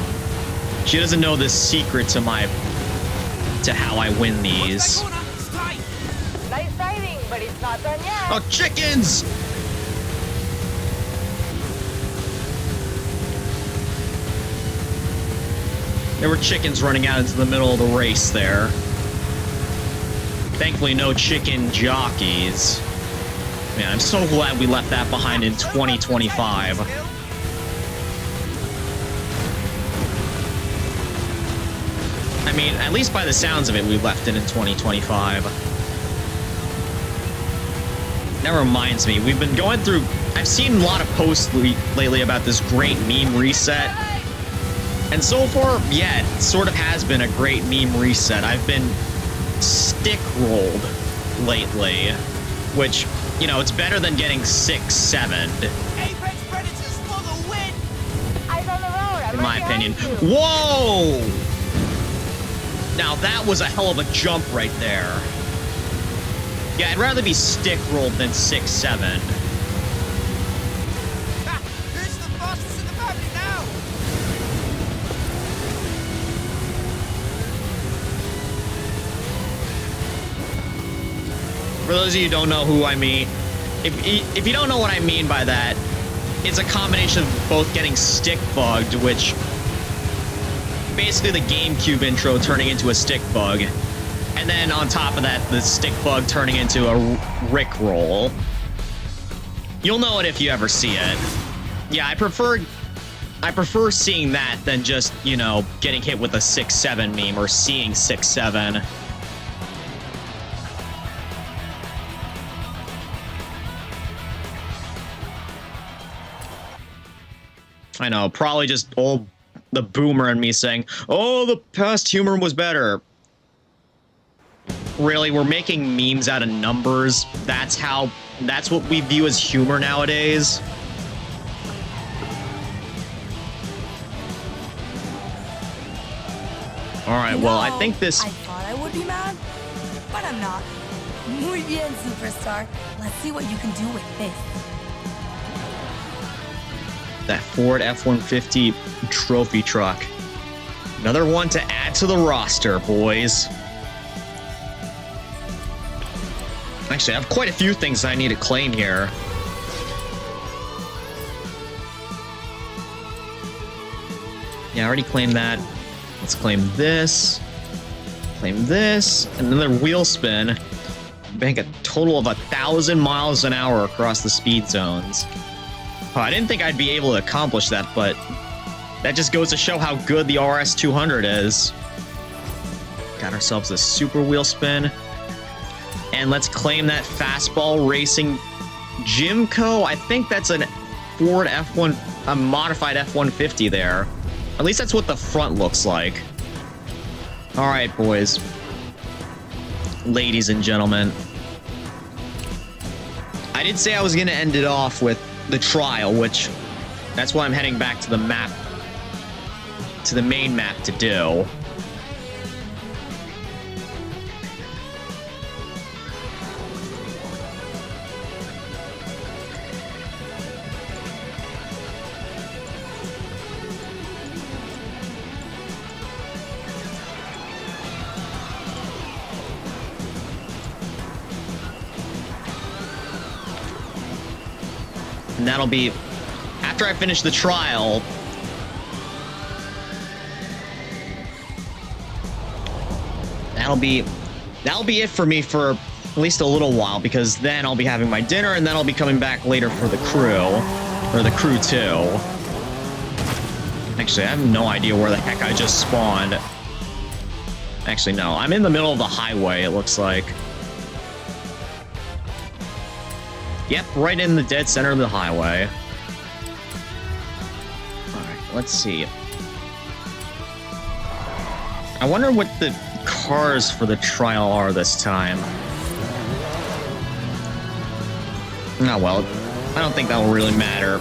She doesn't know the secret to how I win these. Nice sighting, but it's not done yet. Oh, chickens! There were chickens running out into the middle of the race there. Thankfully, no chicken jockeys. Man, I'm so glad we left that behind in 2025. I mean, at least by the sounds of it, we left it in 2025. That reminds me, we've been going through... I've seen a lot of posts lately about this great meme reset. And so far, yeah, it sort of has been a great meme reset. I've been stick-rolled lately, which, you know, it's better than getting 6-7'd. Apex Predators for the win! Eyes on the road. I'm In my right opinion. behind you. Whoa! Now that was a hell of a jump right there. Yeah, I'd rather be stick-rolled than 6-7. Ha! Who's the fastest in the family now? For those of you who don't know who I mean, if you don't know what I mean by that, it's a combination of both getting stick bugged, which basically the GameCube intro turning into a stick bug, and then on top of that, the stick bug turning into a Rickroll. You'll know it if you ever see it. Yeah, I prefer seeing that than just, you know, getting hit with a 6-7 meme or seeing 6-7. I know, probably just the boomer in me saying, oh, the past humor was better. Really, we're making memes out of numbers. That's what we view as humor nowadays. All right, well, I think this... I thought I would be mad, but I'm not. Muy bien, superstar. Let's see what you can do with this. That Ford F-150 trophy truck. Another one to add to the roster, boys. Actually, I have quite a few things I need to claim here. Yeah, I already claimed that. Let's claim this. Claim this. Another wheel spin. Bank a total of 1,000 miles an hour across the speed zones. Oh, I didn't think I'd be able to accomplish that, but that just goes to show how good the RS200 is. Got ourselves a super wheel spin. And let's claim that Fastball Racing Jimco. I think that's a Ford F1, a modified F-150 there. At least that's what the front looks like. All right, boys. Ladies and gentlemen. I did say I was going to end it off with the trial, which that's why I'm heading back to the map, to the main map to do. And that'll be after I finish the trial. That'll be it for me for at least a little while, because then I'll be having my dinner and then I'll be coming back later for the crew, or the crew 2. Actually, I have no idea where the heck I just spawned. Actually, no, I'm in the middle of the highway, it looks like. Yep, right in the dead center of the highway. Alright, let's see. I wonder what the cars for the trial are this time. Oh well, I don't think that will really matter,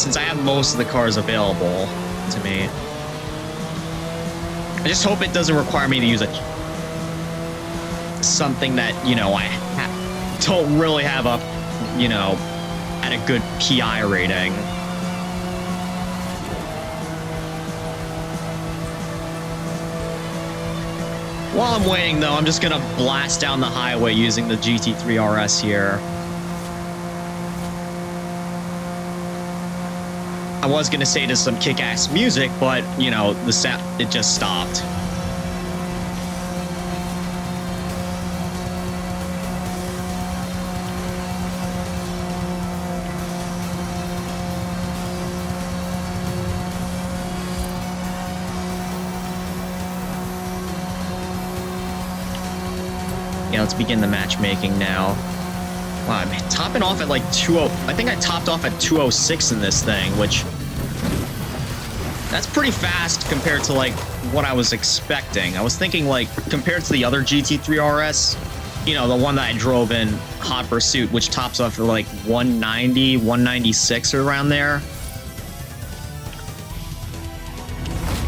since I have most of the cars available to me. I just hope it doesn't require me to use something that, you know, I don't really have at a good PI rating. While I'm waiting, though, I'm just gonna blast down the highway using the GT3 RS here. I was gonna say to some kick-ass music, but, you know, the sound, it just stopped. Yeah, let's begin the matchmaking now. Wow, I'm topping off at like 2:0. I think I topped off at 2:06 in this thing, which that's pretty fast compared to like what I was expecting. I was thinking like compared to the other GT3 RS, you know, the one that I drove in Hot Pursuit, which tops off at like 190, 196 or around there.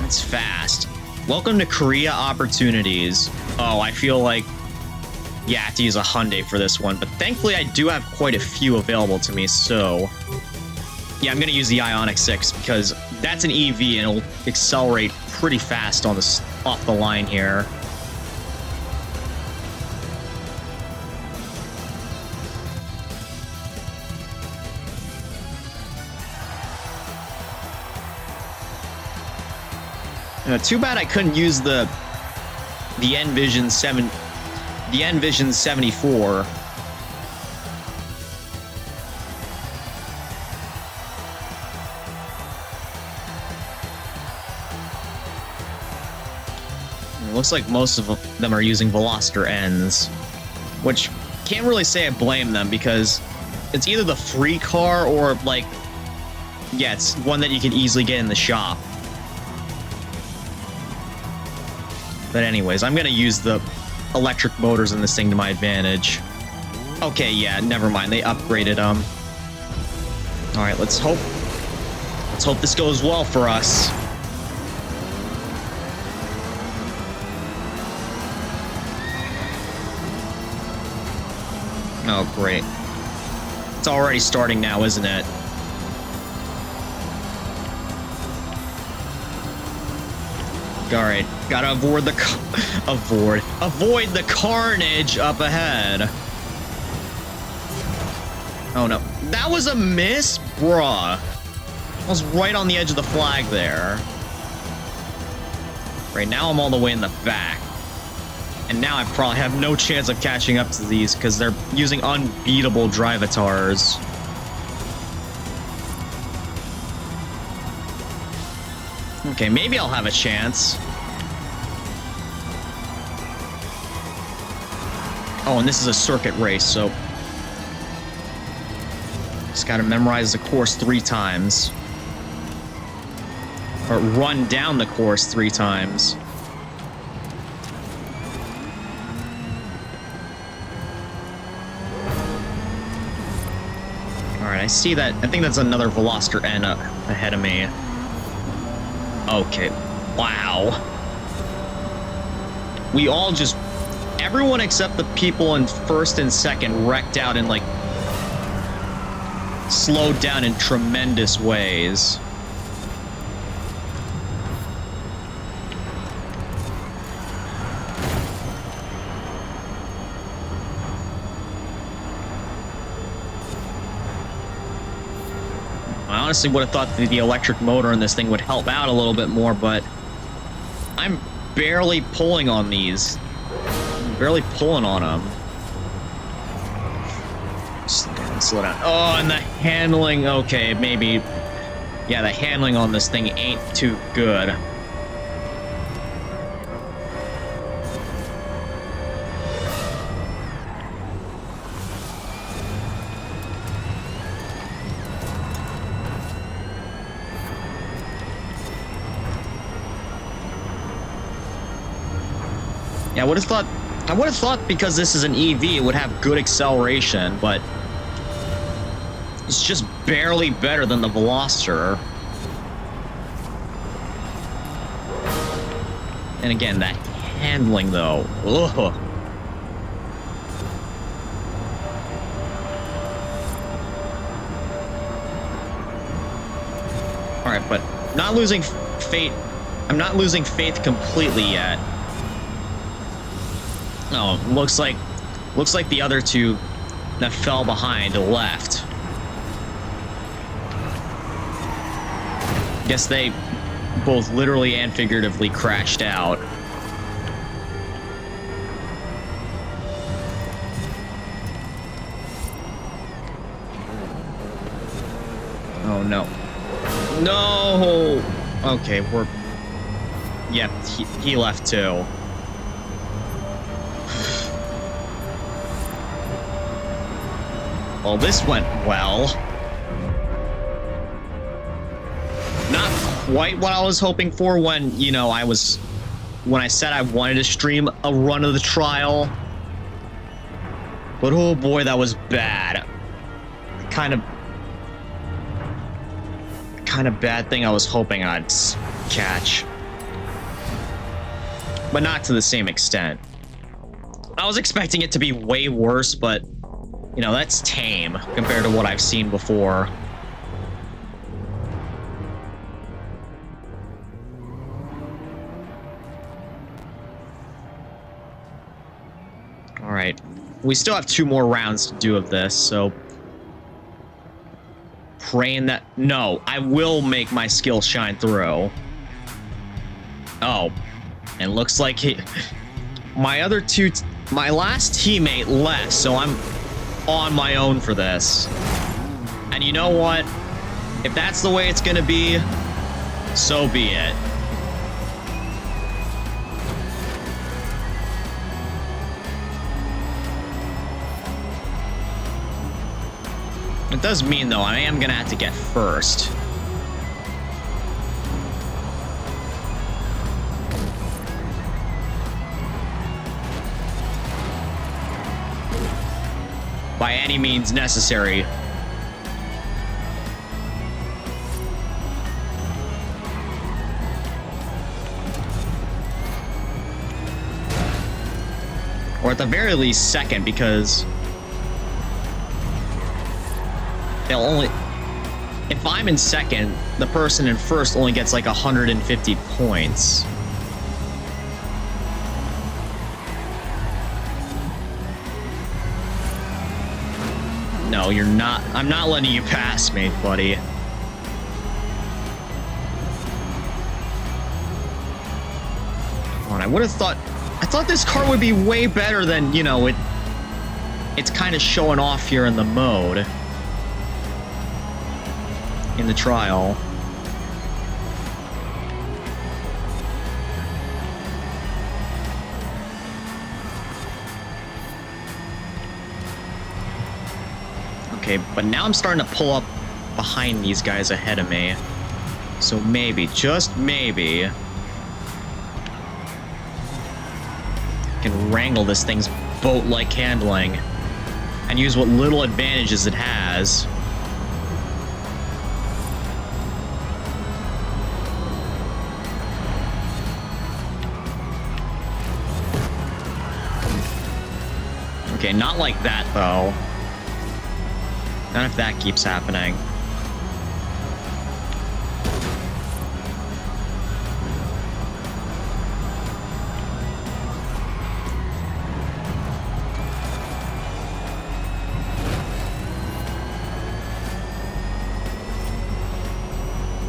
That's fast. Welcome to Korea opportunities. Oh, I feel like, yeah, I have to use a Hyundai for this one, but thankfully I do have quite a few available to me, so yeah, I'm gonna use the Ioniq 6 because that's an EV and it'll accelerate pretty fast on the off the line here. Too bad I couldn't use the Envision 74. It looks like most of them are using Veloster ends, which can't really say I blame them because it's either the free car or like, yeah, it's one that you can easily get in the shop. But anyways, I'm gonna use the electric motors in this thing to my advantage. Okay, yeah, never mind. They upgraded them. All right, let's hope this goes well for us. Oh, great. It's already starting now, isn't it? All right, gotta avoid the avoid the carnage up ahead. Oh no, that was a miss, bruh. I was right on the edge of the flag there. Right now, I'm all the way in the back, and now I probably have no chance of catching up to these because they're using unbeatable drivatars. Okay, maybe I'll have a chance. Oh, and this is a circuit race, so just gotta memorize the course 3 times. Or run down the course 3 times. Alright, I see that. I think that's another Veloster N ahead of me. Okay, wow. We all just, everyone except the people in first and second wrecked out and like slowed down in tremendous ways. I honestly would have thought that the electric motor in this thing would help out a little bit more, but I'm barely pulling on these. I'm barely pulling on them. Slow down. Oh, and the handling. Okay, maybe. Yeah, the handling on this thing ain't too good. Yeah, I would have thought because this is an EV, it would have good acceleration, but it's just barely better than the Veloster. And again, that handling though. Ugh. All right, but not losing faith. I'm not losing faith completely yet. Oh, looks like the other two that fell behind left. Guess they both literally and figuratively crashed out. Oh no. No! Okay, we're... Yep, he left too. Well, this went well. Not quite what I was hoping for when, you know, when I said I wanted to stream a run of the trial. But oh boy, that was bad. Kind of bad thing I was hoping I'd catch. But not to the same extent. I was expecting it to be way worse, but, you know, that's tame compared to what I've seen before. Alright. We still have 2 more rounds to do of this, so... Praying that... No, I will make my skill shine through. Oh. And looks like my last teammate left, so I'm on my own for this. And you know what? If that's the way it's gonna be, so be it. It does mean, though, I am gonna have to get first. By any means necessary. Or at the very least second, because they'll only... If I'm in second, the person in first only gets like 150 points. No, you're not. I'm not letting you pass me, buddy. Come on, I would have thought... I thought this car would be way better than, you know, it's kind of showing off here in the mode. In the trial. Okay, but now I'm starting to pull up behind these guys ahead of me. So maybe, just maybe, I can wrangle this thing's boat-like handling and use what little advantages it has. Okay, not like that, though. Not if that keeps happening.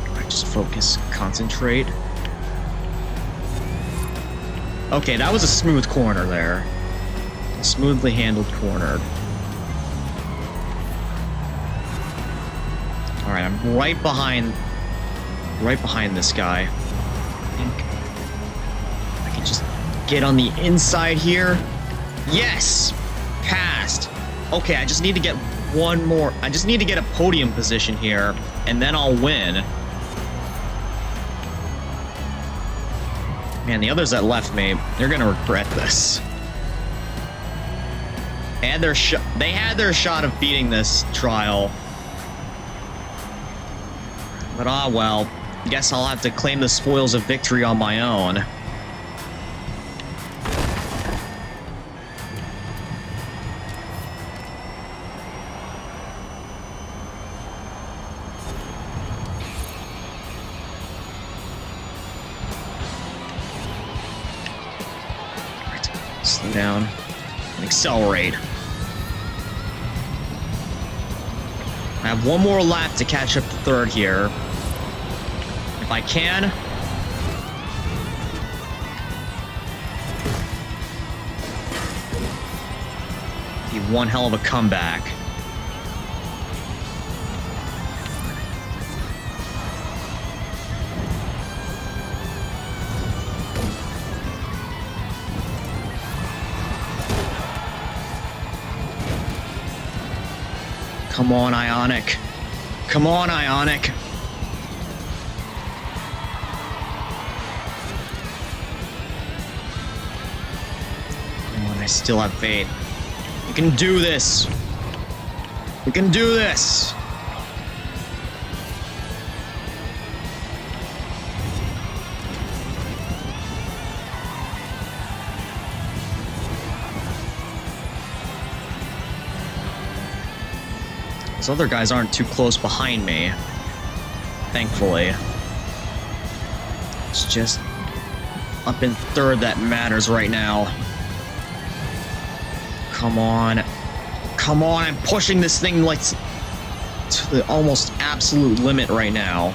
Alright, just focus, concentrate. Okay, that was a smooth corner there. A smoothly handled corner. Alright, I'm right behind this guy. I think I can just get on the inside here. Yes! Passed. Okay, I just need to get one more. I just need to get a podium position here, and then I'll win. Man, the others that left me, they're gonna regret this. They had their shot of beating this trial. But ah well, guess I'll have to claim the spoils of victory on my own. slow down and accelerate. I have one more lap to catch up to third here. If I can. Be one hell of a comeback. Come on, Ionic. Come on, Ionic. Come on, I still have faith. We can do this. We can do this. Those other guys aren't too close behind me. Thankfully. It's just up in third that matters right now. Come on. Come on, I'm pushing this thing like to the almost absolute limit right now.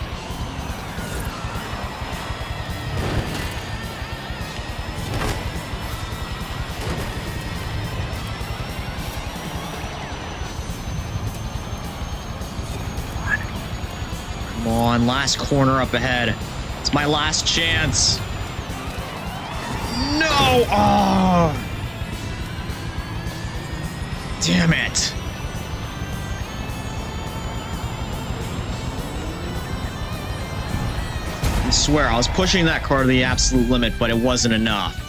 Come on, last corner up ahead. It's my last chance. No! Oh! Damn it. I swear, I was pushing that car to the absolute limit, but it wasn't enough.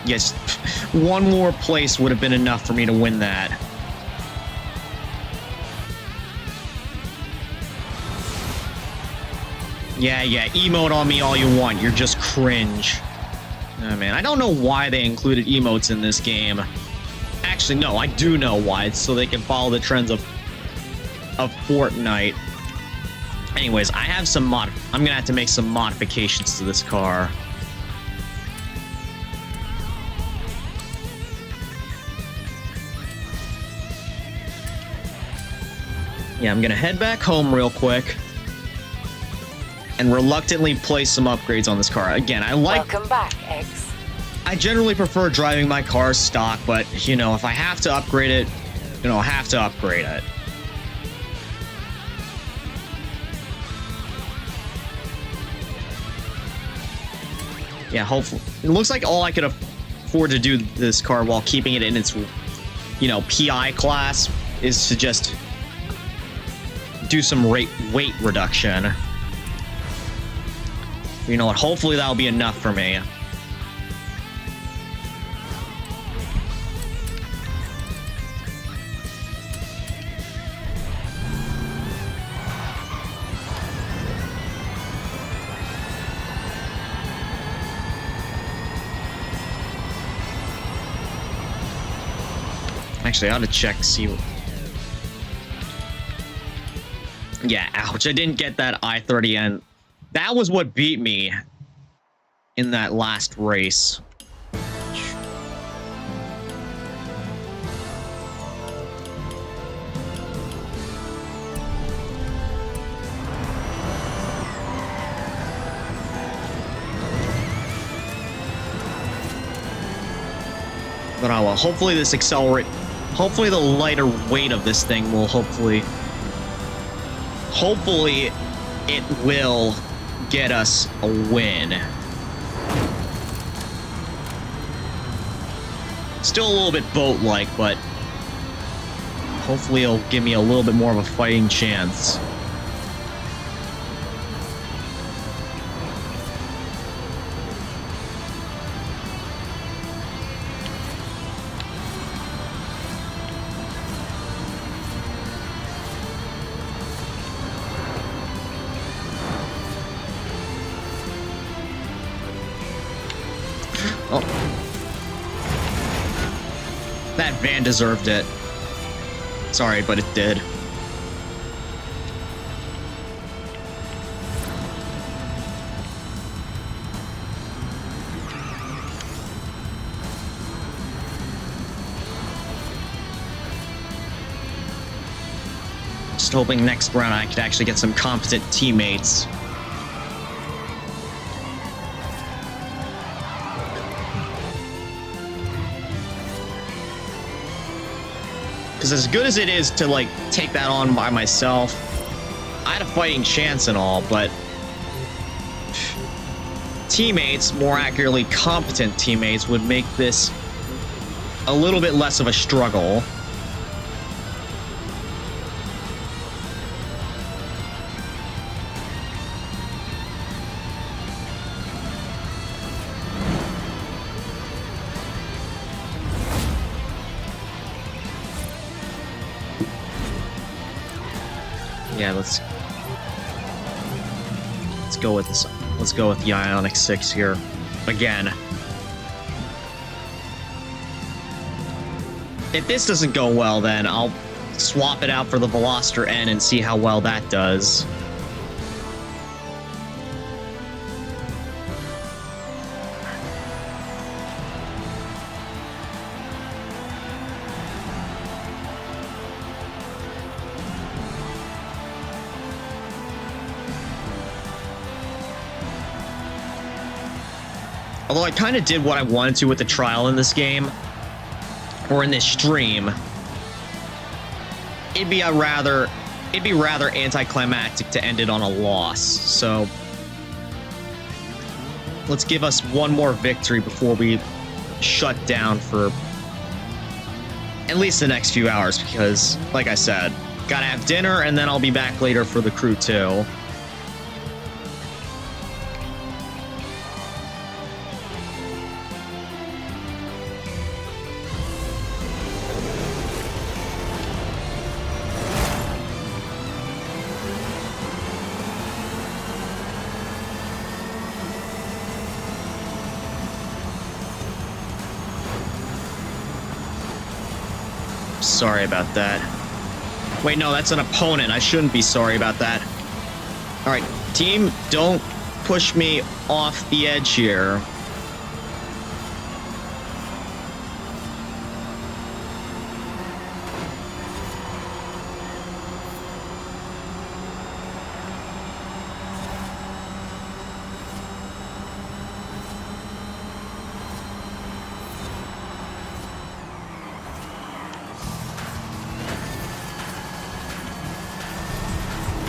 Yes, one more place would have been enough for me to win that. Yeah, emote on me all you want. You're just cringe. Oh, man, I don't know why they included emotes in this game. Actually, no, I do know why. It's so they can follow the trends of Fortnite. Anyways, I have some I'm gonna have to make some modifications to this car. Yeah, I'm gonna head back home real quick and reluctantly place some upgrades on this car. Again, Welcome back, X. I generally prefer driving my car stock, but, you know, if I have to upgrade it, you know, I have to upgrade it. Yeah, hopefully. It looks like all I could afford to do this car while keeping it in its, you know, PI class is to just do some weight reduction. You know what? Hopefully that'll be enough for me. Actually, I ought to check, see what... Yeah, ouch, I didn't get that I-30N. That was what beat me in that last race. But I will. Hopefully this hopefully the lighter weight of this thing will hopefully it will get us a win. Still a little bit boat-like, but hopefully it'll give me a little bit more of a fighting chance. Oh. That van deserved it. Sorry, but it did. just hoping next round I could actually get some competent teammates. Because as good as it is to, like, take that on by myself, I had a fighting chance and all, but teammates, more accurately competent teammates, would make this a little bit less of a struggle. Yeah, let's go with this. Let's go with the Ioniq 6 here again. If this doesn't go well, then I'll swap it out for the Veloster N and see how well that does. Although I kind of did what I wanted to with the trial in this game, or in this stream, it'd be rather anticlimactic to end it on a loss. So let's give us one more victory before we shut down for at least the next few hours, because, like I said, gotta have dinner, and then I'll be back later for the crew too. Sorry about that. Wait, no, that's an opponent. I shouldn't be sorry about that. All right, team, don't push me off the edge here.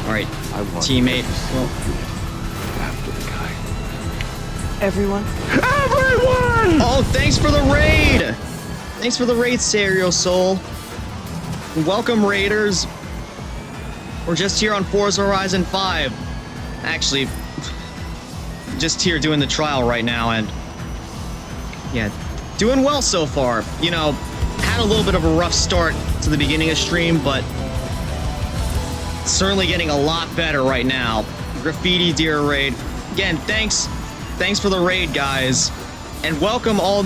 Alright, teammate. Well, after the guy. Everyone? Everyone! Oh, thanks for the raid! Thanks for the raid, Serial Soul. Welcome, raiders. We're just here on Forza Horizon 5. Actually, just here doing the trial right now, and yeah, doing well so far. You know, had a little bit of a rough start to the beginning of stream, but certainly getting a lot better right now. Graffiti Deer raid. Again, thanks for the raid, guys. And welcome all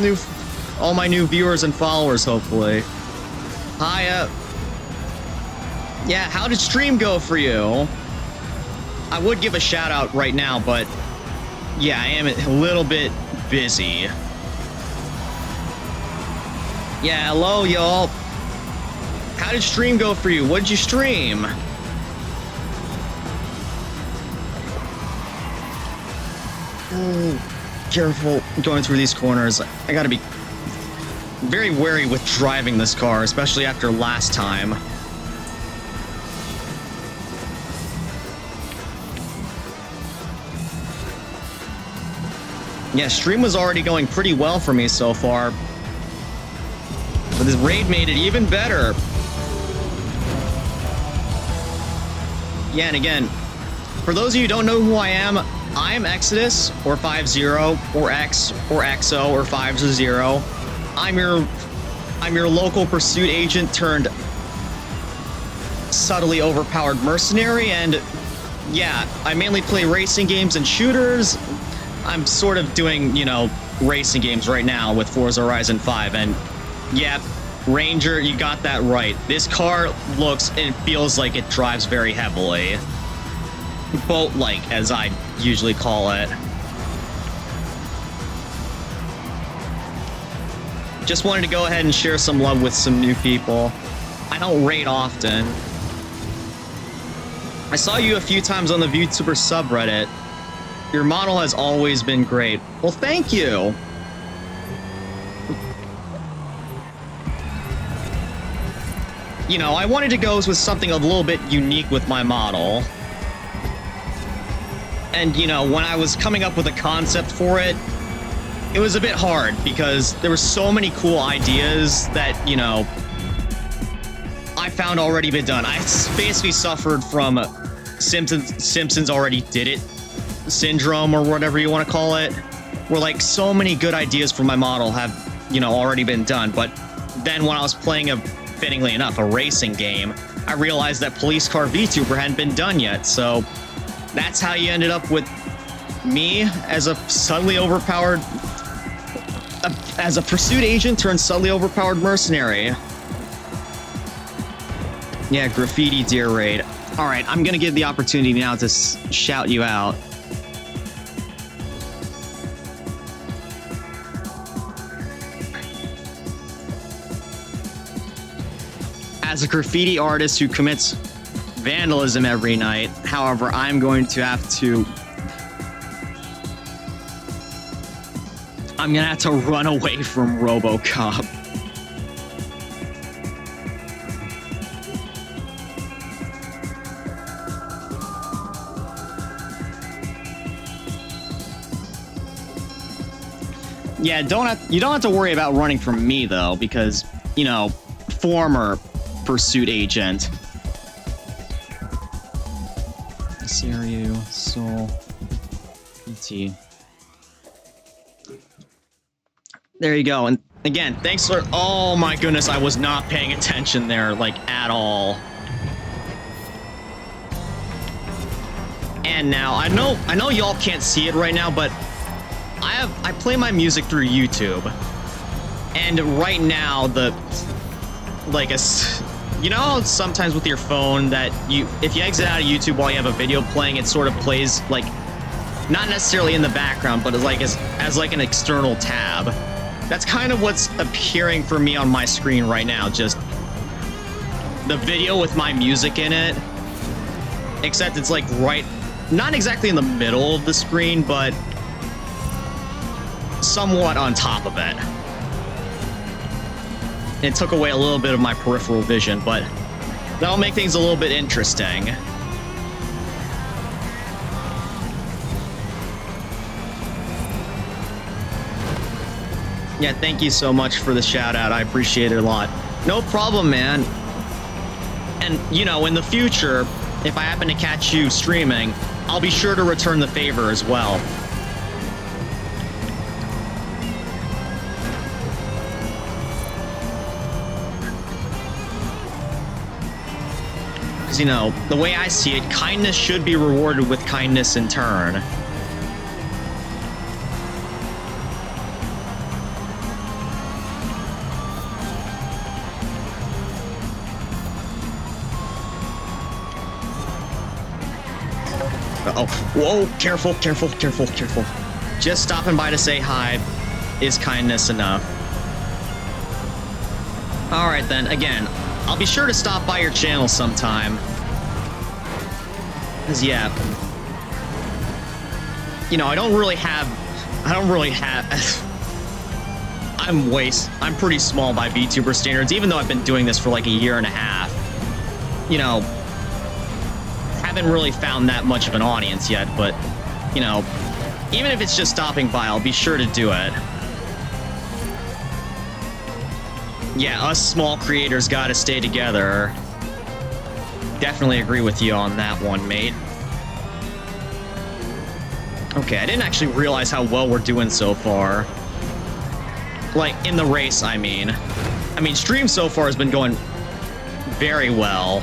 my new viewers and followers, hopefully. Hi, yeah, how did stream go for you? I would give a shout out right now, but yeah, I am a little bit busy. Yeah, hello, y'all. How did stream go for you? What did you stream? Careful going through these corners. I gotta be very wary with driving this car, especially after last time. Yeah, stream was already going pretty well for me so far, but this raid made it even better. Yeah, and again, for those of you who don't know who I am Exodus, or 50, or X, or XO, or 50. I'm your local pursuit agent turned subtly overpowered mercenary, and yeah, I mainly play racing games and shooters. I'm sort of doing, you know, racing games right now with Forza Horizon 5, and yeah, Ranger, you got that right. This car looks and feels like it drives very heavily. Boat-like, as I usually call it. Just wanted to go ahead and share some love with some new people. I don't raid often. I saw you a few times on the Vtuber subreddit. Your model has always been great. Well, thank you. You know, I wanted to go with something a little bit unique with my model. And, you know, when I was coming up with a concept for it, it was a bit hard because there were so many cool ideas that, you know, I found already been done. I basically suffered from Simpsons already did it syndrome, or whatever you want to call it, where like so many good ideas for my model have, you know, already been done. But then when I was playing fittingly enough, a racing game, I realized that Police Car VTuber hadn't been done yet. So that's how you ended up with me as a subtly overpowered, as a pursuit agent turned subtly overpowered mercenary. Yeah, graffiti deer raid. All right, I'm gonna give the opportunity now to shout you out. As a graffiti artist who commits vandalism every night, however, I'm going to have to... I'm gonna have to run away from RoboCop. Yeah, you don't have to worry about running from me though, because, you know, former pursuit agent. Serio, Soul, PT. There you go. And again, thanks for... Oh my goodness, I was not paying attention there, like, at all. And now, I know y'all can't see it right now, but I play my music through YouTube. And right now, you know, sometimes with your phone that if you exit out of YouTube while you have a video playing, it sort of plays like, not necessarily in the background, but as like an external tab. That's kind of what's appearing for me on my screen right now, just the video with my music in it, except it's like not exactly in the middle of the screen, but somewhat on top of it. It took away a little bit of my peripheral vision, but that'll make things a little bit interesting. Yeah, thank you so much for the shout out. I appreciate it a lot. No problem, man. And, you know, in the future, if I happen to catch you streaming, I'll be sure to return the favor as well. Because, you know, the way I see it, kindness should be rewarded with kindness in turn. Uh-oh. Whoa, careful, careful, careful, careful. Just stopping by to say hi is kindness enough. Alright then, again, I'll be sure to stop by your channel sometime. Cause yeah, you know, I don't really have, I'm pretty small by VTuber standards, even though I've been doing this for like a year and a half. You know, haven't really found that much of an audience yet, but, you know, even if it's just stopping by, I'll be sure to do it. Yeah, us small creators gotta stay together. Definitely agree with you on that one, mate. Okay, I didn't actually realize how well we're doing so far. Like, in the race, I mean. I mean, stream so far has been going very well.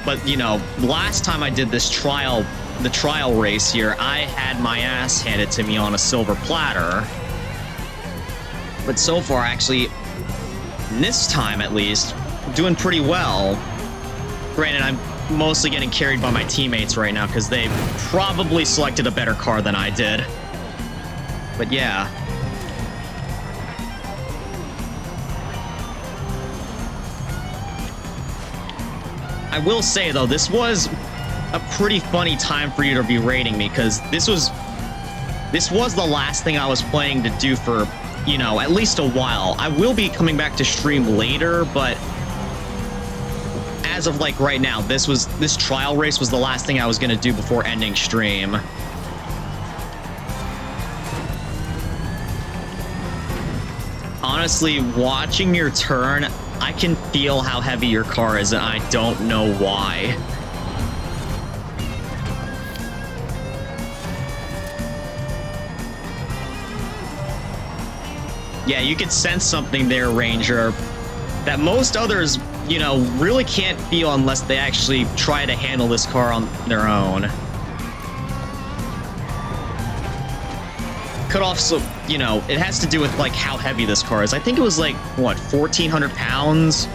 But, you know, last time I did this the trial race here, I had my ass handed to me on a silver platter. But so far, actually, this time at least, doing pretty well. Granted, I'm mostly getting carried by my teammates right now because they probably selected a better car than I did. But yeah. I will say, though, this was a pretty funny time for you to be rating me, because this was the last thing I was planning to do for, you know, at least a while. I will be coming back to stream later, but as of like right now, this trial race was the last thing I was gonna do before ending stream. Honestly, watching your turn, I can feel how heavy your car is, and I don't know why. Yeah, you could sense something there, Ranger, that most others, you know, really can't feel unless they actually try to handle this car on their own. Cut off, so, you know, it has to do with, like, how heavy this car is. I think it was, like, what, 1,400 pounds?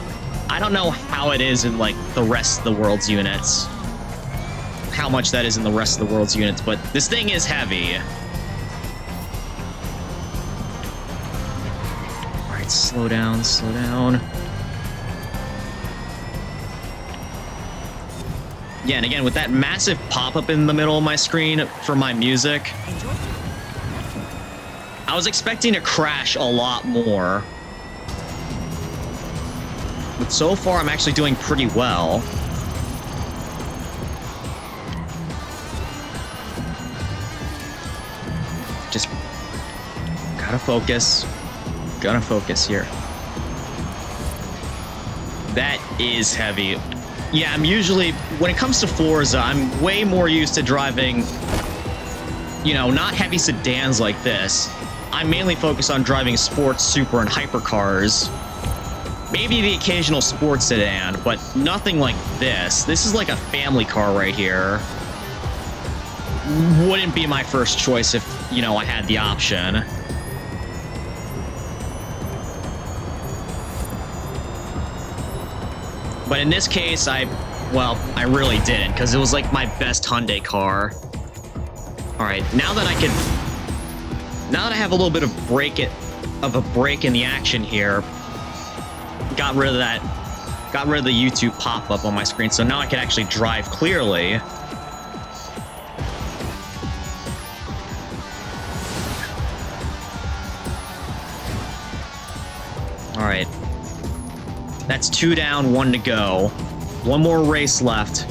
I don't know how it is in, like, the rest of the world's units. How much that is in the rest of the world's units, but this thing is heavy. Alright, slow down, slow down. Yeah, and again, with that massive pop-up in the middle of my screen for my music, I was expecting to crash a lot more. But so far, I'm actually doing pretty well. Just gotta focus. Gotta focus here. That is heavy. Yeah, I'm usually, when it comes to Forza, I'm way more used to driving, you know, not heavy sedans like this. I mainly focus on driving sports, super, and hypercars. Maybe the occasional sports sedan, but nothing like this. This is like a family car right here. Wouldn't be my first choice if, you know, I had the option. But in this case, I really didn't, because it was like my best Hyundai car. All right, now that I have a little bit of a break in the action here, got rid of the YouTube pop-up on my screen, so now I can actually drive clearly. All right. That's 2 down, 1 to go. One more race left.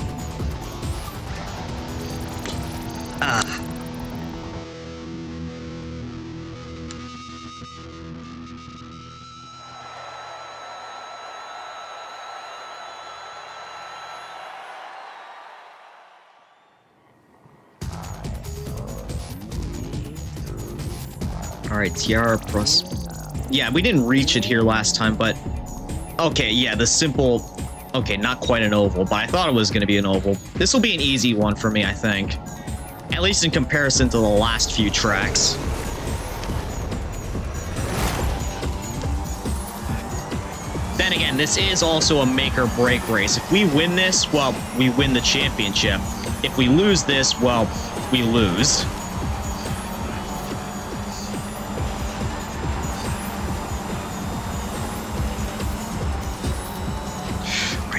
All right, Tiara Plus. Yeah, we didn't reach it here last time, but okay, yeah, the simple. Okay, not quite an oval, but I thought it was going to be an oval. This will be an easy one for me, I think. At least in comparison to the last few tracks. Then again, this is also a make or break race. If we win this, well, we win the championship. If we lose this, well, we lose.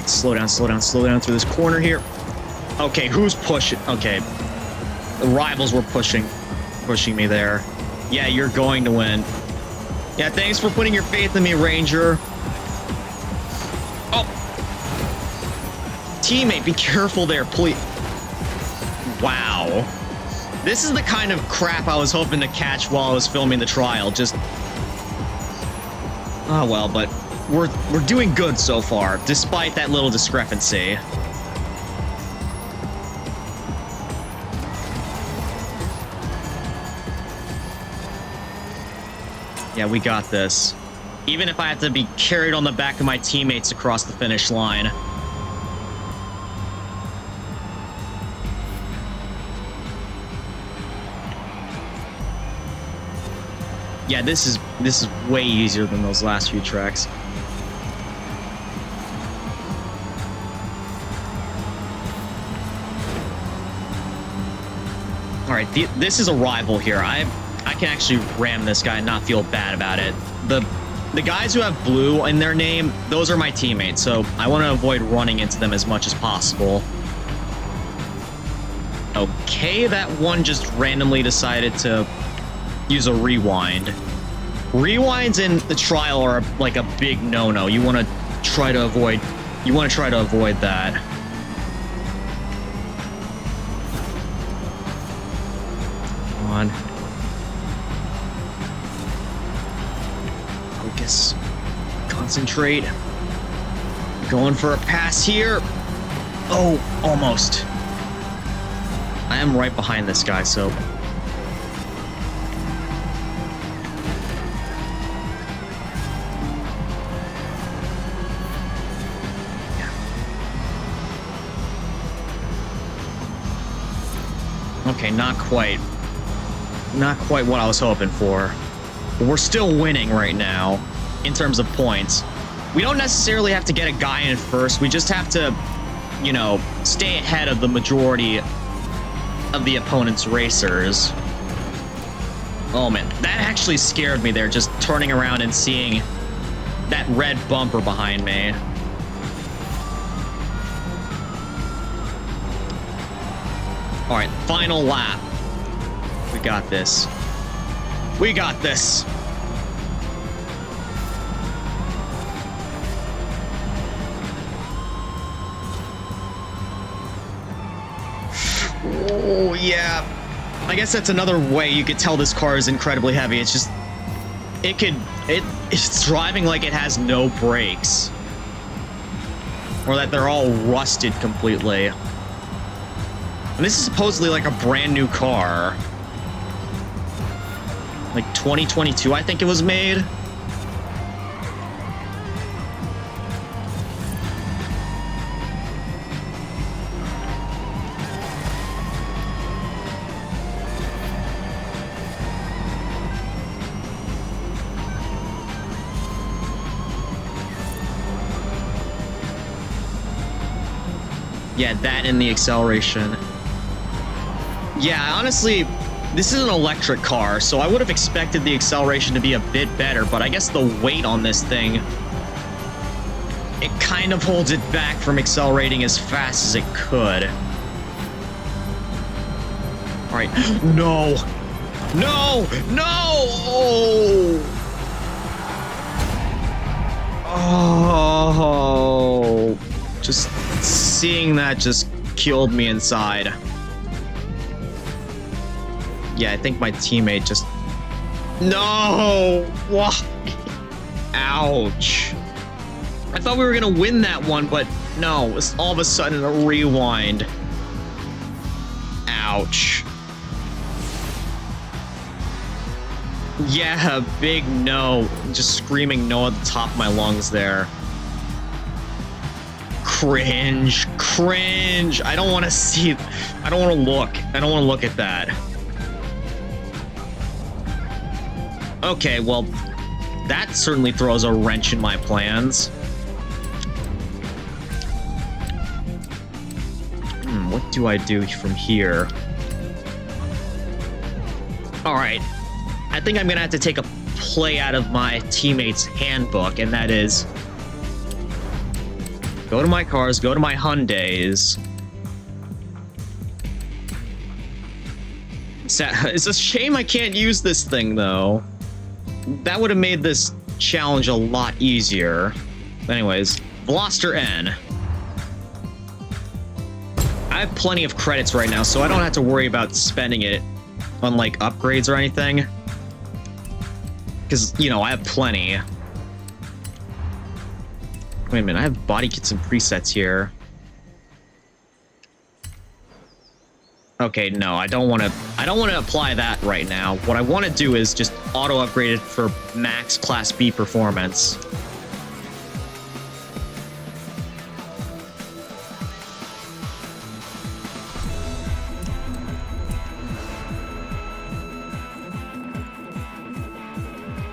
Slow down, slow down, slow down through this corner here. Okay, who's pushing? Okay. The rivals were pushing me there. Yeah, you're going to win. Yeah, thanks for putting your faith in me, Ranger. Oh. Teammate, be careful there, please. Wow. This is the kind of crap I was hoping to catch while I was filming the trial. Just... oh, well, but... We're doing good so far, despite that little discrepancy. Yeah, we got this. Even if I have to be carried on the back of my teammates across the finish line. Yeah, this is way easier than those last few tracks. All right, this is a rival here. I can actually ram this guy and not feel bad about it. The guys who have blue in their name, those are my teammates, so I want to avoid running into them as much as possible. Okay, that one just randomly decided to use a rewind. Rewinds in the trial are like a big no-no. You want to try to avoid that. Come on. Focus. Concentrate. Going for a pass here. Oh, almost. I am right behind this guy, so... Okay, not quite. Not quite what I was hoping for. But we're still winning right now, in terms of points. We don't necessarily have to get a guy in first. We just have to, you know, stay ahead of the majority of the opponent's racers. Oh man, that actually scared me there, just turning around and seeing that red bumper behind me. All right, final lap. We got this. We got this. Oh, yeah. I guess that's another way you could tell this car is incredibly heavy. It's just... It's driving like it has no brakes. Or that they're all rusted completely. And this is supposedly like a brand new car. Like 2022, I think it was made. Yeah, that and the acceleration. Yeah, honestly, this is an electric car, so I would have expected the acceleration to be a bit better, but I guess the weight on this thing, it kind of holds it back from accelerating as fast as it could. All right, no, no, no! Oh, just seeing that just killed me inside. Yeah, I think my teammate just... No! Why? Ouch. I thought we were gonna win that one, but no, it's all of a sudden a rewind. Ouch. Yeah, big no. Just screaming no at the top of my lungs there. Cringe. Cringe. I don't want to see... I don't want to look. I don't want to look at that. Okay, well, that certainly throws a wrench in my plans. What do I do from here? All right. I think I'm going to have to take a play out of my teammate's handbook, and that is... Go to my cars, go to my Hyundais. It's a shame I can't use this thing, though. That would have made this challenge a lot easier. Anyways, Veloster N. I have plenty of credits right now, so I don't have to worry about spending it on, like, upgrades or anything. Because, you know, I have plenty. Wait a minute, I have body kits and presets here. Okay, no, I don't want to apply that right now. What I want to do is just auto upgrade it for max Class B performance.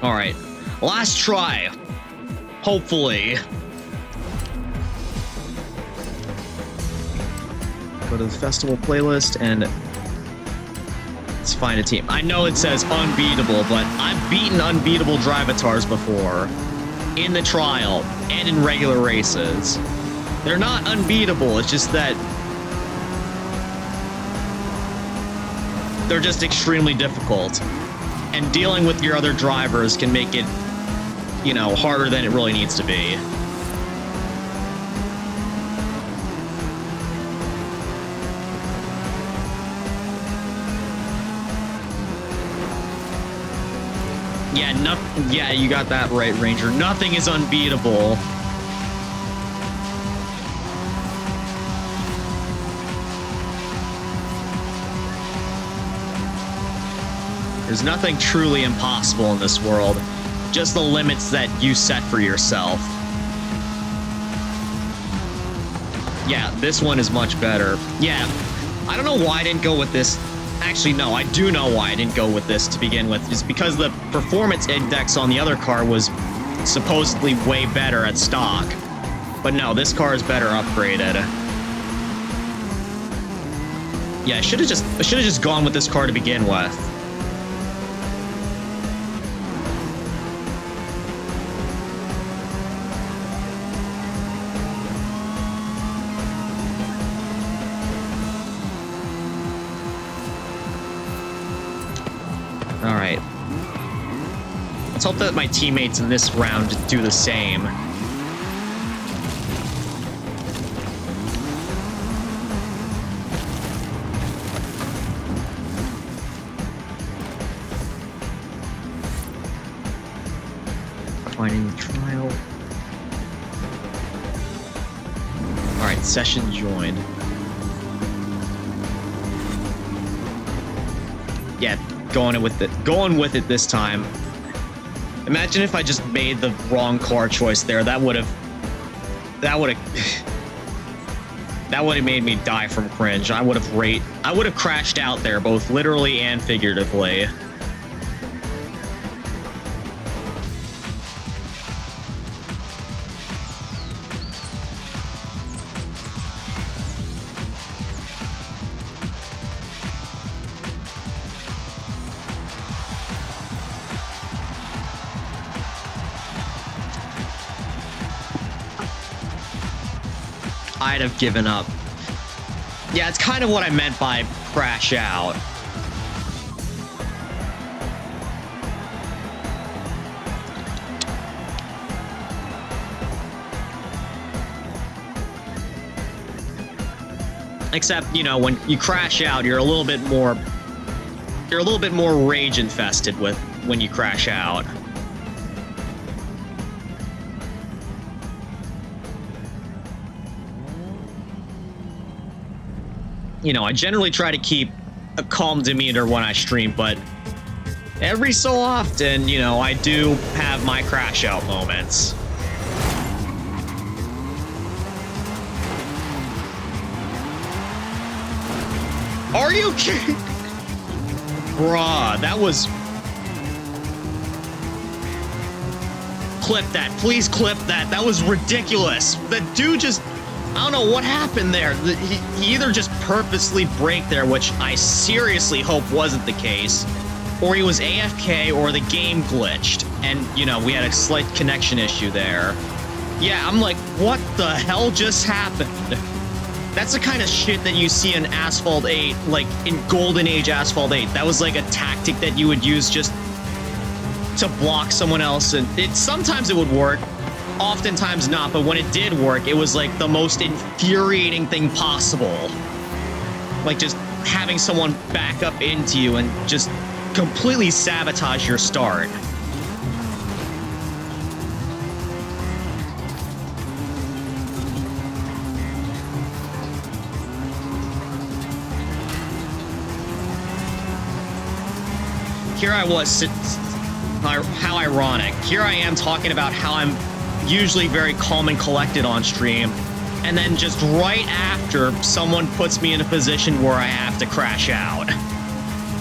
All right, last try. Hopefully. Go to the festival playlist and let's find a team. I know it says unbeatable, but I've beaten unbeatable drivatars before in the trial and in regular races. They're not unbeatable. It's just that they're just extremely difficult. And dealing with your other drivers can make it, you know, harder than it really needs to be. Yeah, you got that right, Ranger. Nothing is unbeatable. There's nothing truly impossible in this world. Just the limits that you set for yourself. Yeah, this one is much better. Yeah, I don't know why I didn't go with this. Actually, no, I do know why I didn't go with this to begin with. It's because the performance index on the other car was supposedly way better at stock. But no, this car is better upgraded. Yeah, I should have just gone with this car to begin with. All right. Let's hope that my teammates in this round do the same. Finding the trial. All right, session joined. Yeah. Going with it this time. Imagine if I just made the wrong car choice there. That would have made me die from cringe. I would have crashed out there, both literally and figuratively. I'd have given up. Yeah, it's kind of what I meant by crash out. Except, you know, when you crash out, you're a little bit more rage infested with when you crash out. You know, I generally try to keep a calm demeanor when I stream, but every so often, you know, I do have my crash out moments. Are you kidding? Bruh, that was... Clip that. Please clip that. That was ridiculous. The dude just... I don't know what happened there. He either just purposely braked there, which I seriously hope wasn't the case, or he was AFK, or the game glitched, and, you know, we had a slight connection issue there. Yeah, I'm like, what the hell just happened? That's the kind of shit that you see in Asphalt 8, like, in Golden Age Asphalt 8. That was like a tactic that you would use just to block someone else, and sometimes it would work. Oftentimes not, but when it did work, it was like the most infuriating thing possible. Like just having someone back up into you and just completely sabotage your start. Here I was, how ironic. Here I am talking about how I'm usually very calm and collected on stream, and then just right after, someone puts me in a position where I have to crash out.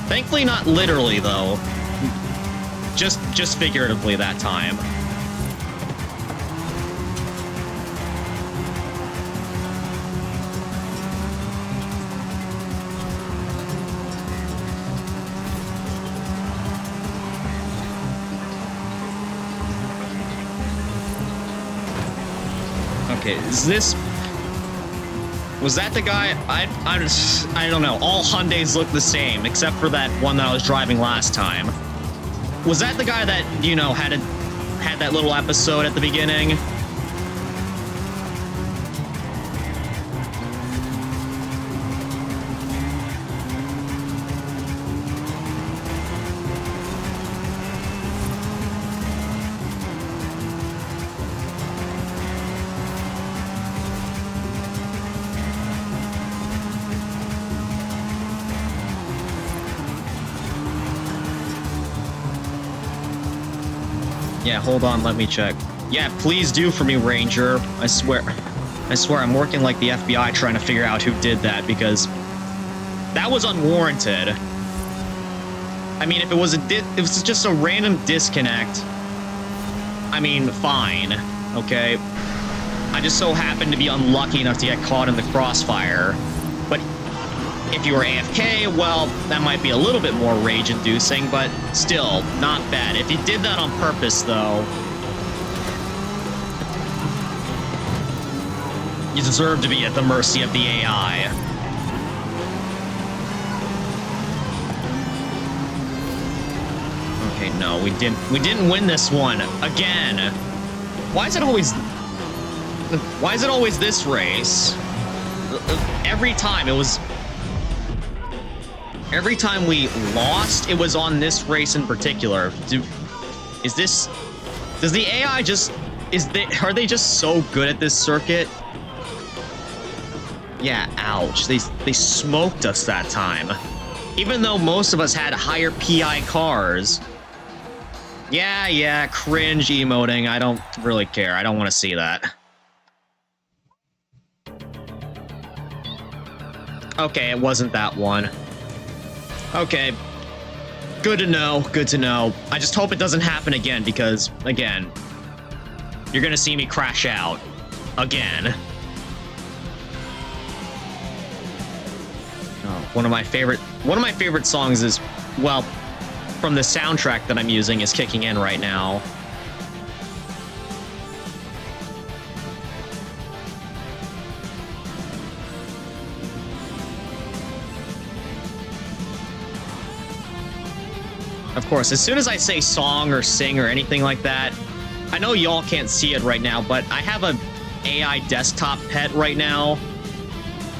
Thankfully not literally, though. Just figuratively that time. Okay, is this... Was that the guy? I don't know. All Hyundais look the same, except for that one that I was driving last time. Was that the guy that, you know, had that little episode at the beginning? Yeah, hold on, let me check. Yeah, please do for me, Ranger. I swear, I'm working like the FBI trying to figure out who did that, because that was unwarranted. I mean, if it was just a random disconnect, I mean, fine, okay? I just so happened to be unlucky enough to get caught in the crossfire. But if you were AFK, well, that might be a little bit more rage-inducing, but still, not bad. If you did that on purpose, though, you deserve to be at the mercy of the AI. Okay, no, we didn't win this one again. Why is it always this race? Every time every time we lost, it was on this race in particular. Does the AI are they just so good at this circuit? Yeah, ouch. They smoked us that time. Even though most of us had higher PI cars. Yeah, cringe emoting. I don't really care. I don't want to see that. Okay, it wasn't that one. Okay. Good to know. Good to know. I just hope it doesn't happen again, because, again, you're gonna see me crash out. Again. Oh, one of my favorite songs is, well, from the soundtrack that I'm using is kicking in right now. Of course, as soon as I say song or sing or anything like that, I know y'all can't see it right now, but I have a AI desktop pet right now,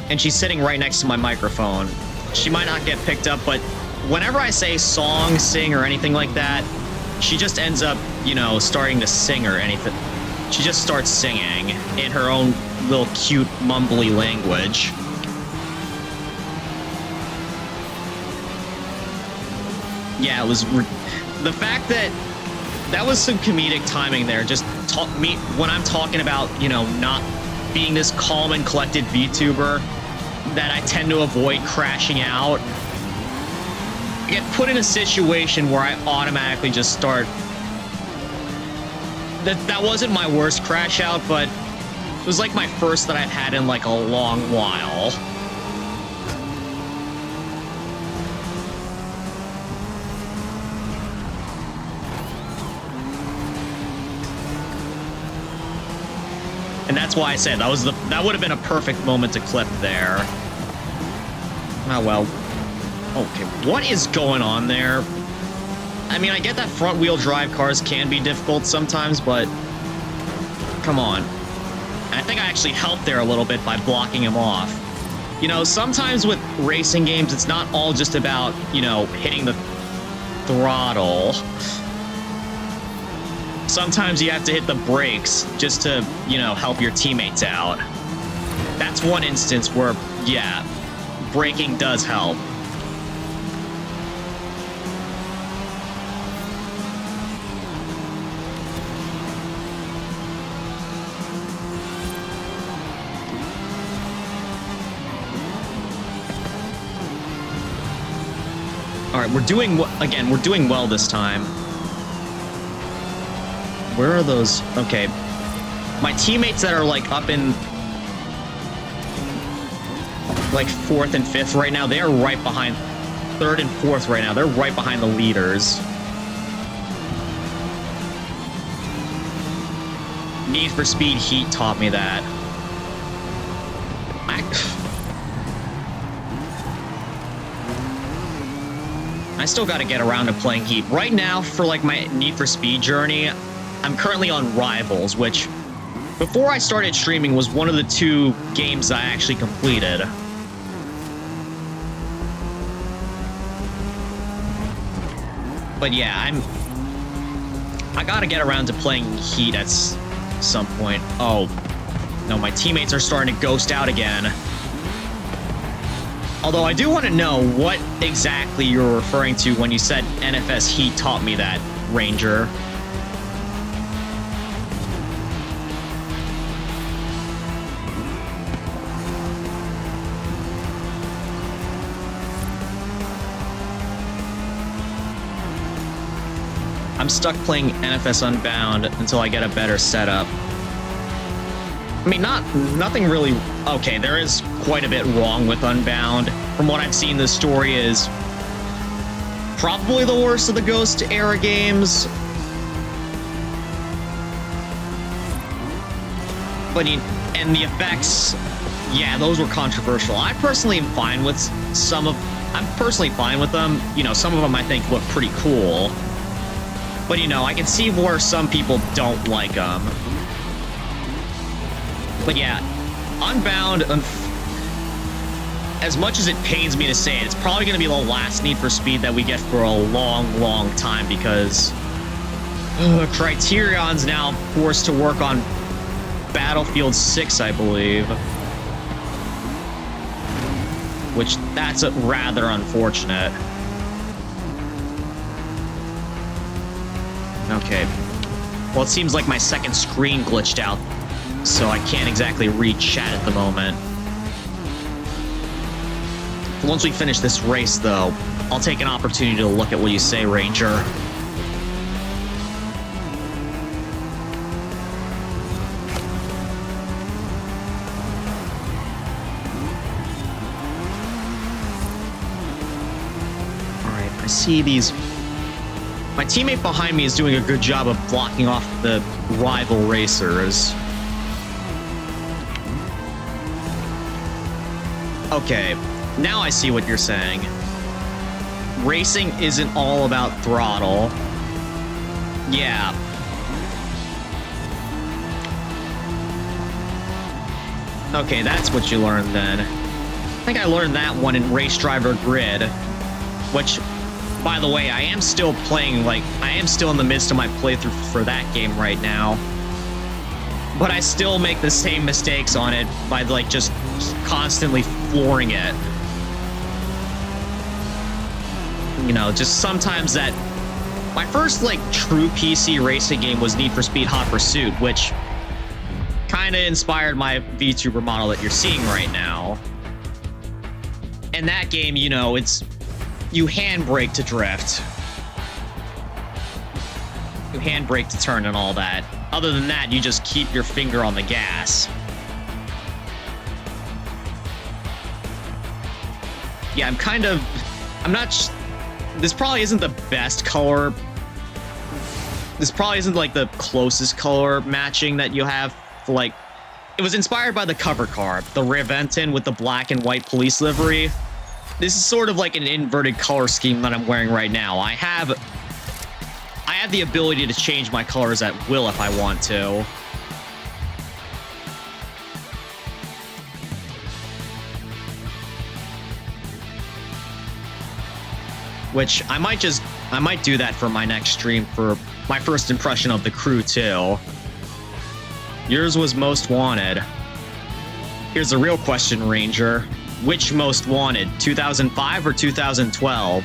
and she's sitting right next to my microphone. She might not get picked up, but whenever I say song, sing, or anything like that, she just ends up, you know, starting to sing or anything. She just starts singing in her own little cute, mumbly language. Yeah, it was the fact that was some comedic timing there. Just when I'm talking about, you know, not being this calm and collected VTuber, that I tend to avoid crashing out. I get put in a situation where I automatically just start. That wasn't my worst crash out, but it was like my first that I've had in like a long while. And that's why I said that would have been a perfect moment to clip there. Oh well. Okay, what is going on there? I mean, I get that front-wheel drive cars can be difficult sometimes, but come on. And I think I actually helped there a little bit by blocking him off. You know, sometimes with racing games, it's not all just about, you know, hitting the throttle. Sometimes you have to hit the brakes just to, you know, help your teammates out. That's one instance where, yeah, braking does help. All right, we're doing well this time. Where are those? Okay. My teammates that are, like, up in, like, 4th and 5th right now, they are right behind 3rd and 4th right now. They're right behind the leaders. Need for Speed Heat taught me that. I still got to get around to playing Heat. Right now, for like my Need for Speed journey, I'm currently on Rivals, which before I started streaming was one of the 2 games I actually completed. But yeah, I gotta get around to playing Heat at some point. Oh, no, my teammates are starting to ghost out again. Although I do want to know what exactly you're referring to when you said NFS Heat taught me that, Ranger. I'm stuck playing NFS Unbound until I get a better setup. I mean, nothing really... Okay, there is quite a bit wrong with Unbound. From what I've seen, the story is probably the worst of the Ghost era games. But and the effects, yeah, those were controversial. I personally am fine with I'm personally fine with them. You know, some of them I think look pretty cool. But, you know, I can see where some people don't like them. But yeah, Unbound, as much as it pains me to say it, it's probably going to be the last Need for Speed that we get for a long, long time because Criterion's now forced to work on Battlefield 6, I believe. Which, that's rather unfortunate. Okay. Well, it seems like my second screen glitched out, so I can't exactly read chat at the moment. Once we finish this race, though, I'll take an opportunity to look at what you say, Ranger. Alright, I see these... My teammate behind me is doing a good job of blocking off the rival racers. Okay, now I see what you're saying. Racing isn't all about throttle. Yeah. Okay, that's what you learned then. I think I learned that one in Race Driver Grid, which... By the way, I am still playing, I am still in the midst of my playthrough for that game right now. But I still make the same mistakes on it by, just constantly flooring it. You know, just sometimes that... My first, true PC racing game was Need for Speed Hot Pursuit, which kind of inspired my VTuber model that you're seeing right now. And that game, you know, you handbrake to drift. You handbrake to turn and all that. Other than that, you just keep your finger on the gas. Yeah, I'm not... This probably isn't the best color... This probably isn't, the closest color matching that you have for, It was inspired by the cover car, the Reventon with the black and white police livery. This is sort of like an inverted color scheme that I'm wearing right now. I have the ability to change my colors at will if I want to. Which I might do that for my next stream for my first impression of the crew too. Yours was Most Wanted. Here's a real question, Ranger. Which Most Wanted, 2005 or 2012?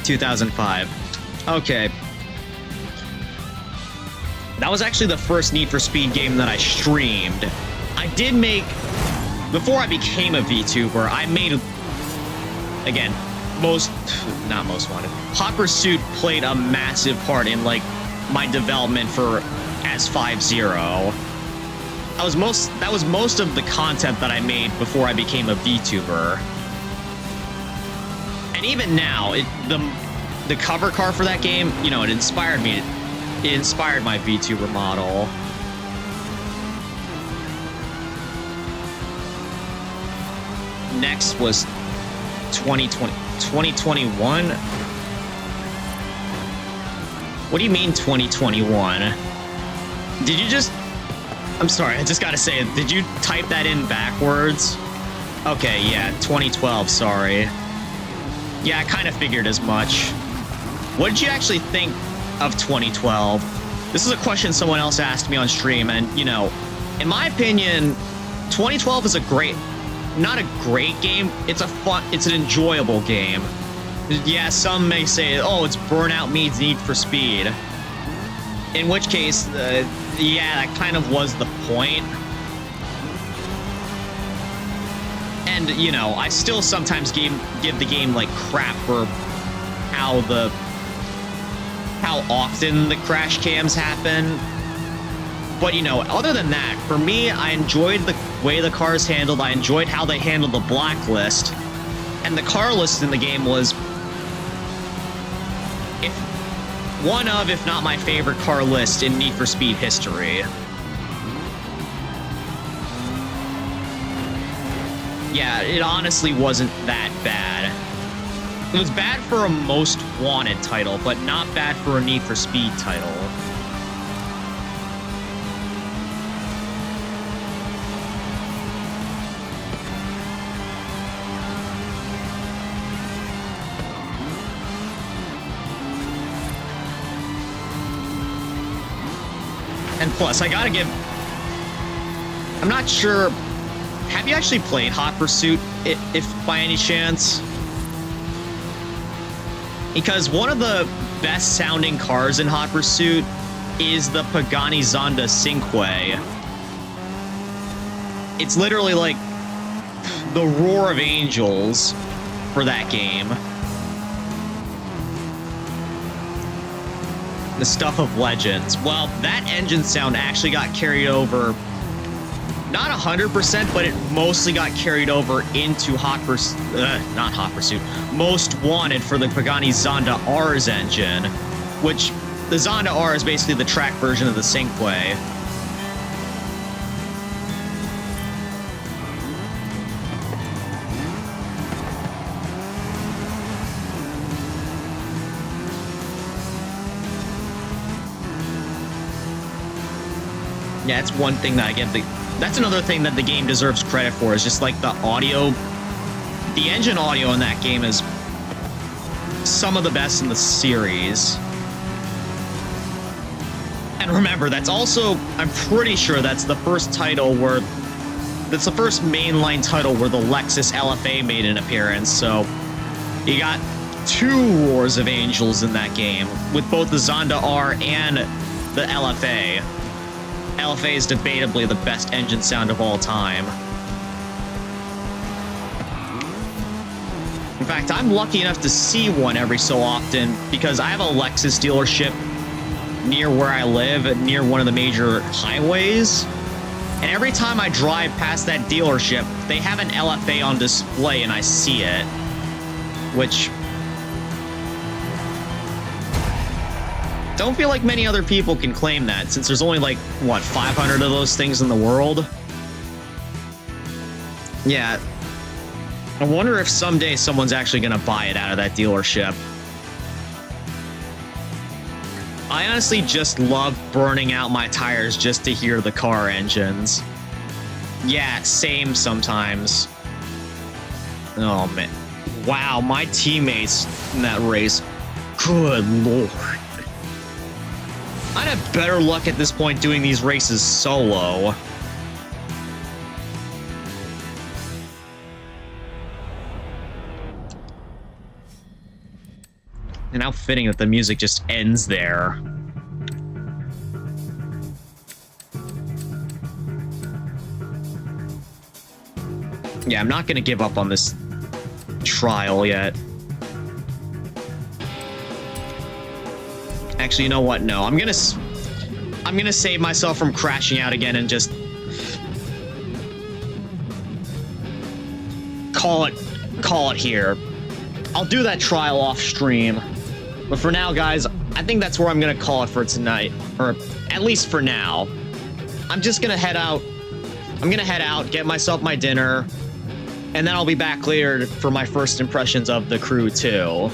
...2005. Okay. That was actually the first Need for Speed game that I streamed. I did make... Before I became a VTuber, I made... Again, not Most Wanted. Hot Pursuit played a massive part in, my development for... as 5-0. That was most of the content that I made before I became a VTuber. And even now, the cover car for that game, you know, it inspired me it inspired my VTuber model. Next was 2021? What do you mean 2021? Did you just... I'm sorry, I just gotta say, did you type that in backwards? Okay, yeah, 2012, sorry. Yeah, I kind of figured as much. What did you actually think of 2012? This is a question someone else asked me on stream, and, you know, in my opinion, 2012 is a great... not a great game, it's an enjoyable game. Yeah, some may say, oh, it's Burnout meets Need for Speed. In which case, yeah, that kind of was the point. And, you know, I still sometimes give the game, like, crap for how often the crash cams happen. But, you know, other than that, for me, I enjoyed the way the cars handled. I enjoyed how they handled the blacklist. And the car list in the game was if not my favorite car list in Need for Speed history. Yeah, it honestly wasn't that bad. It was bad for a Most Wanted title, but not bad for a Need for Speed title. And plus, I gotta give... I'm not sure... Have you actually played Hot Pursuit, if by any chance? Because one of the best-sounding cars in Hot Pursuit is the Pagani Zonda Cinque. It's literally like the roar of angels for that game. The stuff of legends. Well, that engine sound actually got carried over, not 100%, but it mostly got carried over into not Hot Pursuit, Most Wanted for the Pagani Zonda R's engine, which the Zonda R is basically the track version of the Cinque. Yeah, that's one thing that I get. That's another thing that the game deserves credit for, is just like the audio. The engine audio in that game is some of the best in the series. And remember, that's also, I'm pretty sure that's the first title where, that's the first mainline title where the Lexus LFA made an appearance. So you got two Roars of Angels in that game with both the Zonda R and the LFA. LFA is debatably the best engine sound of all time. In fact, I'm lucky enough to see one every so often because I have a Lexus dealership near where I live, near one of the major highways. And every time I drive past that dealership, they have an LFA on display and I see it. Which... don't feel like many other people can claim that, since there's only like, what, 500 of those things in the world? Yeah. I wonder if someday someone's actually gonna buy it out of that dealership. I honestly just love burning out my tires just to hear the car engines. Yeah, same sometimes. Oh, man. Wow, my teammates in that race. Good lord. I'd have better luck at this point doing these races solo. And how fitting that the music just ends there. Yeah, I'm not gonna give up on this trial yet. Actually, you know what? No, I'm gonna save myself from crashing out again and just call it here. I'll do that trial off stream. But for now, guys, I think that's where I'm gonna call it for tonight, or at least for now. I'm just gonna head out. I'm gonna head out, get myself my dinner, and then I'll be back later for my first impressions of The Crew 2,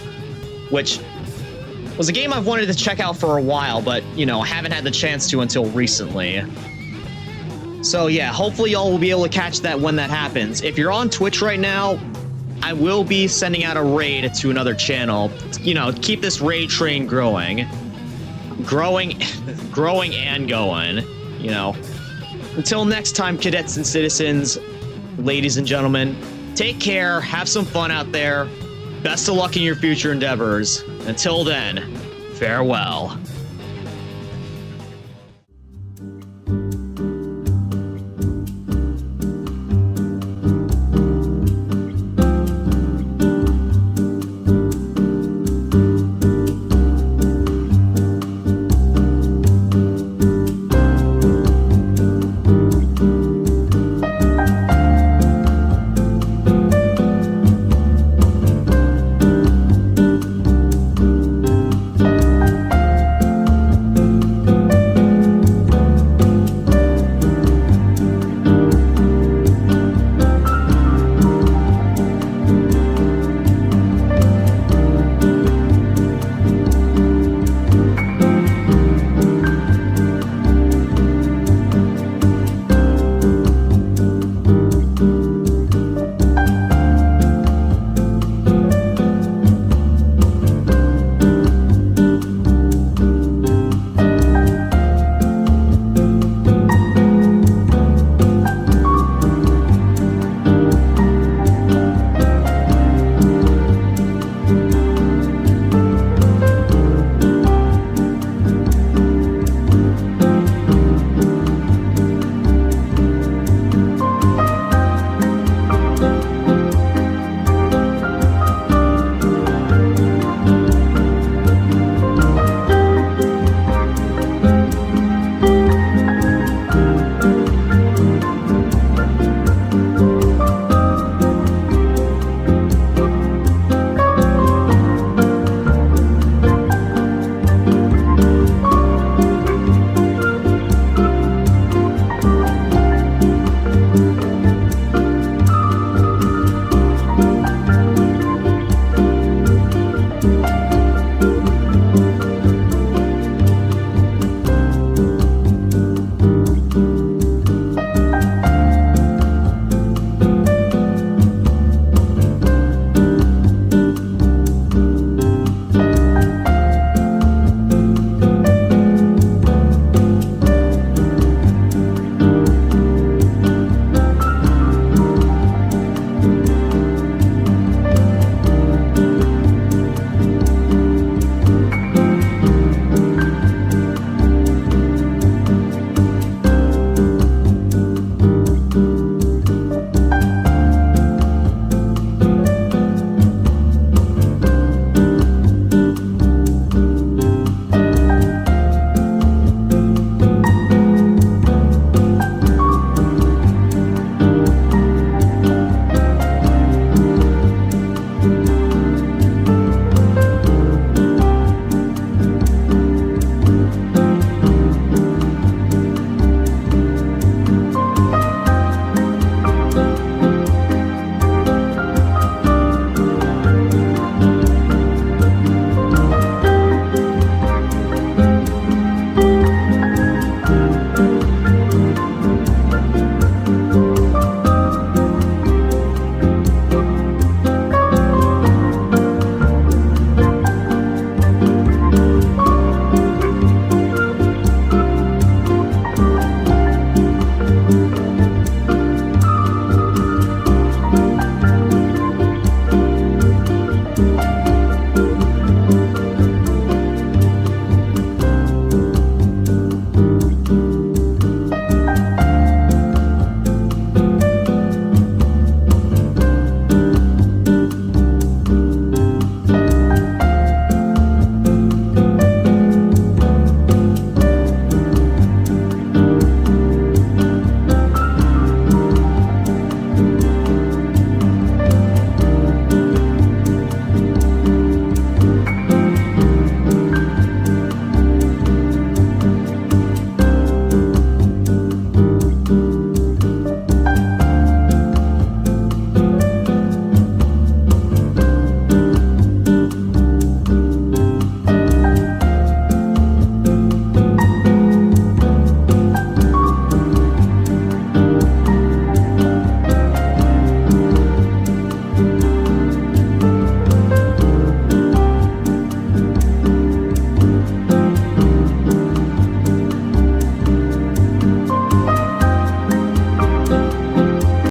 which was a game I've wanted to check out for a while, but, you know, haven't had the chance to until recently. So yeah, hopefully y'all will be able to catch that when that happens. If you're on Twitch right now, I will be sending out a raid to another channel. You know, keep this raid train growing. Growing and going, you know. Until next time, cadets and citizens, ladies and gentlemen, take care, have some fun out there. Best of luck in your future endeavors. Until then, farewell.